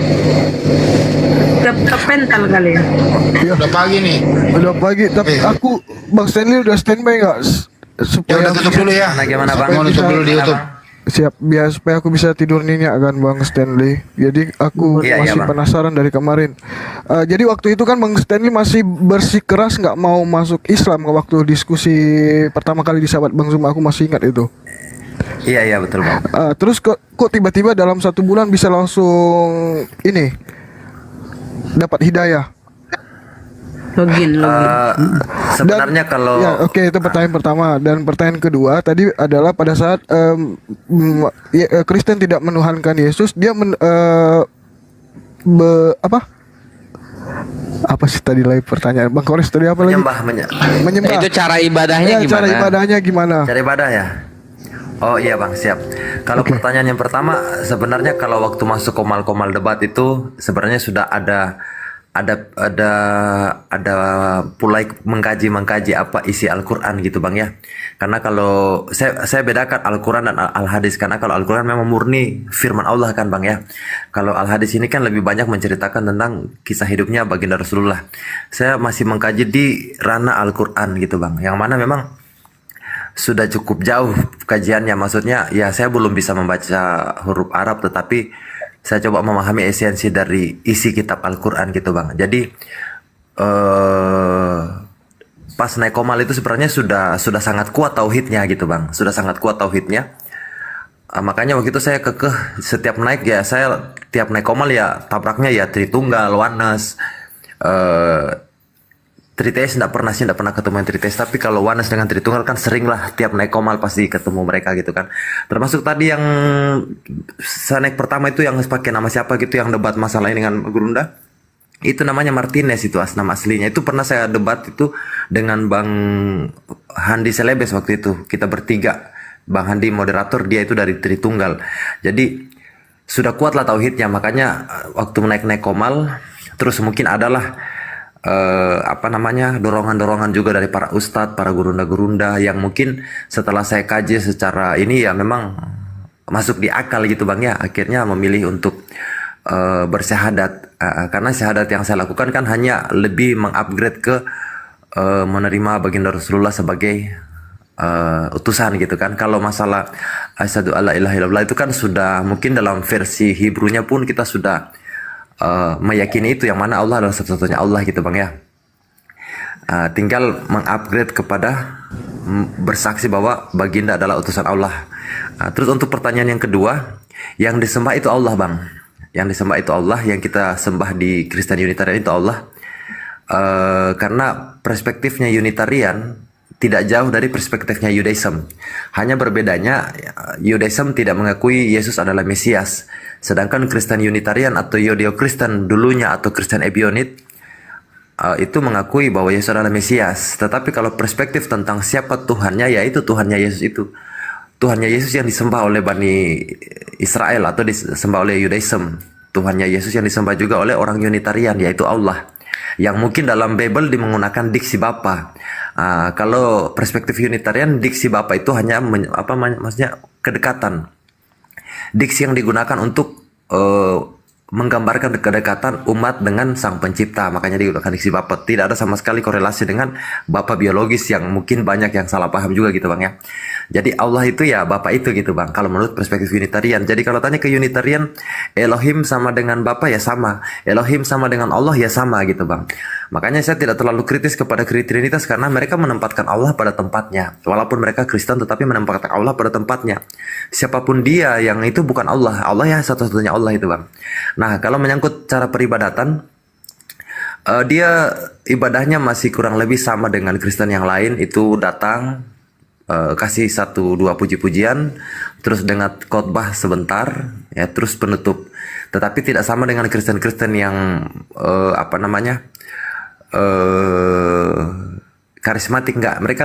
Kepental kali ya. Udah pagi nih. Udah pagi, tapi aku Bang Stanley udah standby nggak? Ya udah tutup dulu ya. Gimana Bang? Mau tutup dulu di YouTube. Siap, biar supaya aku bisa tidur nyenyak kan Bang Stanley. Jadi aku masih penasaran dari kemarin. Jadi waktu itu kan Bang Stanley masih bersikeras nggak mau masuk Islam waktu diskusi pertama kali di Sahabat Bang Zuma, aku masih ingat itu. Iya betul Bang. Terus kok tiba-tiba dalam 1 bulan bisa langsung ini dapat hidayah. Login. Sebenarnya kalau Oke, itu pertanyaan pertama. Dan pertanyaan kedua tadi adalah pada saat Kristen tidak menuhankan Yesus, dia apa sih tadi lagi pertanyaan Bang Kores tadi apa lagi? Menyembah. Itu cara ibadahnya gimana? Cara ibadahnya gimana? Cara ibadah ya. Oh iya Bang, siap. Kalau pertanyaan yang pertama, sebenarnya kalau waktu masuk komal-komal debat itu sebenarnya sudah ada mulai mengkaji apa isi Al-Quran gitu Bang ya. Karena kalau saya bedakan Al-Quran dan Al-Hadis, karena kalau Al-Quran memang murni firman Allah kan Bang ya. Kalau Al-Hadis ini kan lebih banyak menceritakan tentang kisah hidupnya baginda Rasulullah. Saya masih mengkaji di ranah Al-Quran gitu Bang, yang mana memang sudah cukup jauh kajiannya. Maksudnya ya saya belum bisa membaca huruf Arab, tetapi saya coba memahami esensi dari isi kitab Al-Quran gitu Bang. Jadi pas naik komal itu sebenarnya sudah sangat kuat tauhidnya gitu Bang. Sudah sangat kuat tauhidnya. Makanya waktu itu saya kekeh setiap naik ya, saya tiap naik komal ya tabraknya ya Tritunggal, Oneness, Triteis tidak pernah sih, tidak pernah ketemu yang Triteis. Tapi kalau Oneness dengan Tritunggal kan sering lah, tiap naik komal pasti ketemu mereka gitu kan. Termasuk tadi yang saya naik pertama itu yang pakai nama siapa gitu, yang debat masalah ini dengan Gurunda. Itu namanya Martinez, itu nama aslinya. Itu pernah saya debat itu dengan Bang Handi Selebes waktu itu. Kita bertiga. Bang Handi moderator, dia itu dari Tritunggal. Jadi sudah kuat lah tauhidnya, makanya waktu naik komal, terus mungkin adalah dorongan-dorongan juga dari para ustadz, para gurunda-gurunda yang mungkin setelah saya kaji secara ini ya memang masuk di akal gitu Bang ya, akhirnya memilih untuk bersyahadat, karena syahadat yang saya lakukan kan hanya lebih mengupgrade ke menerima baginda Rasulullah sebagai utusan gitu kan. Kalau masalah asyhadu alla ilaha illallah itu kan sudah mungkin dalam versi Hebrew-nya pun kita sudah meyakini itu, yang mana Allah adalah satu-satunya Allah gitu Bang ya. Tinggal mengupgrade kepada bersaksi bahwa baginda adalah utusan Allah. Terus untuk pertanyaan yang kedua, yang disembah itu Allah Bang. Yang disembah itu Allah, yang kita sembah di Kristen Unitarian itu Allah. Karena perspektifnya Unitarian tidak jauh dari perspektifnya Judaism. Hanya berbedanya, Judaism tidak mengakui Yesus adalah Mesias. Sedangkan Kristen Unitarian atau Yudeo-Kristen dulunya atau Kristen Ebionit itu mengakui bahwa Yesus adalah Mesias. Tetapi kalau perspektif tentang siapa Tuhannya, yaitu Tuhannya Yesus itu. Tuhannya Yesus yang disembah oleh Bani Israel atau disembah oleh Judaism. Tuhannya Yesus yang disembah juga oleh orang Unitarian, yaitu Allah. Yang mungkin dalam Bible menggunakan diksi Bapa. Kalau perspektif Unitarian, diksi Bapa itu hanya maksudnya kedekatan. Diksi yang digunakan untuk menggambarkan kedekatan umat dengan Sang Pencipta, makanya digunakan diksi Bapa. Tidak ada sama sekali korelasi dengan Bapa biologis yang mungkin banyak yang salah paham juga gitu Bang ya. Jadi Allah itu ya Bapa itu gitu Bang, kalau menurut perspektif Unitarian. Jadi kalau tanya ke Unitarian, Elohim sama dengan Bapa ya sama, Elohim sama dengan Allah ya sama gitu Bang. Makanya saya tidak terlalu kritis kepada Trinitas karena mereka menempatkan Allah pada tempatnya. Walaupun mereka Kristen tetapi menempatkan Allah pada tempatnya. Siapapun dia yang itu bukan Allah, Allah ya satu-satunya Allah itu Bang. Nah kalau menyangkut cara peribadatan, dia ibadahnya masih kurang lebih sama dengan Kristen yang lain. Itu datang, kasih 1-2 puji-pujian, terus dengan khotbah sebentar, ya terus penutup. Tetapi tidak sama dengan Kristen-Kristen yang karismatik, enggak. Mereka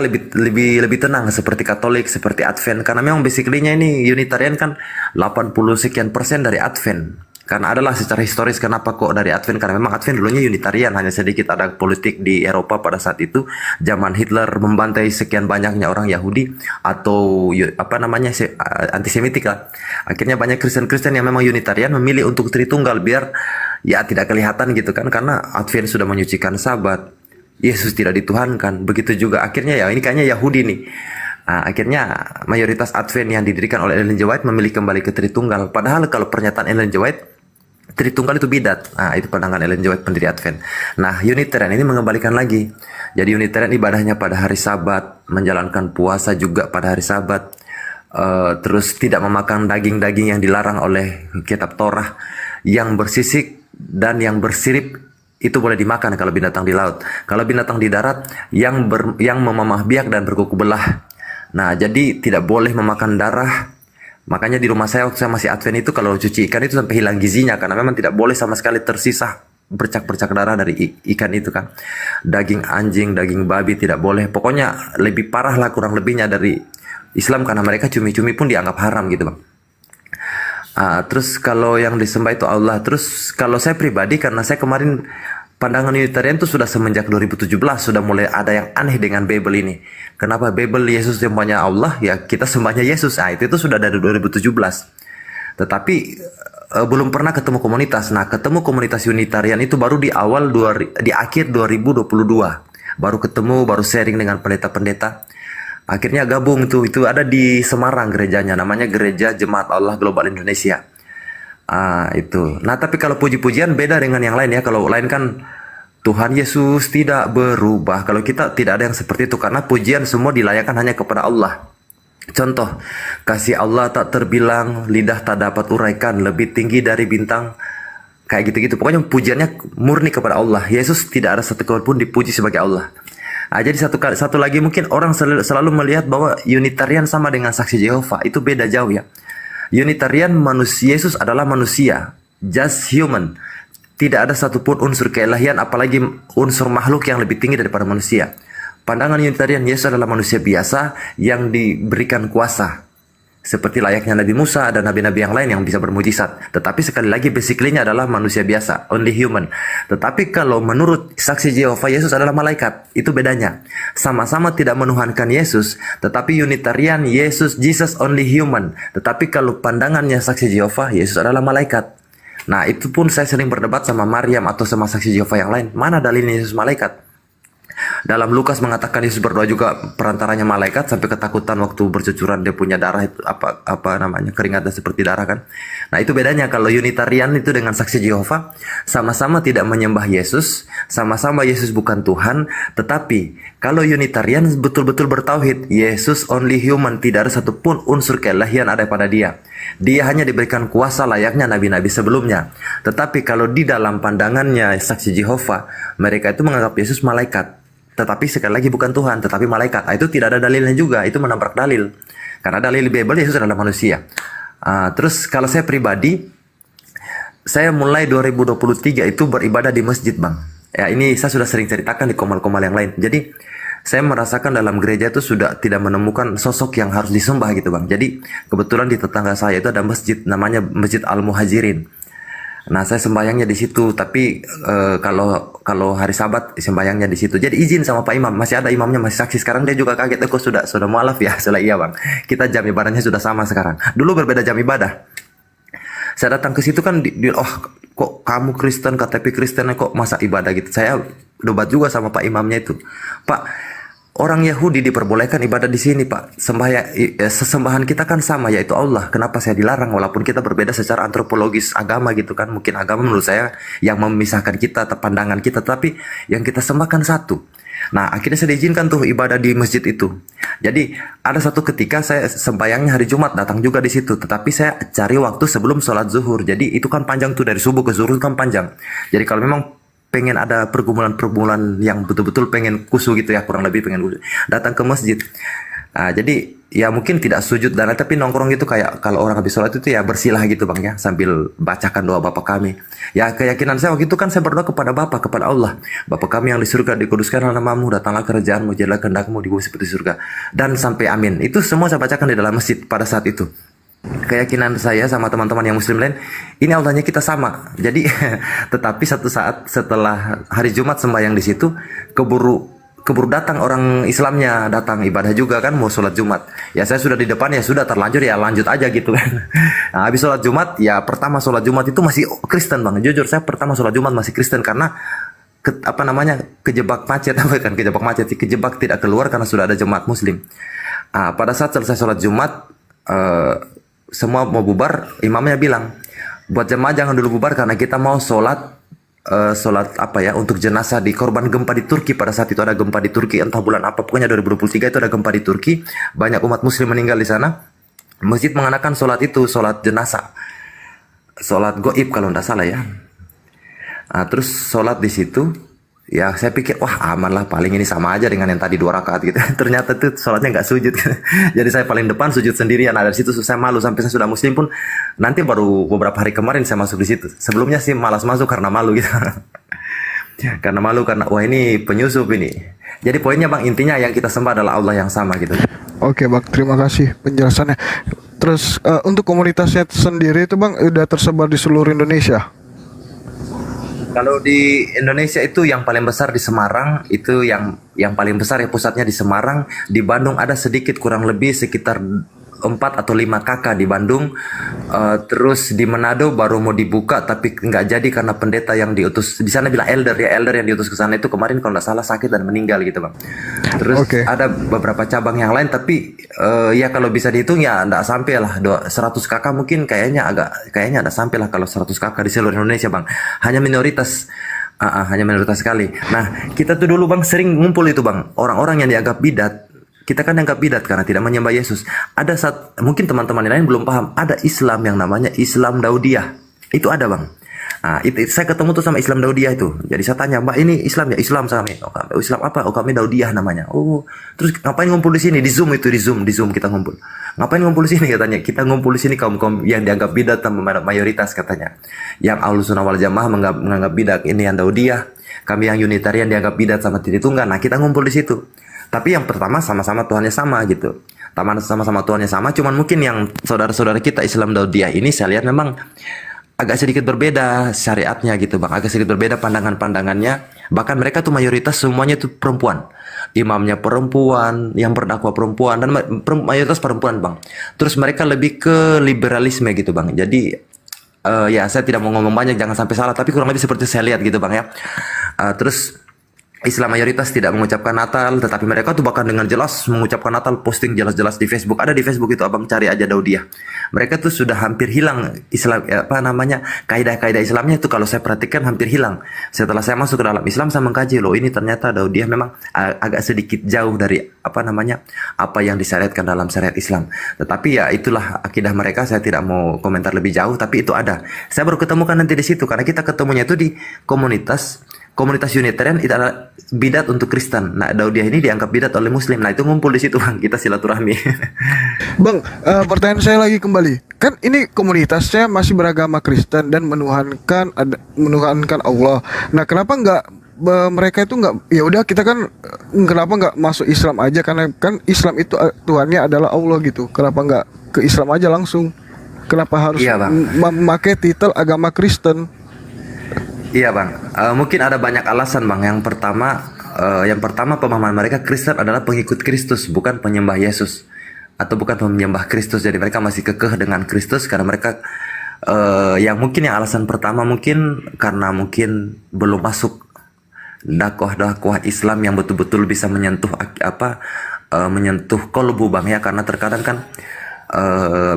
lebih tenang seperti Katolik, seperti Advent, karena memang basically-nya ini Unitarian kan 80 sekian persen dari Advent. Karena adalah secara historis kenapa kok dari Advent, karena memang Advent dulunya Unitarian, hanya sedikit ada politik di Eropa pada saat itu, zaman Hitler membantai sekian banyaknya orang Yahudi atau antisemitik lah. Akhirnya banyak Kristen-Kristen yang memang Unitarian memilih untuk Tritunggal biar ya tidak kelihatan gitu kan, karena Advent sudah menyucikan Sabat, Yesus tidak dituhankan. Begitu juga akhirnya ya ini kayaknya Yahudi nih. Akhirnya mayoritas Advent yang didirikan oleh Ellen G. White memilih kembali ke Tritunggal. Padahal kalau pernyataan Ellen G. White, Tritunggal itu bidat. Itu pandangan Ellen G. White, pendiri Advent. Nah, Unitarian ini mengembalikan lagi. Jadi Unitarian ibadahnya pada hari Sabat, menjalankan puasa juga pada hari Sabat, terus tidak memakan daging-daging yang dilarang oleh kitab Torah, yang bersisik dan yang bersirip itu boleh dimakan kalau binatang di laut. Kalau binatang di darat yang memamah biak dan berkuku belah. Nah, jadi tidak boleh memakan darah. Makanya di rumah saya waktu saya masih Advent itu kalau cuci ikan itu sampai hilang gizinya, karena memang tidak boleh sama sekali tersisa bercak-bercak darah dari ikan itu kan. Daging anjing, daging babi tidak boleh. Pokoknya lebih parah lah kurang lebihnya dari Islam, karena mereka cumi-cumi pun dianggap haram gitu Bang. Terus kalau yang disembah itu Allah. Terus kalau saya pribadi, karena saya kemarin pandangan Unitarian itu sudah semenjak 2017 sudah mulai ada yang aneh dengan Bible ini. Kenapa Bible Yesus sembahnya Allah, ya kita sembahnya Yesus. Itu sudah dari 2017. Tetapi belum pernah ketemu komunitas. Nah, ketemu komunitas Unitarian itu baru di akhir 2022. Baru ketemu, baru sharing dengan pendeta-pendeta. Akhirnya gabung tuh, itu ada di Semarang gerejanya, namanya Gereja Jemaat Allah Global Indonesia. Itu. Nah, tapi kalau puji-pujian beda dengan yang lain ya. Kalau lain kan Tuhan Yesus tidak berubah. Kalau kita tidak ada yang seperti itu, karena pujian semua dilayakan hanya kepada Allah. Contoh, kasih Allah tak terbilang, lidah tak dapat uraikan, lebih tinggi dari bintang Kayak gitu-gitu. Pokoknya pujiannya murni kepada Allah. Yesus tidak ada satu kali pun dipuji sebagai Allah. Jadi satu lagi mungkin orang selalu melihat bahwa Unitarian sama dengan saksi Yehova. Itu beda jauh ya. Unitarian manusia, Yesus adalah manusia, just human. Tidak ada satupun unsur keilahian, apalagi unsur makhluk yang lebih tinggi daripada manusia. Pandangan Unitarian, Yesus adalah manusia biasa yang diberikan kuasa. Seperti layaknya Nabi Musa dan nabi-nabi yang lain yang bisa bermujizat. Tetapi sekali lagi basically-nya adalah manusia biasa, only human. Tetapi kalau menurut saksi Yehova, Yesus adalah malaikat. Itu bedanya. Sama-sama tidak menuhankan Yesus, tetapi Unitarian, Jesus only human. Tetapi kalau pandangannya saksi Yehova, Yesus adalah malaikat. Nah, itu pun saya sering berdebat sama Maryam atau sama saksi Yehova yang lain. Mana dalilnya Yesus malaikat? Dalam Lukas mengatakan Yesus berdoa juga perantaranya malaikat sampai ketakutan waktu bercucuran dia punya darah itu apa namanya keringatnya seperti darah kan. Nah itu bedanya kalau Unitarian itu dengan saksi Yehova sama-sama tidak menyembah Yesus, sama-sama Yesus bukan Tuhan, tetapi kalau Unitarian betul-betul bertauhid Yesus only human, tidak ada satupun unsur keilahian ada pada dia. Dia hanya diberikan kuasa layaknya nabi-nabi sebelumnya. Tetapi kalau di dalam pandangannya saksi Yehova, mereka itu menganggap Yesus malaikat. Tetapi sekali lagi bukan Tuhan, tetapi malaikat. Itu tidak ada dalilnya juga, itu menabrak dalil. Karena dalil Bible Yesus adalah manusia. Terus kalau saya pribadi, saya mulai 2023 itu beribadah di masjid bang. Ya ini saya sudah sering ceritakan di komal-komal yang lain. Jadi saya merasakan dalam gereja itu sudah tidak menemukan sosok yang harus disembah gitu bang. Jadi kebetulan di tetangga saya itu ada masjid, namanya Masjid Al-Muhajirin. Nah saya sembayangnya di situ, tapi kalau hari Sabat sembayangnya di situ. Jadi izin sama Pak Imam, masih ada imamnya, masih saksi. Sekarang dia juga kaget, kok sudah mualaf ya? Setelah iya bang, kita jam ibadahnya sudah sama sekarang. Dulu berbeda jam ibadah. Saya datang ke situ kan, kok kamu Kristen, KTP Kristen kok masa ibadah gitu. Saya debat juga sama Pak Imamnya itu, Pak. Orang Yahudi diperbolehkan ibadah di sini, Pak. Sesembahan kita kan sama, yaitu Allah. Kenapa saya dilarang? Walaupun kita berbeda secara antropologis agama gitu kan. Mungkin agama menurut saya yang memisahkan kita, pandangan kita. Tapi yang kita sembahkan satu. Nah, akhirnya saya diizinkan tuh ibadah di masjid itu. Jadi, ada satu ketika saya sembahyangnya hari Jumat, datang juga di situ. Tetapi saya cari waktu sebelum sholat zuhur. Jadi, itu kan panjang tuh, dari subuh ke zuhur kan panjang. Jadi, kalau memang pengen ada pergumulan yang betul-betul pengen kusu gitu ya, kurang lebih pengen kusu, datang ke masjid. Jadi ya mungkin tidak sujud dan tapi nongkrong gitu, kayak kalau orang habis sholat itu ya bersilah gitu bang ya, sambil bacakan doa Bapa kami. Ya keyakinan saya waktu itu kan saya berdoa kepada Bapa, kepada Allah. Bapa kami yang di surga, dikuduskanlah namamu, datanglah kerajaanmu, jadilah kehendakmu di bumi seperti surga. Dan sampai amin. Itu semua saya bacakan di dalam masjid pada saat itu. Keyakinan saya sama teman-teman yang muslim lain, ini Allahnya kita sama. Jadi tetapi satu saat setelah hari Jumat sembahyang di situ, keburu datang orang Islamnya, datang ibadah juga kan, mau sholat Jumat. Ya saya sudah di depan, ya sudah terlanjur, ya lanjut aja gitu kan. Nah, habis sholat Jumat, ya pertama sholat Jumat itu masih Kristen bang. Jujur saya pertama sholat Jumat masih Kristen karena kejebak macet, kejebak tidak keluar karena sudah ada jemaat muslim. Pada saat selesai sholat Jumat, semua mau bubar, imamnya bilang, buat jemaah jangan dulu bubar karena kita mau sholat untuk jenazah di korban gempa di Turki. Pada saat itu ada gempa di Turki, entah bulan apa, pokoknya 2023 itu ada gempa di Turki, banyak umat muslim meninggal di sana. Masjid mengadakan sholat itu, sholat jenazah, sholat goib kalau tidak salah ya. Terus sholat di situ. Ya saya pikir wah aman lah, paling ini sama aja dengan yang tadi 2 rakaat gitu. Ternyata tuh sholatnya nggak sujud. Jadi saya paling depan sujud sendirian. Nah dari situ saya malu, sampai saya sudah muslim pun nanti baru beberapa hari kemarin saya masuk di situ. Sebelumnya sih malas masuk karena malu gitu. Karena malu, karena wah ini penyusup ini. Jadi poinnya bang, intinya yang kita sembah adalah Allah yang sama gitu. Oke bang, terima kasih penjelasannya. Terus untuk komunitasnya sendiri itu bang udah tersebar di seluruh Indonesia? Kalau di Indonesia itu yang paling besar di Semarang, itu yang paling besar ya, pusatnya di Semarang. Di Bandung ada sedikit, kurang lebih sekitar 4 atau 5 kakak di Bandung. Terus di Manado baru mau dibuka tapi nggak jadi karena pendeta yang diutus di sana bilang elder yang diutus ke sana itu kemarin kalau nggak salah sakit dan meninggal gitu bang. Terus ada beberapa cabang yang lain tapi ya kalau bisa dihitung ya nggak sampai lah 100 kakak mungkin, kayaknya nggak sampai lah kalau 100 kakak di seluruh Indonesia bang. Hanya minoritas sekali. Nah kita tuh dulu bang sering ngumpul itu bang, orang-orang yang dianggap bidat. Kita kan dianggap bidat karena tidak menyembah Yesus. Mungkin teman-teman yang lain belum paham, ada Islam yang namanya Islam Daudiyah. Itu ada bang. Nah, itu saya ketemu tuh sama Islam Daudiyah itu. Jadi saya tanya, Mbak ini Islam ya? Islam kami. Oh, Islam apa? Oh, kami Daudiyah namanya. Oh, terus ngapain ngumpul di sini? Di Zoom kita ngumpul. Ngapain ngumpul di sini katanya? Kita ngumpul di sini kaum yang dianggap bidat sama mayoritas katanya. Yang Ahlussunnah wal Jamaah menganggap bidat, ini yang Daudiyah. Kami yang Unitarian dianggap bidat sama titik tunggal. Nah, kita ngumpul di situ. Tapi yang pertama sama-sama Tuhannya sama gitu. Sama-sama Tuhannya sama, cuman mungkin yang saudara-saudara kita Islam Daudiyah ini saya lihat memang agak sedikit berbeda syariatnya gitu bang, agak sedikit berbeda pandangannya. Bahkan mereka tuh mayoritas semuanya tuh perempuan, imamnya perempuan, yang berdakwah perempuan, dan mayoritas perempuan bang. Terus mereka lebih ke liberalisme gitu bang. Jadi ya saya tidak mau ngomong banyak, jangan sampai salah, tapi kurang lebih seperti saya lihat gitu bang ya. Terus Islam mayoritas tidak mengucapkan Natal, tetapi mereka tuh bahkan dengan jelas mengucapkan Natal, posting jelas-jelas di Facebook. Ada di Facebook itu, abang cari aja Daudiyah. Mereka tuh sudah hampir hilang Islam, kaidah-kaidah Islamnya itu kalau saya perhatikan hampir hilang. Setelah saya masuk ke dalam Islam, saya mengkaji loh, ini ternyata Daudiyah memang agak sedikit jauh dari apa yang disyariatkan dalam syariat Islam. Tetapi ya itulah akidah mereka, saya tidak mau komentar lebih jauh, tapi itu ada. Saya baru ketemukan nanti di situ karena kita ketemunya itu di komunitas Unitarian itu adalah bidat untuk Kristen. Nah, Daudiyah ini dianggap bidat oleh Muslim. Nah, itu ngumpul di situ bang, kita silaturahmi. Bang, pertanyaan saya lagi kembali. Kan ini komunitasnya masih beragama Kristen dan menuhankan Allah. Nah, kenapa nggak mereka itu nggak? Ya udah kita kan kenapa nggak masuk Islam aja? Karena kan Islam itu Tuhannya adalah Allah gitu. Kenapa nggak ke Islam aja langsung? Kenapa harus memakai titel agama Kristen? Iya bang, mungkin ada banyak alasan bang. Yang pertama pemahaman mereka Kristen adalah pengikut Kristus, bukan penyembah Yesus atau bukan penyembah Kristus. Jadi mereka masih kekeh dengan Kristus karena mereka yang alasan pertama mungkin karena mungkin belum masuk dakwah Islam yang betul-betul bisa menyentuh menyentuh kolbu bang ya, karena terkadang kan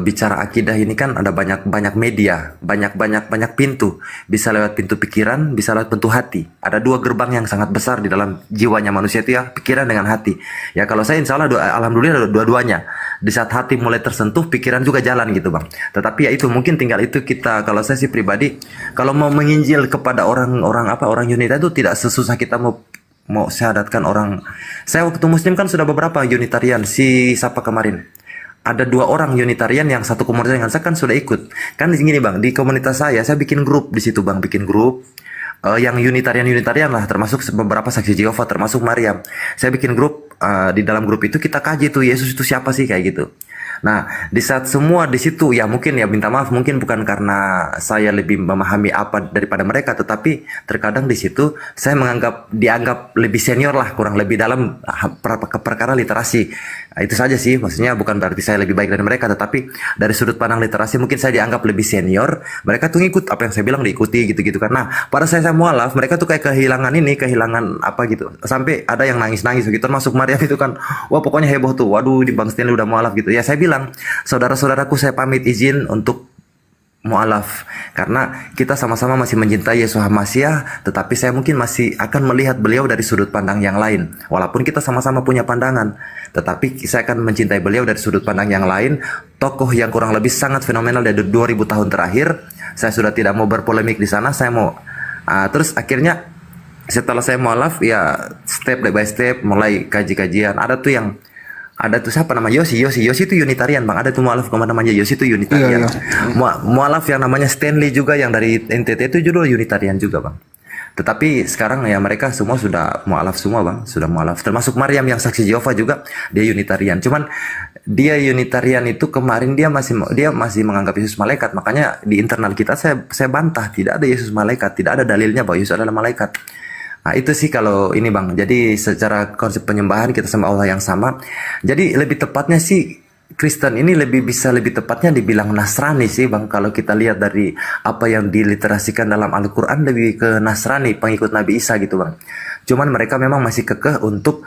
bicara akidah ini kan ada banyak media, banyak pintu. Bisa lewat pintu pikiran, bisa lewat pintu hati. Ada dua gerbang yang sangat besar di dalam jiwanya manusia itu ya, pikiran dengan hati. Ya kalau saya insya Allah alhamdulillah dua-duanya. Di saat hati mulai tersentuh, pikiran juga jalan gitu bang. Tetapi ya itu mungkin tinggal itu kita, kalau saya sih pribadi, kalau mau menginjil kepada orang Unitarian itu tidak sesusah kita mau syahadatkan orang. Saya waktu Muslim kan sudah beberapa Unitarian, siapa kemarin? Ada 2 orang Unitarian yang satu komunitas dengan saya kan sudah ikut. Kan di sini bang, di komunitas saya bikin grup di situ bang, bikin grup yang Unitarian lah, termasuk beberapa saksi Jehovah, termasuk Mariam. Saya bikin grup, di dalam grup itu kita kaji tuh Yesus itu siapa sih kayak gitu. Nah, di saat semua di situ ya mungkin ya minta maaf, mungkin bukan karena saya lebih memahami apa daripada mereka, tetapi terkadang di situ saya dianggap lebih senior lah, kurang lebih dalam perkara literasi. Nah, itu saja sih, maksudnya bukan berarti saya lebih baik dari mereka, tetapi dari sudut pandang literasi mungkin saya dianggap lebih senior. Mereka tuh ngikut apa yang saya bilang, diikuti gitu-gitu. Karena pada saya mualaf, mereka tuh kayak kehilangan apa gitu. Sampai ada yang nangis-nangis begitu, termasuk Mariam itu kan, wah pokoknya heboh tuh. Waduh, di Bang Stanley udah mualaf gitu. Ya saya bilang, saudara-saudaraku saya pamit izin untuk mualaf karena kita sama-sama masih mencintai Yesus Hamasiah, tetapi saya mungkin masih akan melihat beliau dari sudut pandang yang lain. Walaupun kita sama-sama punya pandangan, tetapi saya akan mencintai beliau dari sudut pandang yang lain. Tokoh yang kurang lebih sangat fenomenal dari 2000 tahun terakhir. Saya sudah tidak mau berpolemik di sana, saya mau terus akhirnya setelah saya mualaf ya step by step mulai kaji-kajian. Ada tuh siapa namanya Yosi itu Unitarian bang, ada tuh mualaf namanya Yosi itu Unitarian. Mualaf yang namanya Stanley juga yang dari NTT itu juga Unitarian juga bang. Tetapi sekarang ya mereka semua sudah mualaf semua bang, sudah mualaf. Termasuk Mariam yang saksi Jehovah juga dia Unitarian. Cuman dia Unitarian itu kemarin dia masih menganggap Yesus malaikat. Makanya di internal kita saya bantah, tidak ada Yesus malaikat, tidak ada dalilnya bahwa Yesus adalah malaikat. Nah itu sih kalau ini bang, jadi secara konsep penyembahan kita sama Allah yang sama. Jadi lebih tepatnya sih Kristen ini lebih tepatnya dibilang Nasrani sih bang. Kalau kita lihat dari apa yang diliterasikan dalam Al-Quran, lebih ke Nasrani, pengikut Nabi Isa gitu bang. Cuman mereka memang masih kekeh untuk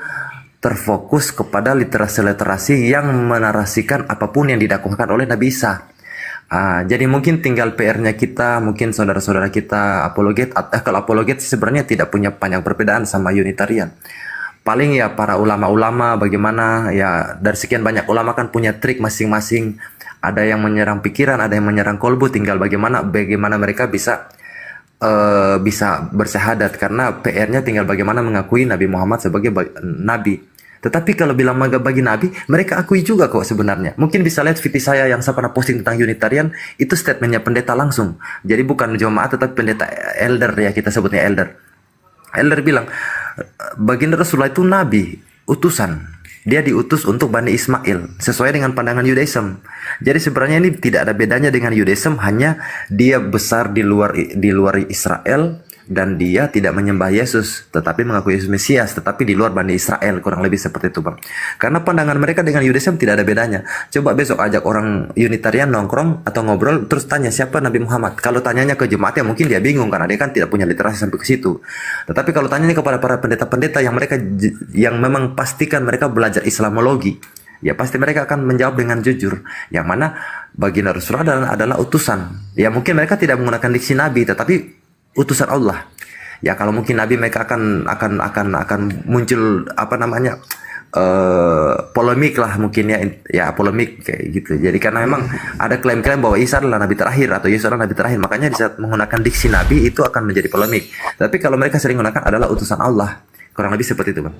terfokus kepada literasi-literasi yang menarasikan apapun yang didakwahkan oleh Nabi Isa. Jadi mungkin tinggal PR-nya kita, mungkin saudara-saudara kita apologet. Kalau apologet sebenarnya tidak punya banyak perbedaan sama Unitarian. Paling ya para ulama-ulama bagaimana ya, dari sekian banyak ulama kan punya trik masing-masing. Ada yang menyerang pikiran, ada yang menyerang kolbu. Tinggal bagaimana mereka bisa bisa bersyahadat karena PR-nya tinggal bagaimana mengakui Nabi Muhammad sebagai nabi. Tetapi kalau bilang bagi nabi, mereka akui juga kok sebenarnya. Mungkin bisa lihat video saya yang saya pernah posting tentang Unitarian, itu statementnya pendeta langsung. Jadi bukan jemaat tetapi pendeta elder ya, kita sebutnya elder. Elder bilang, baginda Rasulullah itu nabi, utusan. Dia diutus untuk Bani Ismail sesuai dengan pandangan Yudaism. Jadi sebenarnya ini tidak ada bedanya dengan Yudaism, hanya dia besar di luar Israel dan dia tidak menyembah Yesus tetapi mengakui Yesus Mesias, tetapi di luar Bani Israel, kurang lebih seperti itu, Bang. Karena pandangan mereka dengan Yudaism tidak ada bedanya. Coba besok ajak orang Unitarian nongkrong atau ngobrol terus tanya siapa Nabi Muhammad. Kalau tanyanya ke jemaatnya mungkin dia bingung karena dia kan tidak punya literasi sampai ke situ. Tetapi kalau tanyanya kepada para pendeta-pendeta yang memang pastikan mereka belajar Islamologi, ya pasti mereka akan menjawab dengan jujur, yang mana baginda Rasulullah adalah utusan. Ya mungkin mereka tidak menggunakan diksi nabi tetapi utusan Allah. Ya kalau mungkin nabi mereka akan muncul apa namanya polemik lah mungkin ya polemik kayak gitu. Jadi karena memang ada klaim-klaim bahwa Isa adalah nabi terakhir atau Yesus adalah nabi terakhir, makanya di saat menggunakan diksi nabi itu akan menjadi polemik. Tapi kalau mereka sering menggunakan adalah utusan Allah, kurang lebih seperti itu, Bang.